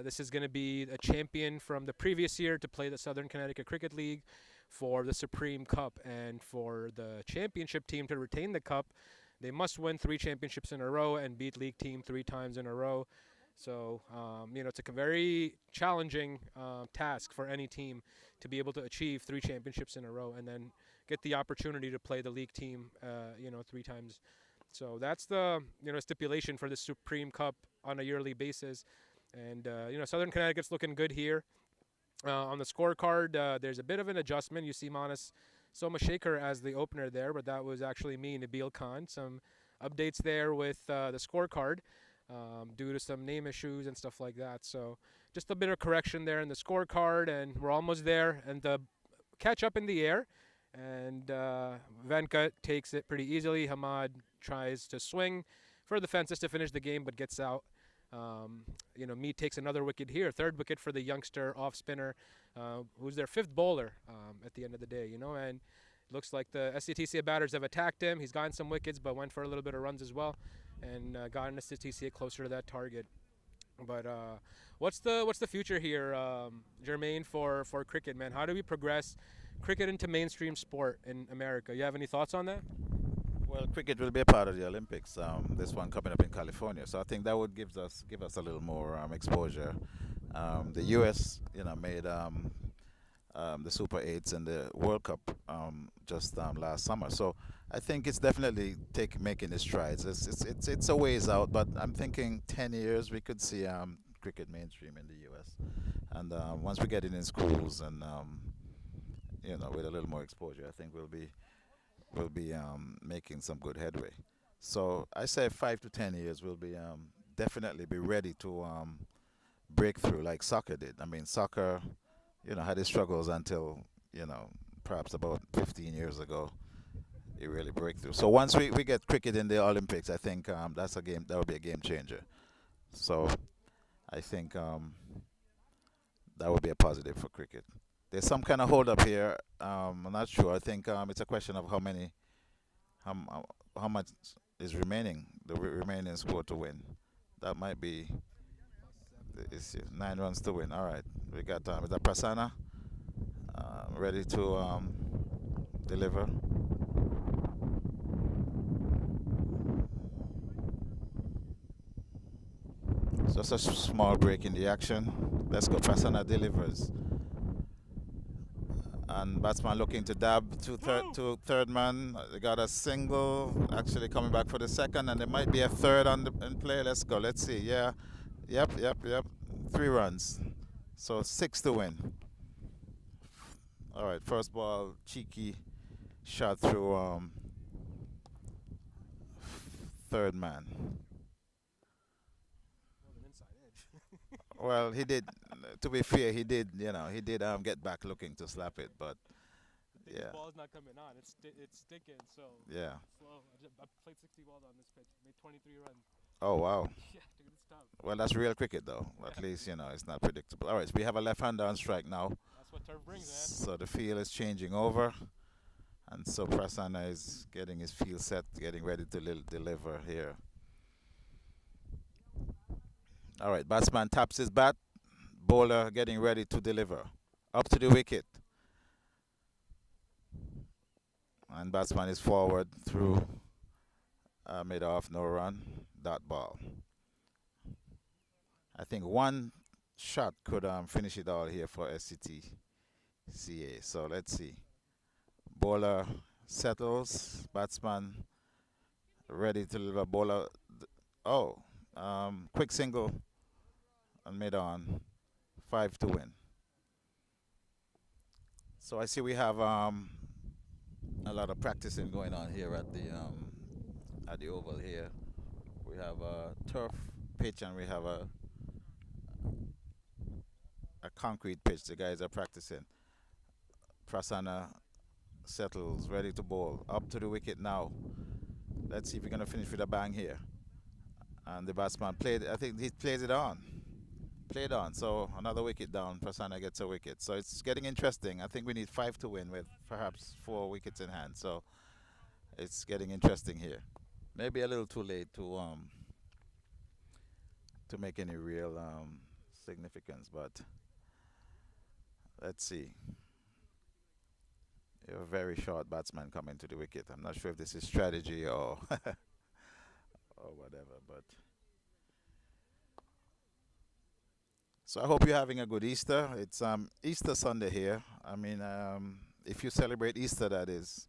This is going to be a champion from the previous year to play the Southern Connecticut Cricket League for the Supreme Cup, and for the championship team to retain the cup, they must win 3 championships in a row and beat league team 3 times in a row. So, it's a very challenging task for any team to be able to achieve 3 championships in a row and then get the opportunity to play the league team, 3 times. So that's the, stipulation for the Supreme Cup on a yearly basis. And, Southern Connecticut's looking good here. On the scorecard, there's a bit of an adjustment. You see Manas Somashekhar as the opener there, but that was actually me, Nabil Khan. Some updates there with the scorecard due to some name issues and stuff like that. So just a bit of correction there in the scorecard, and we're almost there. And the catch up in the air, and Venkat takes it pretty easily. Hamad tries to swing for the fences to finish the game, but gets out. Mead takes another wicket here, 3rd wicket for the youngster off spinner, who's their 5th bowler at the end of the day, and looks like the SCTCA batters have attacked him. He's gotten some wickets, but went for a little bit of runs as well, and gotten SCTCA closer to that target. But what's the future here, Jermaine, for cricket, man? How do we progress cricket into mainstream sport in America? You have any thoughts on that? Well, cricket will be a part of the Olympics. This one coming up in California, so I think that would give us a little more exposure. The U.S. made the Super 8s and the World Cup just last summer, so I think it's definitely making its strides. It's a ways out, but I'm thinking 10 years we could see cricket mainstream in the U.S. And once we get it in schools and with a little more exposure, I think we'll be making some good headway. So I say 5 to 10 years we'll be definitely be ready to break through like soccer did. I mean, soccer, had its struggles until perhaps about 15 years ago. It really break through. So once we get cricket in the Olympics, I think that will be a game changer. So I think that would be a positive for cricket. There's some kind of hold up here. I'm not sure. I think it's a question of how much is remaining, the remaining score to win. That might be the issue. 9 runs to win. All right, we got is that Prasanna ready to deliver? Just a small break in the action. Let's go. Prasanna delivers. And batsman looking to dab to third man. They got a single, actually coming back for the second, and there might be a third in play. Let's go. Let's see. Yeah. Yep. 3 runs. So 6 to win. All right. First ball, cheeky shot through third man. Well, he did. To be fair, he did. He did get back looking to slap it, but The ball's not coming on. It's sticking. So yeah. Slow. I played 60 balls on this pitch. Made 23 runs. Oh wow. Yeah, dude, it's tough. Well, that's real cricket though. At least it's not predictable. All right, so we have a left-hander on strike now. That's what turf brings, man. So the field is changing over, and so Prasanna is getting his field set, getting ready to deliver here. All right, batsman taps his bat. Bowler getting ready to deliver. Up to the wicket. And batsman is forward through mid-off, no run, dot ball. I think one shot could finish it all here for SCTCA. So let's see. Bowler settles, batsman ready to deliver. Bowler, quick single and mid-on, 5 to win. So I see we have a lot of practicing going on here at the oval here. We have a turf pitch and we have a concrete pitch. The guys are practicing. Prasanna settles, ready to bowl. Up to the wicket now. Let's see if we're going to finish with a bang here. And the batsman I think he plays it on. played on. So another wicket down. Prasanna gets a wicket. So it's getting interesting. I think we need 5 to win with perhaps 4 wickets in hand. So it's getting interesting here. Maybe a little too late to make any real significance, but let's see. You have a very short batsman coming to the wicket. I'm not sure if this is strategy or or whatever, but so I hope you're having a good Easter. It's Easter Sunday here. I mean, if you celebrate Easter, that is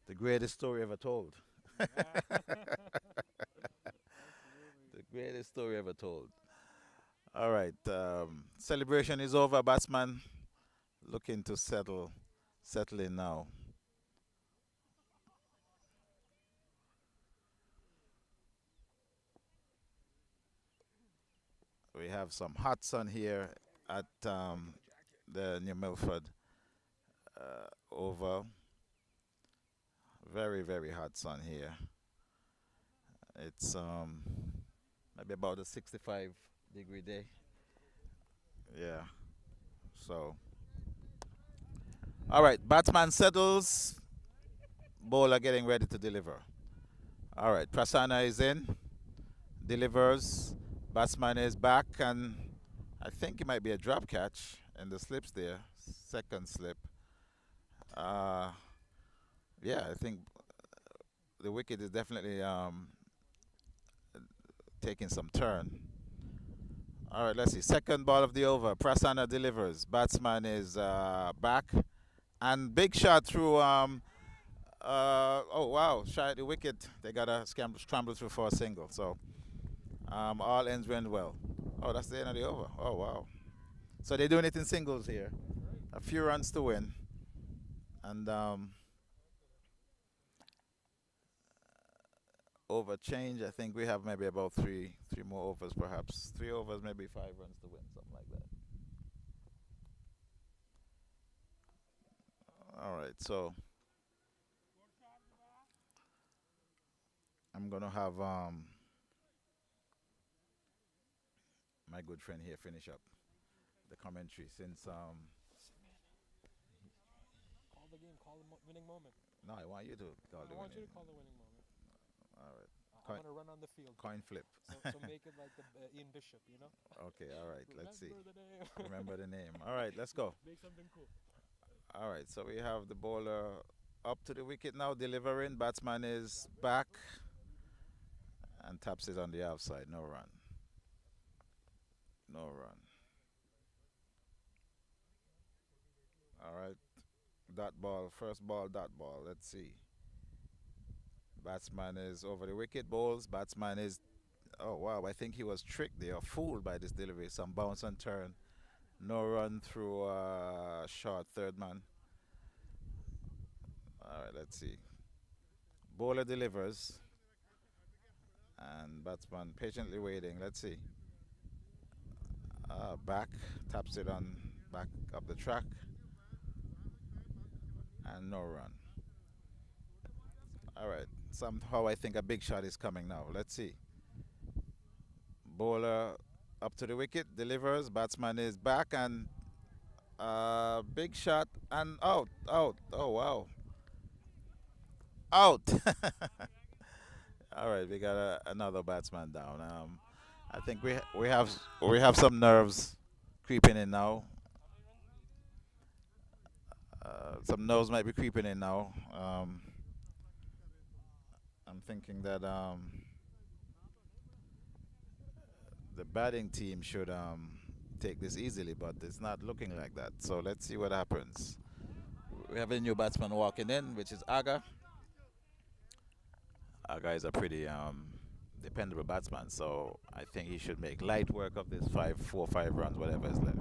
the greatest story ever told. The greatest story ever told. All right, celebration is over. Batsman looking to settle in now. We have some hot sun here at the New Milford Oval. Very, very hot sun here. It's maybe about a 65-degree day. Yeah. So, all right, batsman settles. Bowler getting ready to deliver. All right, Prasanna is in. Delivers. Batsman is back, and I think it might be a drop catch in the slips there. Second slip. Yeah, I think the wicket is definitely taking some turn. All right, let's see. Second ball of the over. Prasanna delivers. Batsman is back, and big shot through. Oh wow! Shy at the wicket. They got a scramble through for a single. So all ends went well. Oh, that's the end of the over. Oh wow! So they're doing it in singles here. A few runs to win, and over change. I think we have maybe about three more overs, perhaps 3 overs, maybe 5 runs to win, something like that. All right, so I'm gonna have my good friend here finish up the commentary since Call the game. Call the winning moment. No, I want you to call the winning. I want you to call the winning moment. All right. I'm gonna run on the field. Coin flip. So make it like the Ian Bishop, you know? Okay, all right. Let's see. Remember the name. Remember the name. All right, let's go. Make something cool. All right, so we have the bowler up to the wicket now, delivering. Batsman is back and taps it on the outside. No run. No run. All right. Dot ball. First ball, dot ball. Let's see. Batsman is over the wicket, bowls. Batsman is, oh wow, I think he was tricked there, fooled by this delivery. Some bounce and turn. No run through short third man. All right, let's see. Bowler delivers. And batsman patiently waiting. Let's see. Back, taps it on back up the track. And no run. All right. Somehow I think a big shot is coming now. Let's see. Bowler up to the wicket, delivers. Batsman is back and big shot and out. Oh wow. Out. All right, we got another batsman down. I think we have some nerves creeping in now. Some nerves might be creeping in now. I'm thinking that the batting team should take this easily, but it's not looking like that. So let's see what happens. We have a new batsman walking in, which is Aga. Aga is a pretty dependable batsman, so I think he should make light work of this 4 or 5 runs, whatever is left.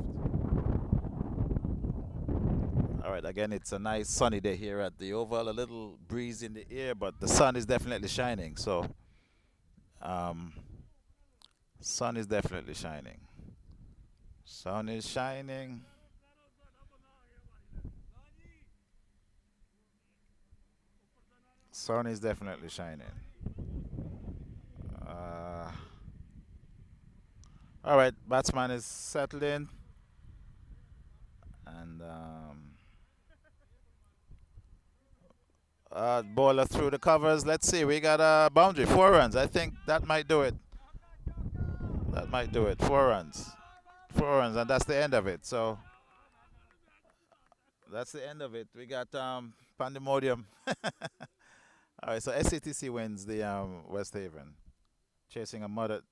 All right, again, it's a nice sunny day here at the Oval. A little breeze in the air, but the sun is definitely shining. So, sun is definitely shining. Sun is shining. Sun is definitely shining. All right, batsman is settled in, and bowler through the covers. Let's see, we got a boundary, 4 runs. I think that might do it. That might do it. 4 runs. 4 runs, and that's the end of it. So that's the end of it. We got pandemonium. All right, so SCTC wins the West Haven, chasing a moderate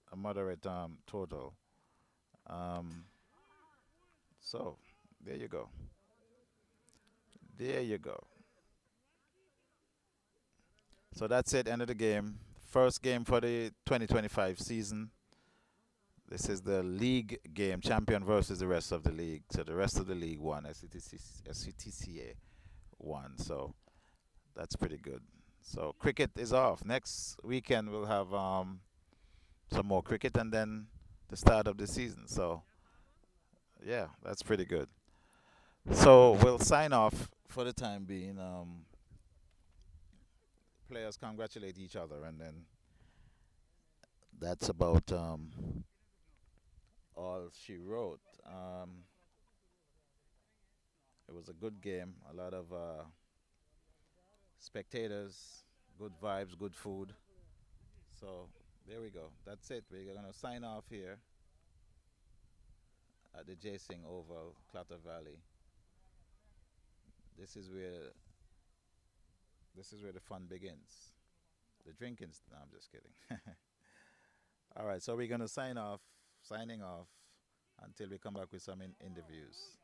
total. So there you go. There you go. So that's it. End of the game. First game for the 2025 season. This is the league game, champion versus the rest of the league. So the rest of the league won. SCTCA won. So that's pretty good. So cricket is off. Next weekend we'll have some more cricket and then the start of the season. So yeah, that's pretty good. So we'll sign off for the time being. Players congratulate each other, and then that's about all she wrote. It was a good game. A lot of spectators, good vibes, good food. So there we go. That's it. We're gonna sign off here at the Singh Oval, Clatter Valley. This is where the fun begins. The drinking's. No, I'm just kidding. All right, so we're gonna signing off until we come back with some interviews.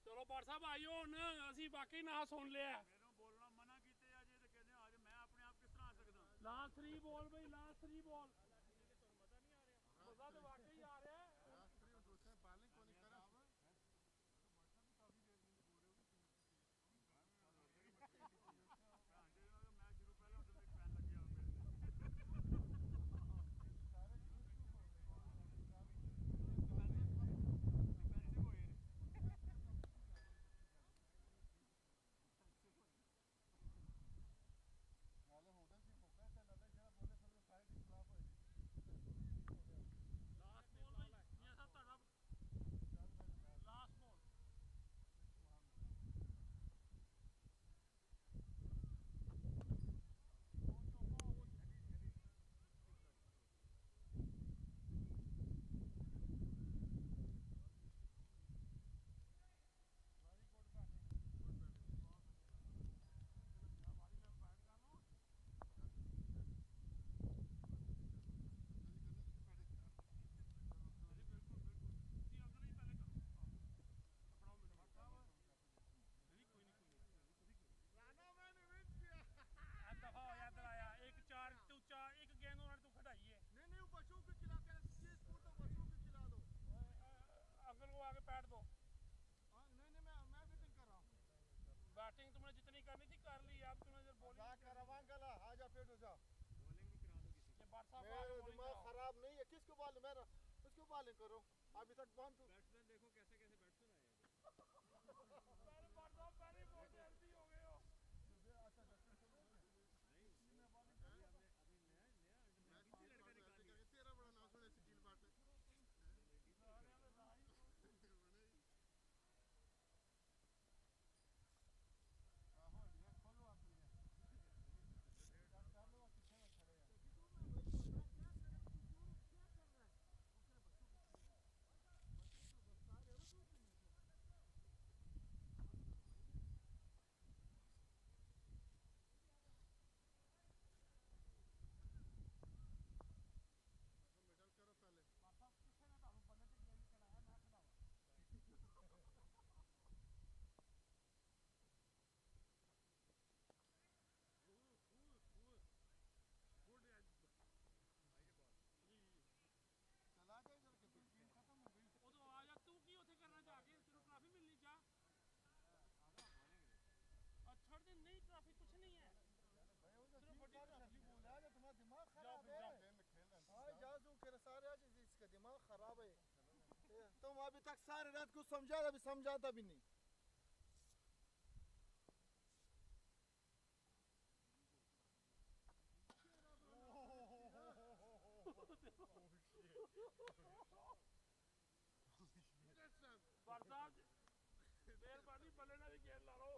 ਚਲੋ ਬਾਰ ਸਾਹਿਬ ਆਇਓ ਹੁਣ ਅਸੀਂ ਵਾਕਈ ਨਾ ਸੁਣ ਲਿਆ ਬੋਲਣਾ ਮਨਾ ਕੀਤੇ ਆ ਜੇ ਤੇ ਕਹਿੰਦੇ ਆ ਜੇ ਮੈਂ ਆਪਣੇ ਆਪ ਕਿਸ ਤਰ੍ਹਾਂ ਆ ਸਕਦਾ ਲਾਸਟ 3 ਬਾਲ ਬਈ ਲਾਸਟ 3 ਬਾਲ ਮਜ਼ਾ ਤਾਂ ਵਾਕਈ ਆ ਰਿਹਾ ਲਾਸਟ 3 ਦੋਸਤਾਂ ਬਾਲਿੰਗ ਕੋਣੀ ਕਰਾ बैटिंग तुमने जितनी करनी थी कर ली अब तुमने जब बॉलिंग कर रवांगला आजा पेट हो जा बॉलिंग भी करा दो किसी ये बार साहब मेरा दिमाग खराब नहीं है किसको बॉलिंग मेरा उसको बॉलिंग करो अभी तक 1 2 बैट्समैन देखो कैसे कैसे बैट्समैन आए हैं बार साहब पहले बहुत जल्दी हो गए हो अच्छा नहीं मैं बॉलिंग कर लिया अभी नया किसी लड़का निकाल लिया तेरा बड़ा नाम सुने स्किल बात है तक सारे रात को समझाया भी समझाता भी नहीं मेहरबानी बल्ले ना भी गेंद ला लो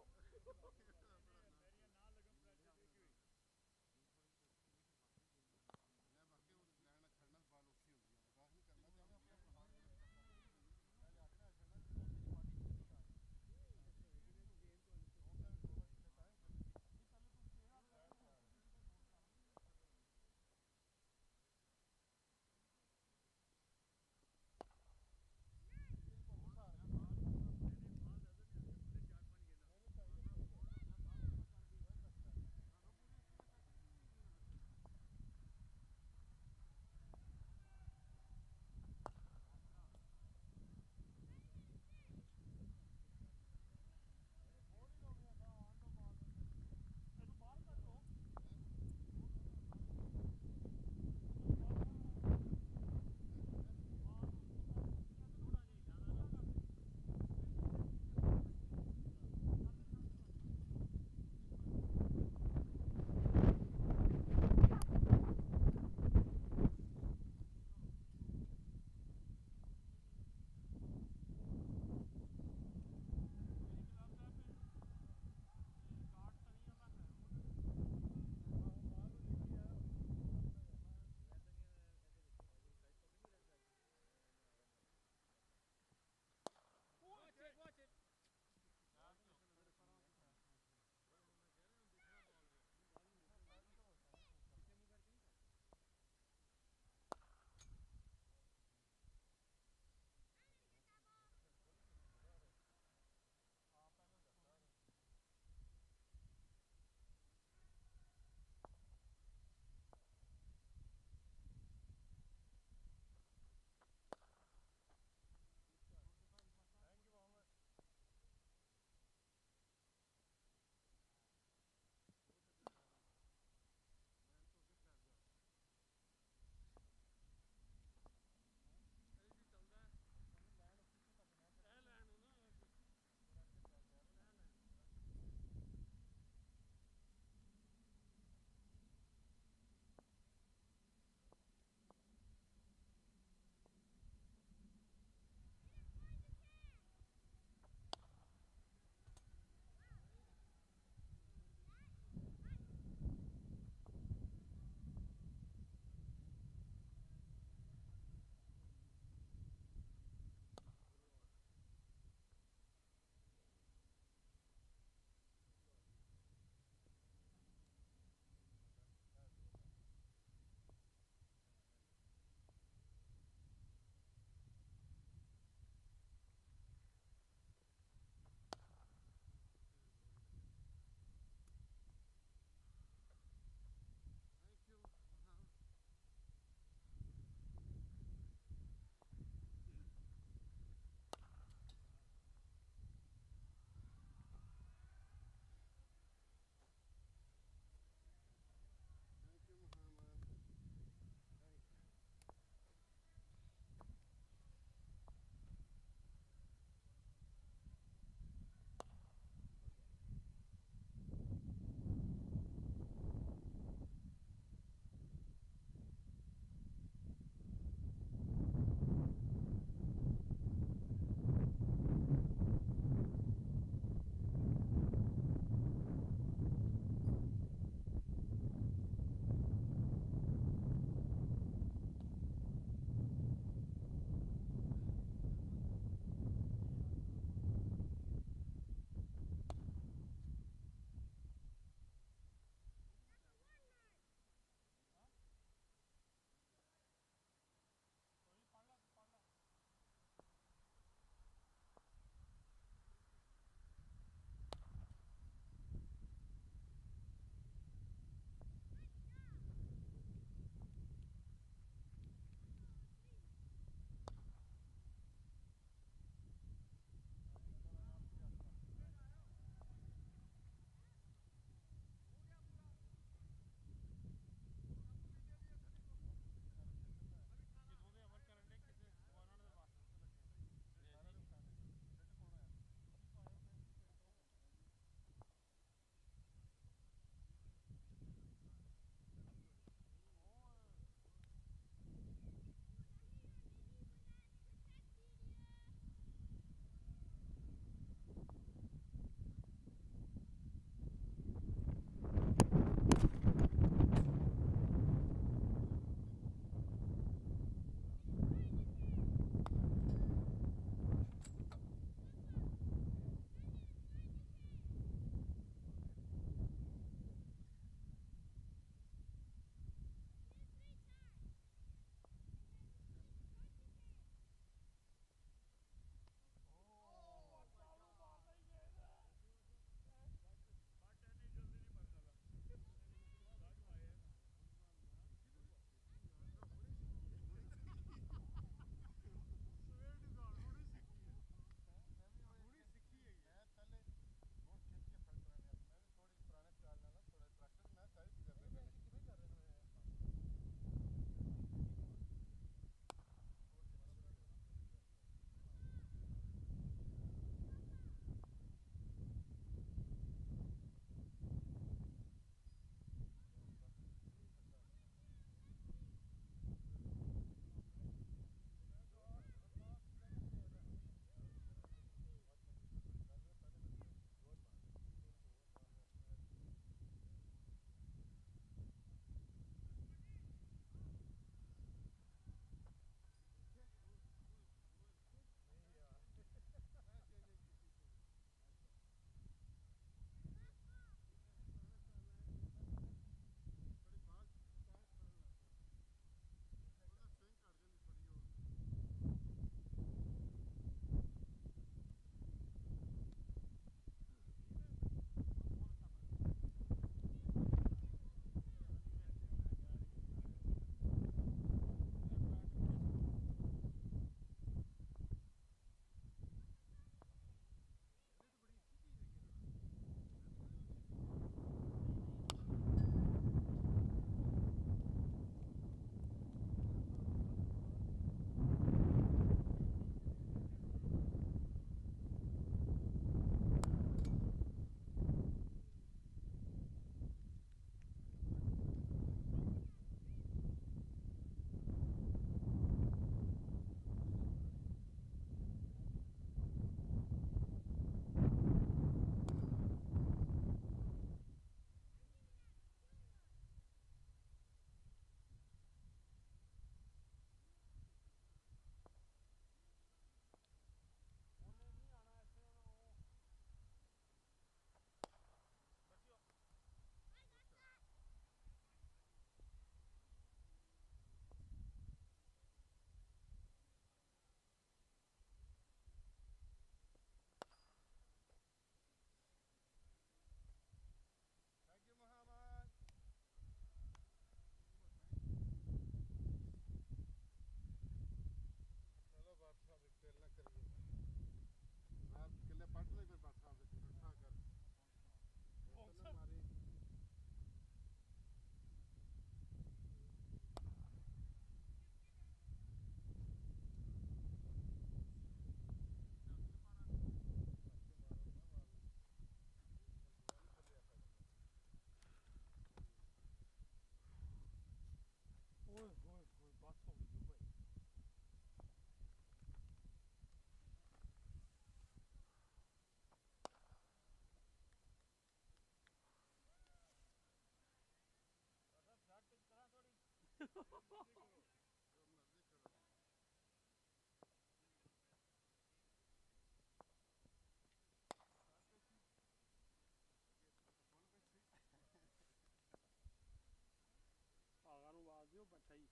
ਆਗਾ ਨੂੰ ਆਵਾਜ਼ ਦਿਓ ਬੱਚਾ ਹੀ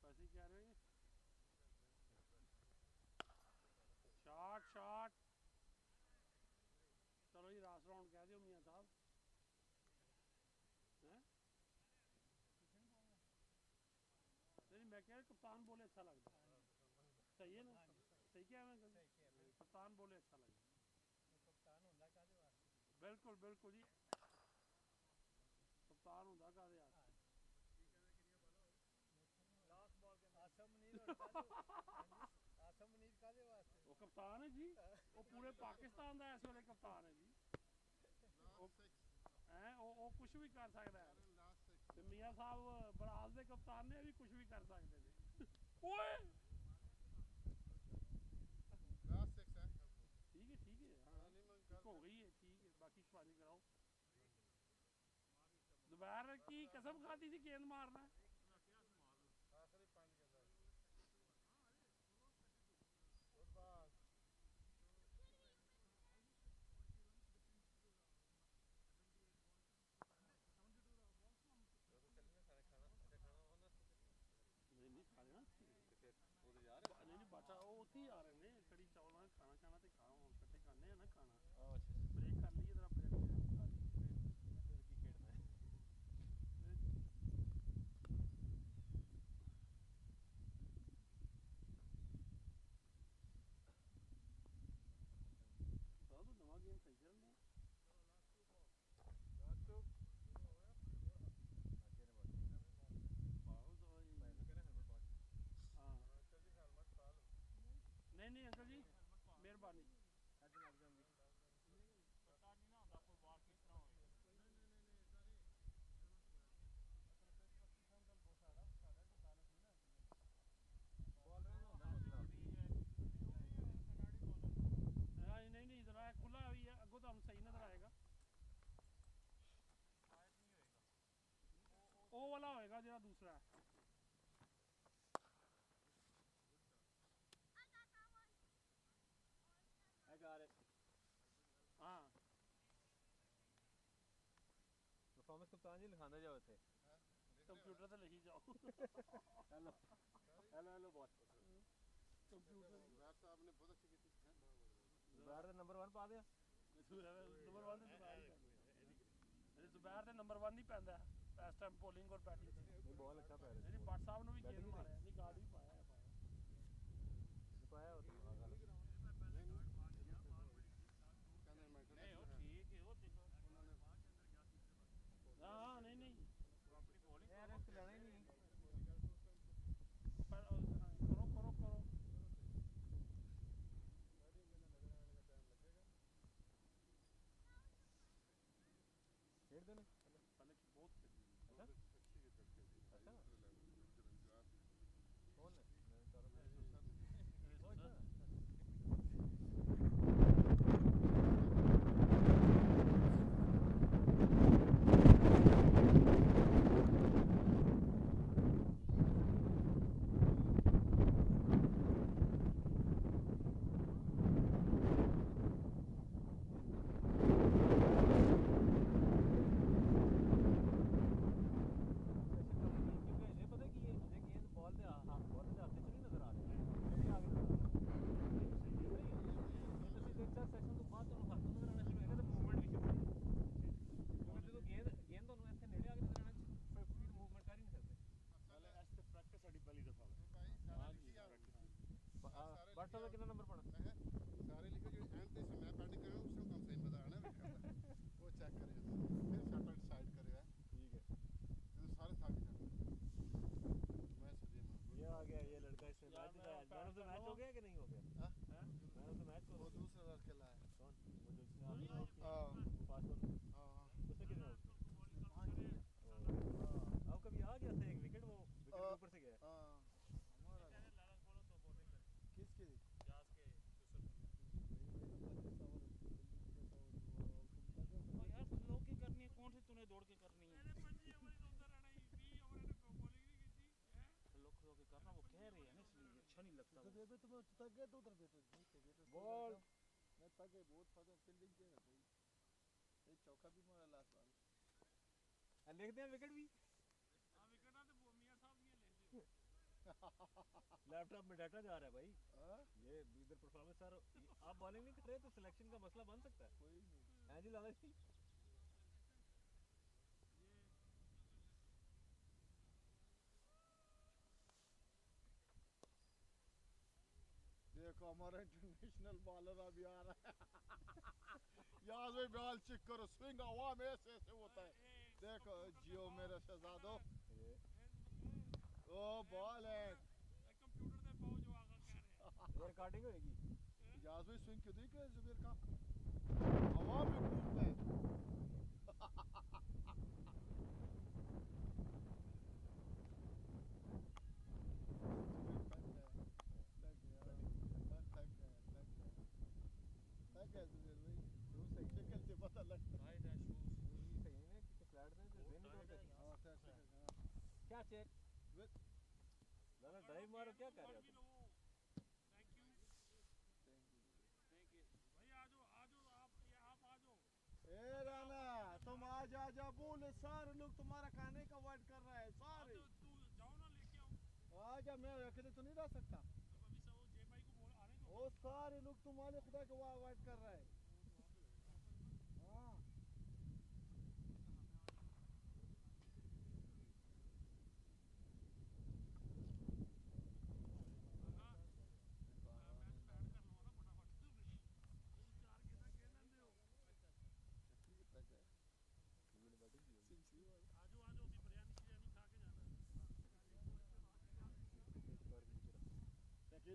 ਪੈਸੇ ਕਹਿ ਰਹੇ ਸ਼ਾਟ ਸ਼ਾਟ ਚਲੋ ਜੀ ਲਾਸਟ ਰਾਉਂਡ ਕਹਿ ਦਿਓ ਮੀਆਂ ਸਾਹਿਬ ਹੈ नहीं मैं कह रहा कप्तान बोले अच्छा लगता सही है ना सही क्या है कप्तान बोले अच्छा लगता बिल्कुल बिल्कुल जी कप्तान होंदा कादे वो कप्तान है जी वो पूरे पाकिस्तान का इस वेले कप्तान है जी वो कुछ भी कर सकता है ते मियां साहब बराज दे कप्तान ने भी कुछ भी कर सकते ने ओए ठीक है हाँ एक हो गई है ठीक है बाकी पानी कराओ दोबारा की कसम खाती थी गेंद मारना नहीं खाने ना नहीं बचा वो उत्थे ही आ रहे ने कड़ी चावल खाना खाना ते खाओ इकट्ठे खाने हैं ना खाना ब्रेक कर लिए जरा ब्रेक फिर की खेलना है तो नवा गेम सही चलना नहीं अंकल जी मेहरबानी पता नहीं ना होता कोई बात किस तरह होगी नहीं इधर आया खुला हुई है अगो तो सही नजर आएगा वो वाला होएगा जरा दूसरा I got it. हाँ परफॉर्मेंस कप्तान जी लिखाना जाओ थे कंप्यूटर पे लिखी जाओ hello hello hello boss computer Zubair साहब ने बहुत अच्छी की थी जुबैर ने नंबर 1 पा दिया नंबर 1 ने जुबैर ने नंबर 1 नहीं पैंदा इस टाइम बॉलिंग और बैटिंग नहीं बॉल अच्छा पै रहा नहीं भट्ट साहब ने भी गेंद मारा नहीं गार्ड भी पाया होता हाँ नहीं यार रिस्क लेना ही नहीं पर करो खेल देना पहले बहुत अच्छा कौन है व्हाट्सएप पे कितना नंबर पड़ा सारे लिखो जो एंड पे मैं बैटिंग कर रहा हूं उसको कम सही मजा आना वो चेक करेगा फिर शटर डिसाइड करेगा ठीक है तो सारे थक जाते मैं सोचिए ये आ गया ये लड़का इसमें मैच जिताया मैन ऑफ द मैच हो गया कि नहीं हो गया हां मैन ऑफ द मैच वो दूसरा लड़का लाया कौन वो जो हां फास्ट बॉल हां उसने कितना अब कभी आ गया था एक विकेट वो विकेट ऊपर से गया हां हमारा किसके जास के दोनों थक गए तो उधर बैठो बॉल मैं थक गए बहुत फंसे फील्डिंग के भाई एक चौका भी मारा लास्ट बॉल लिखते हैं विकेट भी हां विकेट तो मियां साहब ये ले लियो लैपटॉप में डाटा जा रहा है भाई ये इधर परफॉर्मेंस सर आप बॉलिंग नहीं कर रहे तो सिलेक्शन का मसला बन सकता है कोई नहीं हां जी लाला जी देखो हमारा इंटरनेशनल बॉलर अभी आ रहा है यहाँ से बॉल चेक करो स्विंग हवा में ऐसे ऐसे होता है देखो जियो मेरे शहजादो ओ बॉल है कंप्यूटर पे पाओ जो आगा कह रहे हैं ये रिकॉर्डिंग होगी यहाँ से स्विंग क्यों देख रहे जुबेर का हवा में घूमता है पता लगता है शूज सही है कि फ्लैट दे दे नहीं तोड़ते क्या चेक लाला ड्राइव मारो क्या कर रहे हो तुम थैंक यू भाई आ जाओ आप आ जाओ ए राना तुम आज आजा बोले सारे लोग तुम्हारा खाने का वेट कर रहे हैं सारे तू जाओ ना लेके आओ आजा मैं अकेले तो नहीं रह सकता अभी सब जे भाई को बोल आने दो ओ सारे लोग तुम्हारे खुदा के वहां वेट कर रहे हैं हां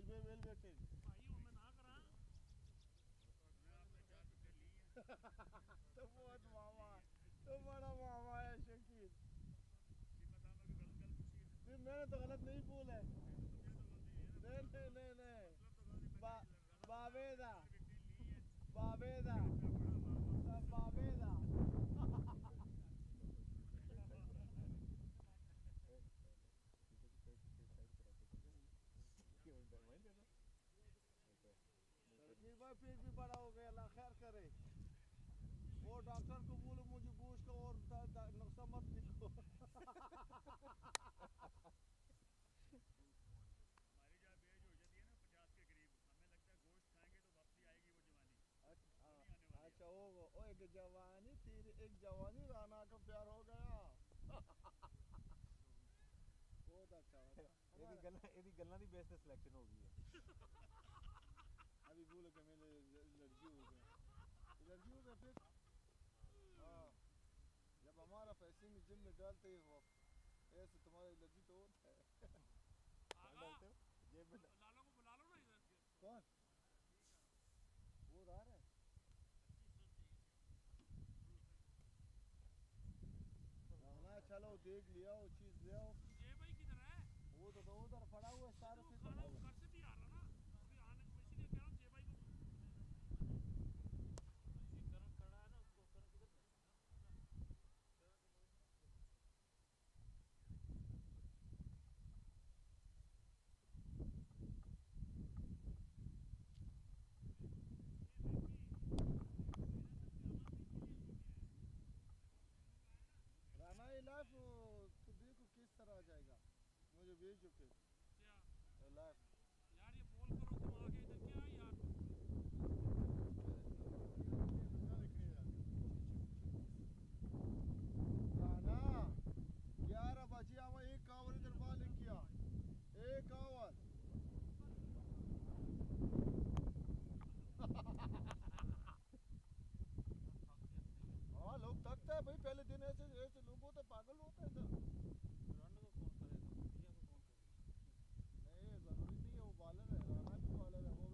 खेल वेल बैठे भाई मैं ना करा तो बहुत मामा तो बड़ा मामा है शकील फिर मैंने तो गलत नहीं बोला नहीं बाबेदा बाबेदा बाबेदा भाई पेट भी बड़ा हो गया अल्लाह खैर करे वो डॉक्टर को बोलो मुझे गोश्त का और नुक्सा मत लिखो हमारी जब एज हो जाती है ना 50 के करीब हमें लगता है गोश्त खाएंगे तो वापसी आएगी वो जवानी अच्छा वो एक जवानी तेरी एक जवानी राना का प्यार हो गया बहुत अच्छा ਇਹਦੀ ਗੱਲਾਂ ਦੀ ਬੇਸ ਤੇ ਸਿਲੈਕਸ਼ਨ ਹੋ ਗਈ ਹੈ अभी बोलो कि मेरे एलर्जी हो गया फिर हाँ जब हमारा पैसे में जिम में डालते हैं वो ऐसे तुम्हारा एलर्जी तो होता है डालते हो जेब में लालो को बुला लो ना इधर कौन वो रहा है ना चलो देख लिया वो चीज ले आओ जे भाई किधर है वो तो उधर पड़ा हुआ है सारे से खाना वो घर से भी आ रहा ना अभी आने को इसीलिए कह रहा हूँ जे भाई को ये करंट खड़ा है ना उसको करंट किधर राना लाइफ तो देखो किस तरह आ जाएगा मुझे भेजो फिर क्या लाइफ यार ये बॉल करो तुम आगे इधर क्या यार राना 11 बजे आवा एक ओवर इधर बॉलिंग किया एक ओवर हाँ लोग थकते हैं भाई पहले दिन ऐसे ऐसे लोग होते पागल होते हैं इधर रन को कौन करेगा इंडिया को कौन करेगा नहीं जरूरी नहीं है वो बॉलर है राना भी बॉलर है वो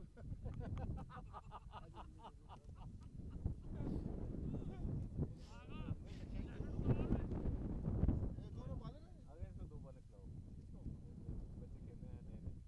दोनों बॉलर है अगर इसमें 2 बॉल खिलाओ बच्चे खेलने हैं नए नए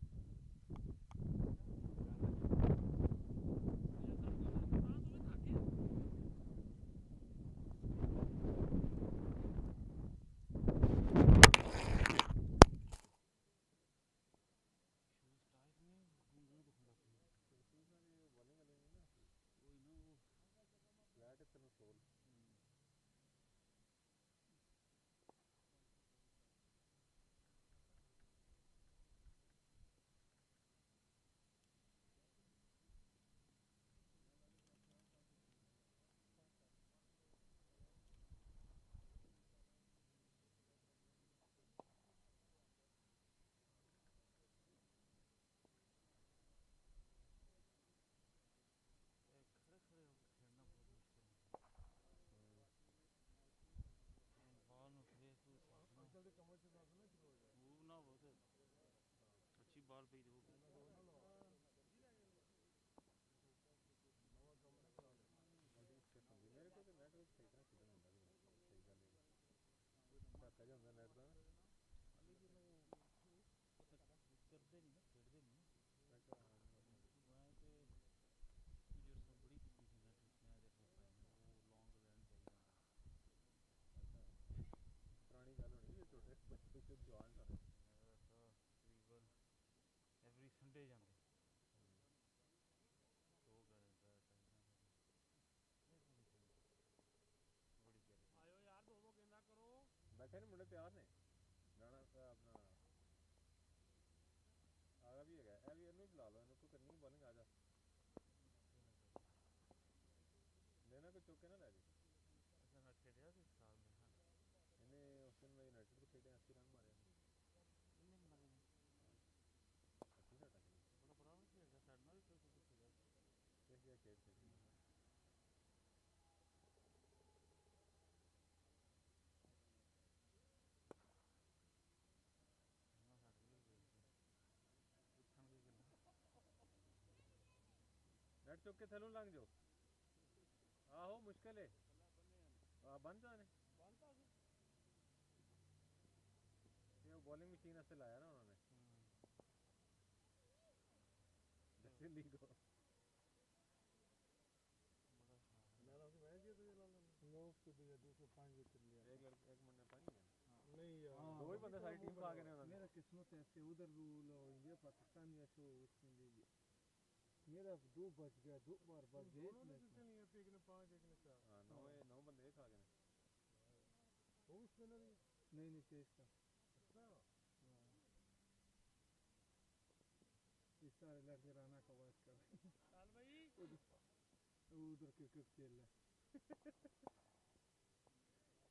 ਨੇ ਮੁੰਡੇ ਤਿਆਰ ਨੇ ਗਾਣਾ ਆਪਣਾ ਆਗਾ ਵੀ ਹੈਗਾ ਇਹ ਵੀ ਇਹਨੂੰ ਹੀ ਬੁਲਾ ਲਓ ਇਹਨੂੰ ਕੋਈ ਕਰਨੀ ਬੋਲਿੰਗ ਆ ਜਾ ਲੈਣਾ ਕੋਈ ਚੁੱਕ ਕੇ ਨਾ ਲੈ ਜੀ ਅੱਛਾ ਖੇਡਿਆ ਸੀ ਇਸ ਸਾਲ ਮੈਂ ਇਹਨੇ ਉਸ ਦਿਨ ਮੈਂ ਯੂਨਾਈਟਿਡ ਦੇ ਖੇਡੇ 80 ਰਨ ਮਾਰੇ ਕਿੰਨੇ ਮਾਰੇ ਨੇ 80 ਸਾਡਾ ਬੜਾ ਪੁਰਾਣਾ ਖੇਡਦਾ ਸਾਡੇ ਨਾਲ ਵੀ ਕੋਈ ਸੀਗਾ ਕਿਸ ਗਿਆ ਖੇਡ ਖੇਡੀ नेट चुक के थैलों लंघ जाओ आहो मुश्किल है बंद जाने ये बॉलिंग मशीन ऐसे लाया ना उन्होंने दिल्ली को मेरा तो मैच ये तो ये लाल नो उसको दिया 205 विकेट लिया एक लड़का एक बंदा पानी है नहीं यार दो ही बंदे सारी टीम को आगे ने उन्होंने मेरा किस्मत ऐसे उधर रूल और इंडिया पाकिस्तान या शो वेस्ट इंडीज मेरा 2 बच गया 2 बार बच गए दोनों ने कितने लिए थे एक ने 5 एक ने 4 हां 9 बंदे एक आगे ने वो स्पिनर नहीं पेश था अच्छा इस सारे लड़के राणा का वाच कर लाल भाई उधर क्रिकेट खेल रहा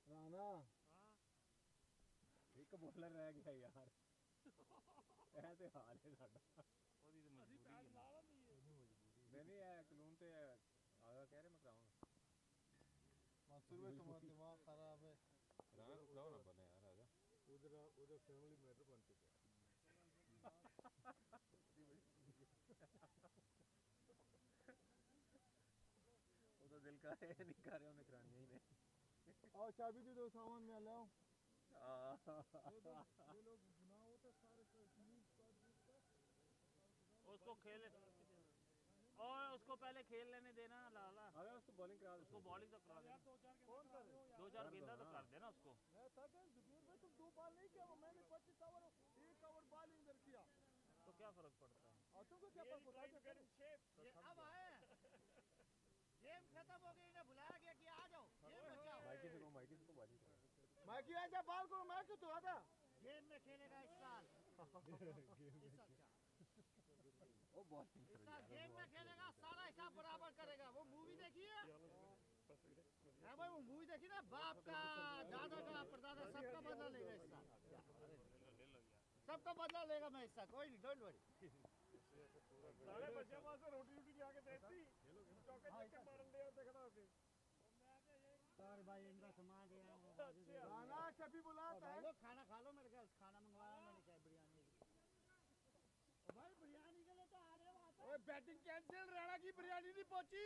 राणा हां एक बॉलर रह गया यार ऐसे हाल है साडा ਉਹਦੀ ਤਾਂ ਮਜਬੂਰੀ ਹੈ ਲਾ ਲੈਂਦੀ ਹੈ नहीं ये कानून ते आगा कह रहे मैं कराऊंगा मंसूर भाई तुम्हारा दिमाग खराब है राणा को बुलाओ ना बने यार आजा उधर फैमिली मैटर बन चुका वो तो दिल का है नहीं कर रहे उन्हें करानी ही नहीं आओ चाबी दे दो सामान में ले आओ ये लोग गुनाह होता सारे उसको खेल और उसको पहले खेल लेने देना लाला अगर उसको बॉलिंग करा दो उसको बॉलिंग तो करा देना कौन कर 2-4 गेंदा तो कर देना उसको मैं था क्या जुबीर भाई तुम 2 बॉल नहीं किया मैंने 25 ओवर 1 ओवर बॉलिंग इधर किया तो क्या फर्क पड़ता है और तुमको क्या पता होता ये अब आए गेम खत्म हो गई इन्हें बुलाया गया कि आ जाओ गेम में क्या माइकी से को बाजी माइकी आजा बॉल करो मैं क्यों तो आता गेम में खेलेगा इस साल इस साल क्या वो बॉलिंग इस साल गेम में खेलेगा सारा हिसाब बराबर करेगा वो मूवी देखी है हाँ भाई वो मूवी देखी ना बाप का दादा का परदादा सबका बदला लेगा इस साल सबका बदला लेगा मैं इस साल कोई नहीं डोंट वरी सारे बच्चे वास्ते रोटी रोटी लिया के देती चौके चक्के मारन दे और खड़ा होके सर भाई इनका सामान गया खाना सभी बुलाता है खाना खा लो मेरे घर खाना मंगवाया मैंने क्या बिरयानी भाई बिरयानी के लिए तो आ रहे हो ओए बैटिंग कैंसिल राणा की बिरयानी नहीं पहुंची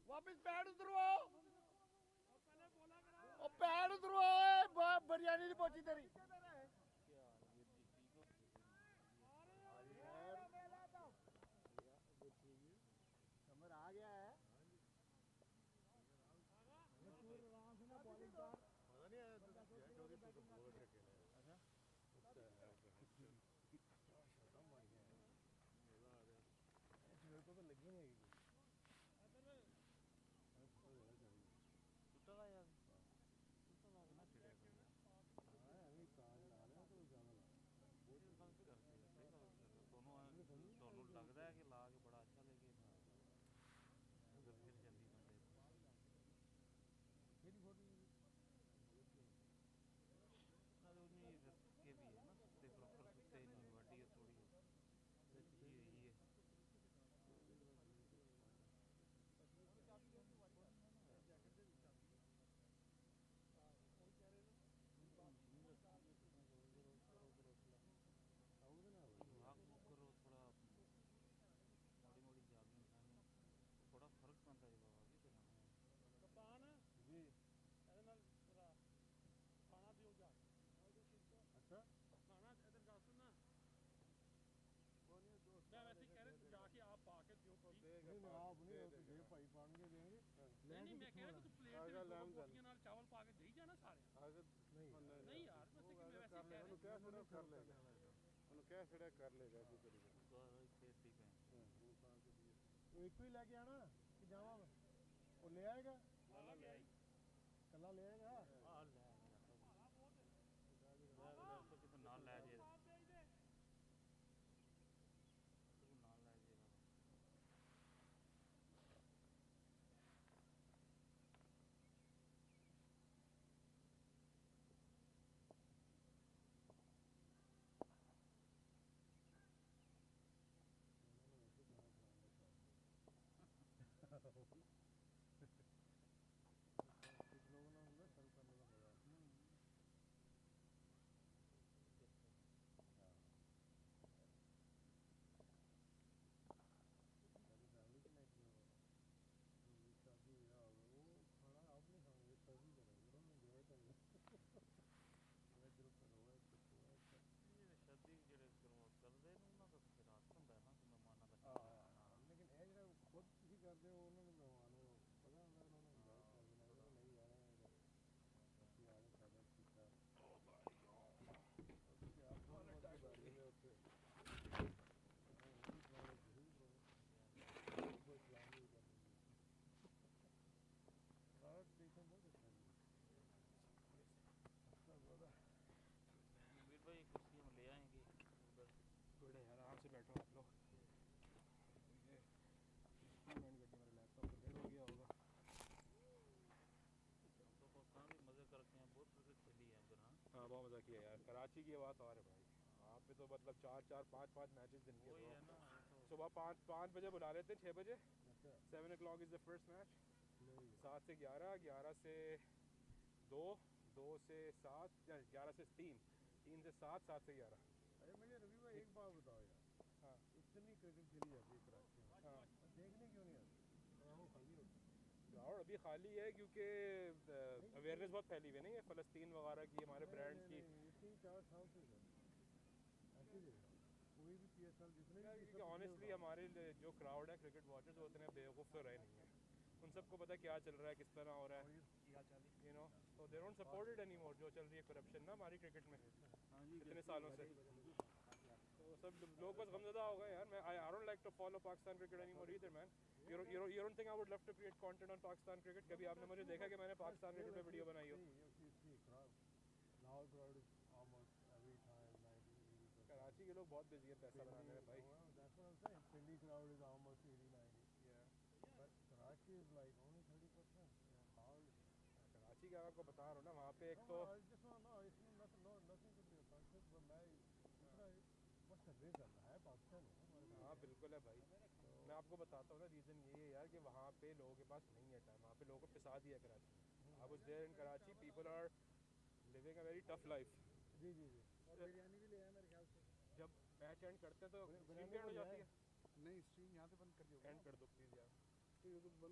वापस पैड उतरवाओ ओ पैड उतरवाओ बिरयानी नहीं पहुंची तेरी समर आ गया है पता नहीं है चौधरी तो बोल रहे खेला अच्छा मेरे को तो लगी नहीं टूटा था यार टूटा था ना चिड़िया हां अभी काल ला रहे तो ज्यादा बहुत इंसान करते हैं सही बात दोनों लगता है कि ला के बड़ा अच्छा लेकिन उधर फिर जल्दी बन जाए मेरी फोटो ना तो नहीं के भी है ना सुते प्रॉपर सुते नहीं बड़ी है थोड़ी ये नहीं आप नहीं हो तो दे भाई पान के देंगे नहीं मैं कह रहा कि तू प्लेट ਦੇ ਵਿੱਚ ਰੋਟੀਆਂ ਨਾਲ ਚਾਵਲ ਪਾ ਕੇ ਦੇਈ ਜਾਣਾ ਸਾਰੇ अगर ਨਹੀਂ ਯਾਰ ਮੈਂ ਕਿ ਵੈਸੇ कर ले ਉਹਨੂੰ ਕਹਿ ਛੜਾ ਕਰ ਲੇਗਾ ਉਹਨੂੰ ਕਹਿ ਛੜਾ ਕਰ ਲੇਗਾ ਕੀ ਕਰੇਗਾ ਖੇਤੀ ਪੈ ਉਹ ਇੱਕ ਹੀ ਲੈ ਕੇ ਆਣਾ ਕਿ ਜਾਵਾਂ ਉਹ ਲੈ ਆਏਗਾ ਲਾਲਾ ਲੈ ਆਈ ਕੱਲਾ ਲੈ ਆਏਗਾ ਆ ਲੈ कराची की बात और है भाई, वहाँ पे तो मतलब 4-5 मैचेस दिन के सुबह 5 बजे बुला लेते हैं, 6 बजे 7 o'clock is the first match, 7 से 11, 11 से 2, 2 से 7 या 11 से 3, 3 से 7, 7 से 11। अरे मुझे रवि भाई एक बात बताओ यार, हाँ इतनी क्रिकेट खेली जाती है कराची में, हाँ देखने क्यों नहीं आते? ग्राउंड खाली होता है। ग्राउंड अभी खाली है क्योंकि अवेयरनेस बहुत फैली हुई है नहीं है, फ़लस्तीन वगैरह की, हमारे ब्रांड्स की। ये 3-4 साल से सर ऐसे ही देख रहा हूँ, कोई भी PSL जितने यार भी क्योंकि ऑनेस्टली हमारे जो क्राउड है क्रिकेट वॉचर्स वो इतने बेवकूफ़ तो रहे नहीं है, उन सबको पता है क्या चल रहा है, किस तरह हो रहा है, यू नो, तो they don't support it any more, जो चल रही है करप्शन ना हमारी क्रिकेट में इतने सालों से, तो सब लोग बस गमज़दा हो गए यार। मैं I don't like to follow Pakistan cricket any more either man. You don't think I would love to create content on Pakistan cricket? कभी आपने मुझे देखा कि मैंने पाकिस्तान क्रिकेट पे वीडियो बनाई हो? Now crowd is almost every time 90-80%. Karachi के लोग बहुत बिजी हैं पैसा बनाने में भाई। That's what I'm saying. Pindi crowd is almost 80-90. Yeah. But Karachi is like only 30%. Hardly. Karachi का आपको बता रहा हूँ ना, वहाँ पे एक तो I just want to know. It's nothing to be offensive, but मैं इतना what's the reason? है पाकिस्तान है। हाँ बिल्कुल है भाई, मैं आपको बताता हूँ ना, रीज़न ये है यार कि वहाँ पे लोगों के पास नहीं है टाइम, वहाँ पे लोगों को पिसा दिया Karachi. I was there in Karachi, people are living a very tough life. जी जी जी। और बिरयानी भी ले आया मेरे ख्याल से। जब मैच एंड करते हैं तो स्ट्रीम एंड हो जाती है। नहीं स्ट्रीम यहाँ से बंद कर दिया। एंड कर दो प्लीज़ यार। तो ये तो बंद